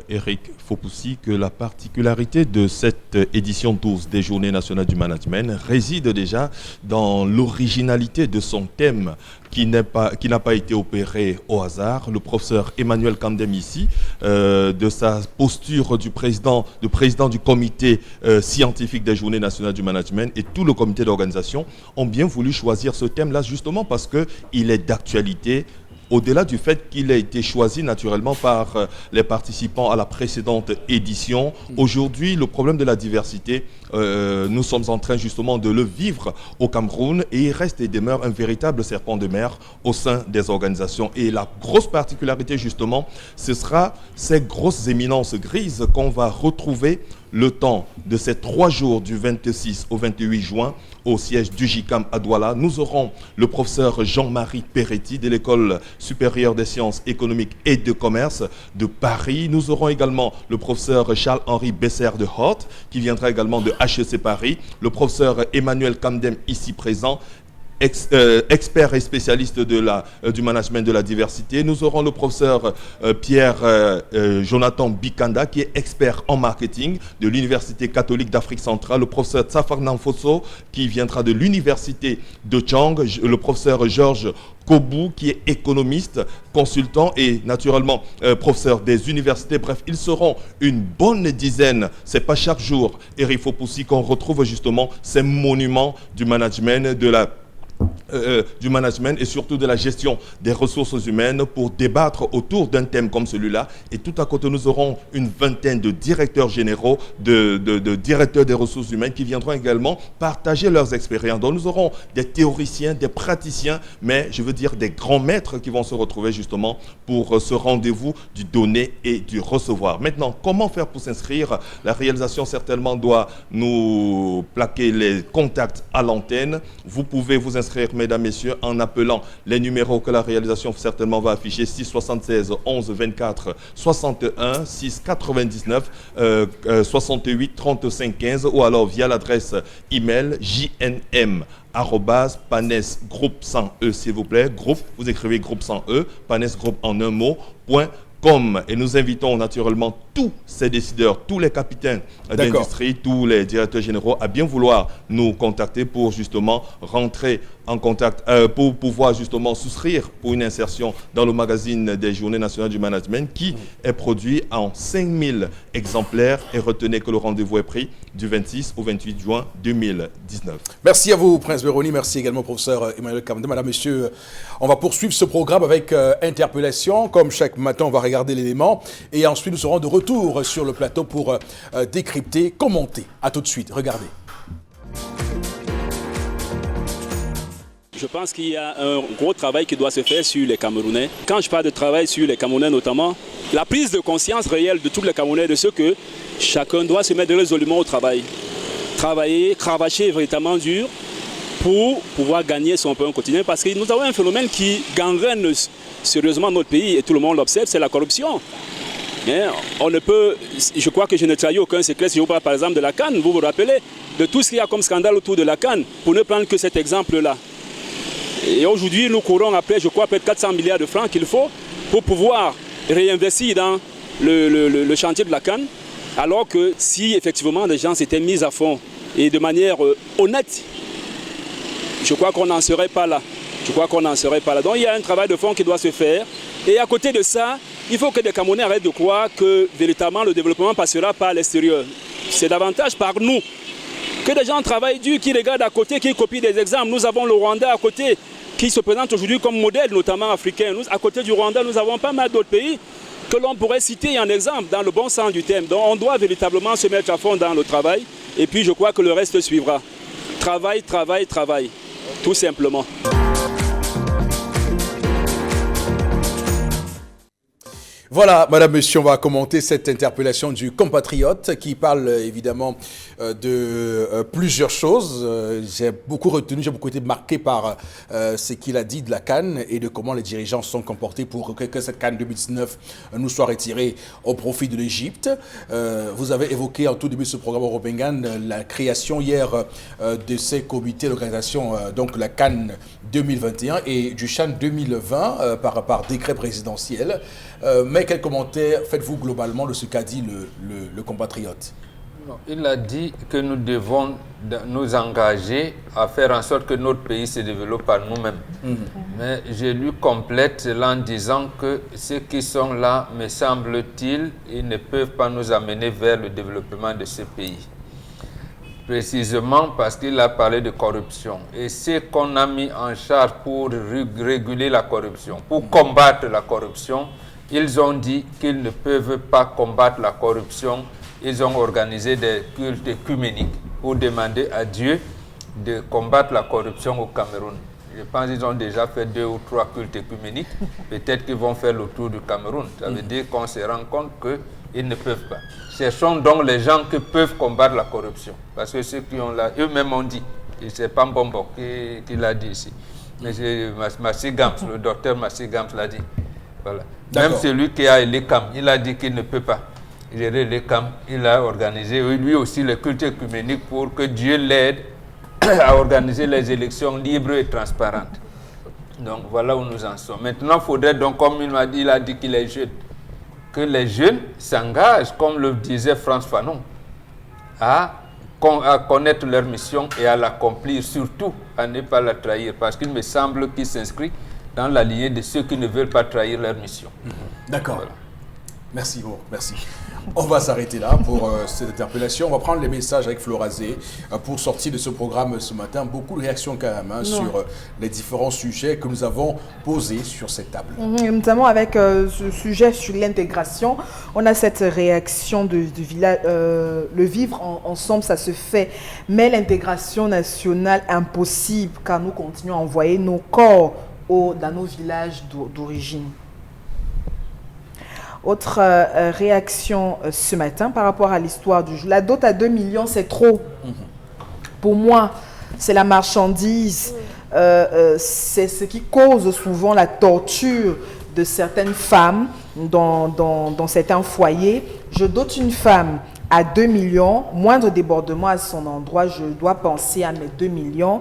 Speaker 8: Eric Fopoussi, que la particularité de cette édition 12 des Journées nationales du management réside déjà dans l'originalité de son thème qui n'a pas été opéré au hasard. Le professeur Emmanuel Kamdem ici, de sa posture du président du comité scientifique des Journées nationales du management et tout le comité d'organisation ont bien voulu choisir ce thème-là justement parce qu'il est d'actualité. Au-delà du fait qu'il a été choisi naturellement par les participants à la précédente édition, aujourd'hui, le problème de la diversité, nous sommes en train justement de le vivre au Cameroun et il reste et demeure un véritable serpent de mer au sein des organisations. Et la grosse particularité justement, ce sera ces grosses éminences grises qu'on va retrouver le temps de ces 3 jours du 26 au 28 juin au siège du JICAM à Douala. Nous aurons le professeur Jean-Marie Peretti de l'École supérieure des sciences économiques et de commerce de Paris. Nous aurons également le professeur Charles-Henri Besser de Hort qui viendra également de HEC Paris. Le professeur Emmanuel Kamdem ici présent, expert et spécialiste du management de la diversité. Nous aurons le professeur Pierre Jonathan Bikanda qui est expert en marketing de l'Université catholique d'Afrique centrale. Le professeur Tsafar Namfoso qui viendra de l'Université de Chang. Le professeur Georges Kobou qui est économiste, consultant et naturellement professeur des universités. Bref, ils seront une bonne dizaine. C'est pas chaque jour, Eric Fopoussi, qu'on retrouve justement ces monuments du management du management et surtout de la gestion des ressources humaines pour débattre autour d'un thème comme celui-là. Et tout à côté, nous aurons une vingtaine de directeurs généraux, de directeurs des ressources humaines qui viendront également partager leurs expériences. Donc nous aurons des théoriciens, des praticiens, mais je veux dire des grands maîtres qui vont se retrouver justement pour ce rendez-vous du donner et du recevoir. Maintenant, comment faire pour s'inscrire? La réalisation certainement doit nous plaquer les contacts à l'antenne. Vous pouvez vous inscrire, mesdames, messieurs, en appelant les numéros que la réalisation certainement va afficher: 6 76 11 24 61, 6 99 68 35 15, ou alors via l'adresse email jnm@panesgroupe100e, s'il vous plaît. Groupe, vous écrivez groupe 100e, panesgroupe en un mot, .com. Et nous invitons naturellement tous ces décideurs, tous les capitaines d'industrie, tous les directeurs généraux à bien vouloir nous contacter pour justement rentrer en contact, pour pouvoir justement souscrire pour une insertion dans le magazine des Journées nationales du management qui est produit en 5000 exemplaires. Et retenez que le rendez-vous est pris du 26 au 28 juin 2019.
Speaker 1: Merci à vous, Prince Véroni. Merci également, professeur Emmanuel Kamdé. Madame, Monsieur, on va poursuivre ce programme avec interpellation. Comme chaque matin, on va regarder l'élément et ensuite nous serons de retour sur le plateau pour décrypter, commenter. À tout de suite. Regardez.
Speaker 9: Je pense qu'il y a un gros travail qui doit se faire sur les Camerounais. Quand je parle de travail sur les Camerounais notamment, la prise de conscience réelle de tous les Camerounais de ce que chacun doit se mettre résolument au travail. Travailler, cravacher véritablement dur pour pouvoir gagner son pain quotidien. Parce que nous avons un phénomène qui gangrène sérieusement notre pays et tout le monde l'observe, c'est la corruption. On ne peut, je crois que je ne trahis aucun secret si je vous parle par exemple de la CAN. Vous vous rappelez de tout ce qu'il y a comme scandale autour de la CAN, pour ne prendre que cet exemple-là. Et aujourd'hui, nous courons après, je crois, près de 400 milliards de francs qu'il faut pour pouvoir réinvestir dans le chantier de la CAN, alors que si effectivement les gens s'étaient mis à fond et de manière honnête, je crois qu'on n'en serait pas là. Donc il y a un travail de fond qui doit se faire. Et à côté de ça, il faut que les Camerounais arrêtent de croire que véritablement le développement passera par l'extérieur. C'est davantage par nous. Que des gens travaillent dur, qui regardent à côté, qui copient des exemples. Nous avons le Rwanda à côté, qui se présente aujourd'hui comme modèle, notamment africain. À côté du Rwanda, nous avons pas mal d'autres pays que l'on pourrait citer en exemple, dans le bon sens du thème. Donc on doit véritablement se mettre à fond dans le travail. Et puis je crois que le reste suivra. Travail, travail, travail. Tout simplement.
Speaker 1: Voilà, madame, monsieur, on va commenter cette interpellation du compatriote qui parle évidemment de plusieurs choses. J'ai beaucoup retenu, j'ai beaucoup été marqué par ce qu'il a dit de la CAN et de comment les dirigeants se sont comportés pour que cette CAN 2019 nous soit retirée au profit de l'Égypte. Vous avez évoqué en tout début de ce programme européen la création hier de ces comités d'organisation, donc la CAN 2021 et du CHAN 2020 par décret présidentiel. Mais quel commentaire faites-vous globalement de ce qu'a dit le compatriote?
Speaker 4: Il a dit que nous devons nous engager à faire en sorte que notre pays se développe par nous-mêmes. Mais je lui complète cela en disant que ceux qui sont là, me semble-t-il, ils ne peuvent pas nous amener vers le développement de ce pays. Précisément parce qu'il a parlé de corruption. Et ce qu'on a mis en charge pour réguler la corruption, pour combattre la corruption, ils ont dit qu'ils ne peuvent pas combattre la corruption. Ils ont organisé des cultes œcuméniques pour demander à Dieu de combattre la corruption au Cameroun. Je pense qu'ils ont déjà fait 2 ou 3 cultes œcuméniques. Peut-être qu'ils vont faire le tour du Cameroun. Ça veut dire qu'on se rend compte qu'ils ne peuvent pas. Cherchons donc les gens qui peuvent combattre la corruption. Parce que ceux qui ont là, eux-mêmes ont dit, et c'est pas Mbombo qui l'a dit ici, mais c'est Massi Gams, le docteur Massi Gams l'a dit. Voilà. Même celui qui a l'ECAM, il a dit qu'il ne peut pas gérer l'ECAM. Il a organisé lui aussi le culte œcuménique pour que Dieu l'aide à organiser les élections libres et transparentes. Donc voilà où nous en sommes. Maintenant, il faudrait donc, comme il a dit qu'il est jeune, que les jeunes s'engagent, comme le disait Frantz Fanon, à connaître leur mission et à l'accomplir, surtout à ne pas la trahir, parce qu'il me semble qu'il s'inscrit dans la lignée de ceux qui ne veulent pas trahir leur mission.
Speaker 1: D'accord.
Speaker 4: Voilà.
Speaker 1: Merci, merci. On va s'arrêter là pour cette interpellation. On va prendre les messages avec Florazé pour sortir de ce programme ce matin. Beaucoup de réactions quand même sur les différents sujets que nous avons posés sur cette table.
Speaker 3: Notamment avec ce sujet sur l'intégration, on a cette réaction du village. Le vivre ensemble, ça se fait. Mais l'intégration nationale, impossible, car nous continuons à envoyer nos corps dans nos villages d'origine. Autre réaction ce matin par rapport à l'histoire du jeu. La dot à 2 millions, c'est trop. Pour moi, c'est la marchandise. C'est ce qui cause souvent la torture de certaines femmes dans certains foyers. Je dote une femme à 2 millions, moindre débordement à son endroit, je dois penser à mes 2 millions.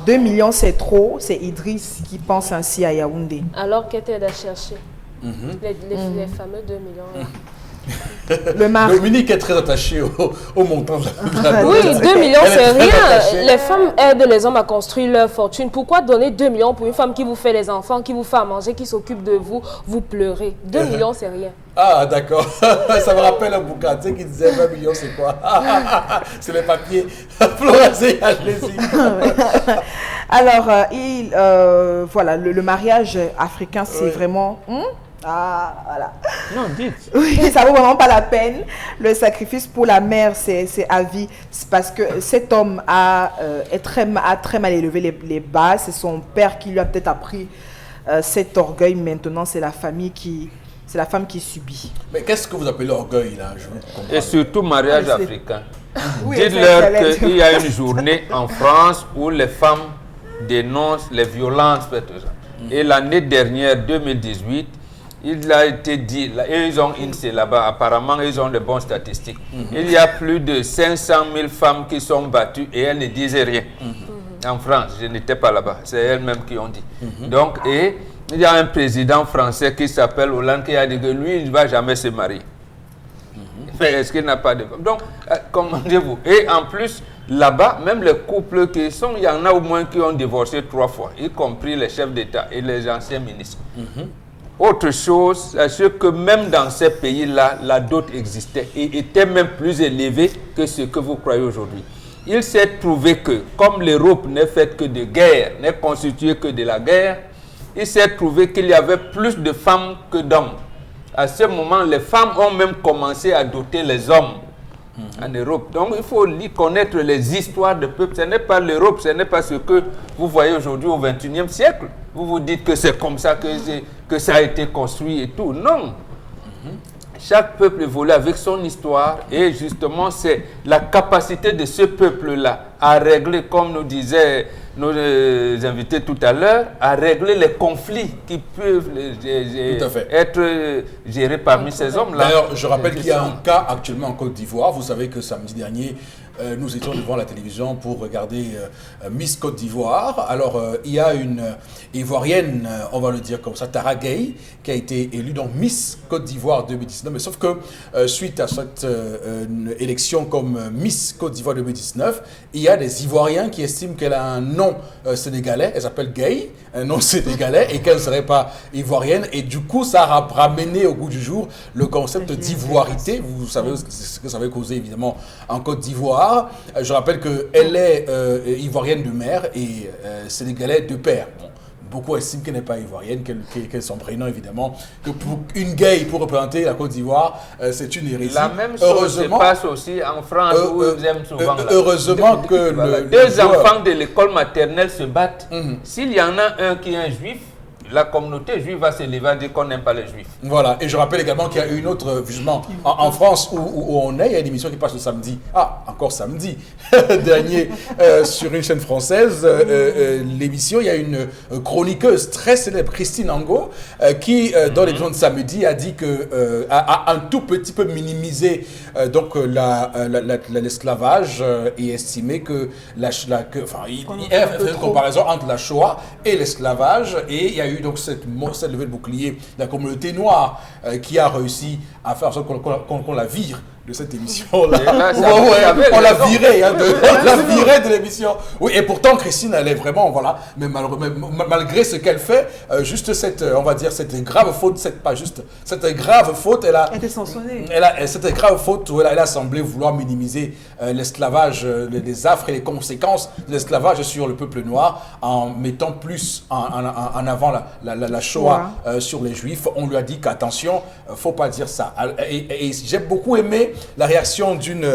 Speaker 3: 2 millions, c'est trop. C'est Idriss qui pense ainsi à Yaoundé.
Speaker 5: Alors, qu'est-ce à chercher? Les fameux 2 millions.
Speaker 1: Dominique est très attaché au montant de la
Speaker 5: Oui, 2 millions, c'est rien. Les femmes aident les hommes à construire leur fortune. Pourquoi donner 2 millions pour une femme qui vous fait les enfants, qui vous fait à manger, qui s'occupe de vous, vous pleurez? 2 millions, c'est rien.
Speaker 1: Ah, d'accord. Ça me rappelle un bouquin qui disait 20 millions, c'est quoi? C'est les papiers. Florazé, allez-y.
Speaker 3: Alors, voilà, le mariage africain, c'est vraiment... Ah, voilà.
Speaker 4: Non, dites.
Speaker 3: Oui, ça vaut vraiment pas la peine. Le sacrifice pour la mère, c'est à vie. C'est parce que cet homme a très mal élevé les bases. C'est son père qui lui a peut-être appris cet orgueil. Maintenant, c'est la famille c'est la femme qui subit.
Speaker 1: Mais qu'est-ce que vous appelez orgueil là?
Speaker 4: Et surtout mariage africain. Dites-leur qu'il y a une journée en France où les femmes dénoncent les violences faites aux hommes. Et l'année dernière, 2018, il a été dit, et ils ont INSEE là-bas, apparemment ils ont de bonnes statistiques. Il y a plus de 500 000 femmes qui sont battues et elles ne disaient rien. En France, je n'étais pas là-bas, c'est elles-mêmes qui ont dit. Donc, et il y a un président français qui s'appelle Hollande qui a dit que lui, il ne va jamais se marier. Mais est-ce qu'il n'a pas de femme? Donc, comment dites-vous? Et en plus, là-bas, même les couples qui sont, il y en a au moins qui ont divorcé 3 fois, y compris les chefs d'État et les anciens ministres. Autre chose, c'est que même dans ces pays-là, la dot existait et était même plus élevée que ce que vous croyez aujourd'hui. Il s'est trouvé que, comme l'Europe n'est faite que de guerre, n'est constituée que de la guerre, il s'est trouvé qu'il y avait plus de femmes que d'hommes. À ce moment, les femmes ont même commencé à doter les hommes en Europe. Donc, il faut connaître les histoires de peuples. Ce n'est pas l'Europe, ce n'est pas ce que vous voyez aujourd'hui au XXIe siècle. Vous vous dites que c'est comme ça que ça a été construit et tout. Non. Chaque peuple évolue avec son histoire et justement, c'est la capacité de ce peuple-là à régler, comme nous disaient nos invités tout à l'heure, à régler les conflits qui peuvent être gérés parmi ces hommes-là.
Speaker 1: D'ailleurs, je rappelle qu'il y a un cas actuellement en Côte d'Ivoire. Vous savez que samedi dernier, nous étions devant la télévision pour regarder Miss Côte d'Ivoire. Alors, il y a une Ivoirienne, on va le dire comme ça, Tara Gay, qui a été élue donc Miss Côte d'Ivoire 2019. Mais sauf que suite à cette élection comme Miss Côte d'Ivoire 2019, il y a des Ivoiriens qui estiment qu'elle a un nom sénégalais, elle s'appelle Gay, un nom sénégalais, et qu'elle ne serait pas ivoirienne. Et du coup, ça a ramené au goût du jour le concept d'ivoirité. Vous savez ce que ça veut causer évidemment en Côte d'Ivoire. Je rappelle qu'elle est ivoirienne de mère et sénégalaise de père. Bon, beaucoup estiment qu'elle n'est pas ivoirienne, qu'elle son prénom évidemment, que pour une gay pour représenter la Côte d'Ivoire, c'est une hérésie.
Speaker 4: La même chose se passe aussi en France où ils aiment souvent.
Speaker 1: Heureusement que
Speaker 4: deux enfants de l'école maternelle se battent. S'il y en a un qui est un juif, la communauté juive va se lever et dire qu'on n'aime pas les juifs.
Speaker 1: Voilà, et je rappelle également qu'il y a une autre, justement, en France où on est, il y a une émission qui passe le samedi. Ah, encore samedi dernier, sur une chaîne française, l'émission, il y a une chroniqueuse très célèbre, Christine Angot, qui, dans l'émission de samedi, a dit que, a un tout petit peu minimisé donc l'esclavage et estimé que, il a fait une comparaison entre la Shoah et l'esclavage, et il y a eu donc cette levée de bouclier de la communauté noire qui a réussi à faire en sorte qu'on la vire de cette émission-là.
Speaker 4: Là,
Speaker 1: On l'a viré, hein, on l'a viré de l'émission. Oui, et pourtant, Christine, elle est vraiment, voilà, mais malgré ce qu'elle fait, juste cette, on va dire, cette grave faute, cette grave faute, elle a été sanctionnée. Cette grave faute où elle a semblé vouloir minimiser l'esclavage, les affres et les conséquences de l'esclavage sur le peuple noir en mettant plus en avant la Shoah sur les Juifs. On lui a dit qu'attention, faut pas dire ça. Et j'ai beaucoup aimé la réaction d'une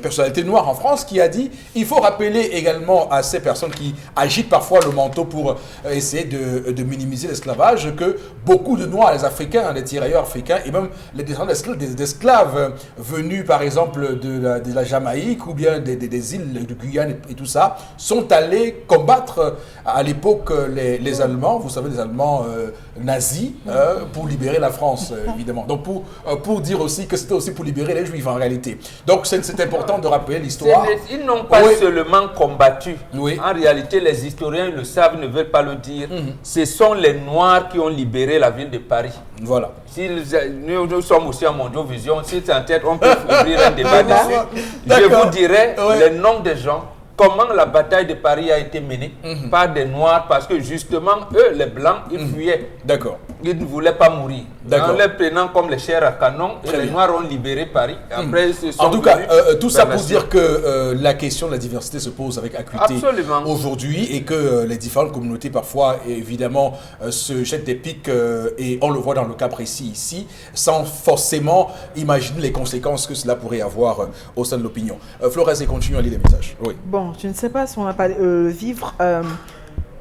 Speaker 1: personnalité noire en France qui a dit il faut rappeler également à ces personnes qui agitent parfois le manteau pour essayer de minimiser l'esclavage que beaucoup de Noirs, les Africains, les tirailleurs africains et même les descendants d'esclaves venus par exemple de la Jamaïque ou bien des îles de Guyane et tout ça sont allés combattre à l'époque les Allemands, vous savez les Allemands nazis pour libérer la France évidemment. Donc pour dire aussi que c'était aussi pour libérer les Juifs en réalité. Donc c'est important de rappeler l'histoire.
Speaker 4: Ils n'ont pas seulement combattu. En réalité, les historiens le savent, ne veulent pas le dire. Ce sont les Noirs qui ont libéré la ville de Paris.
Speaker 1: Voilà.
Speaker 4: Si nous sommes aussi en Mondiovision, si c'est en tête, on peut ouvrir un débat dessus. Je vous dirai les noms des gens. Comment la bataille de Paris a été menée par des Noirs, parce que justement, eux, les Blancs, ils fuyaient.
Speaker 1: D'accord.
Speaker 4: Ils ne voulaient pas mourir. En les prenant comme les chairs à canon, et les Noirs ont libéré Paris. Après,
Speaker 1: en tout cas, tout ça pour dire que la question de la diversité se pose avec acuité aujourd'hui et que les différentes communautés, parfois, évidemment, se jettent des pics et on le voit dans le cas précis ici, sans forcément imaginer les conséquences que cela pourrait avoir au sein de l'opinion. Flores, et continue à lire les messages. Oui.
Speaker 3: Bon, je ne sais pas si on n'a pas vivre.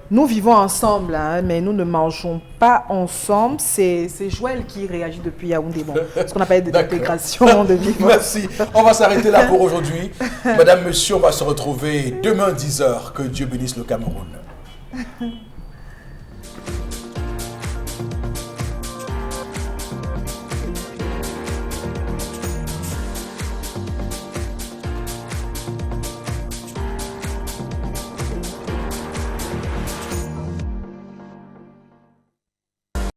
Speaker 3: Nous vivons ensemble, hein, mais nous ne mangeons pas ensemble. C'est Joël qui réagit depuis Yaoundé. Bon, ce qu'on appelle d'intégration, de vivre.
Speaker 1: Merci. On va s'arrêter là pour aujourd'hui. Madame, monsieur, on va se retrouver demain 10h. Que Dieu bénisse le Cameroun.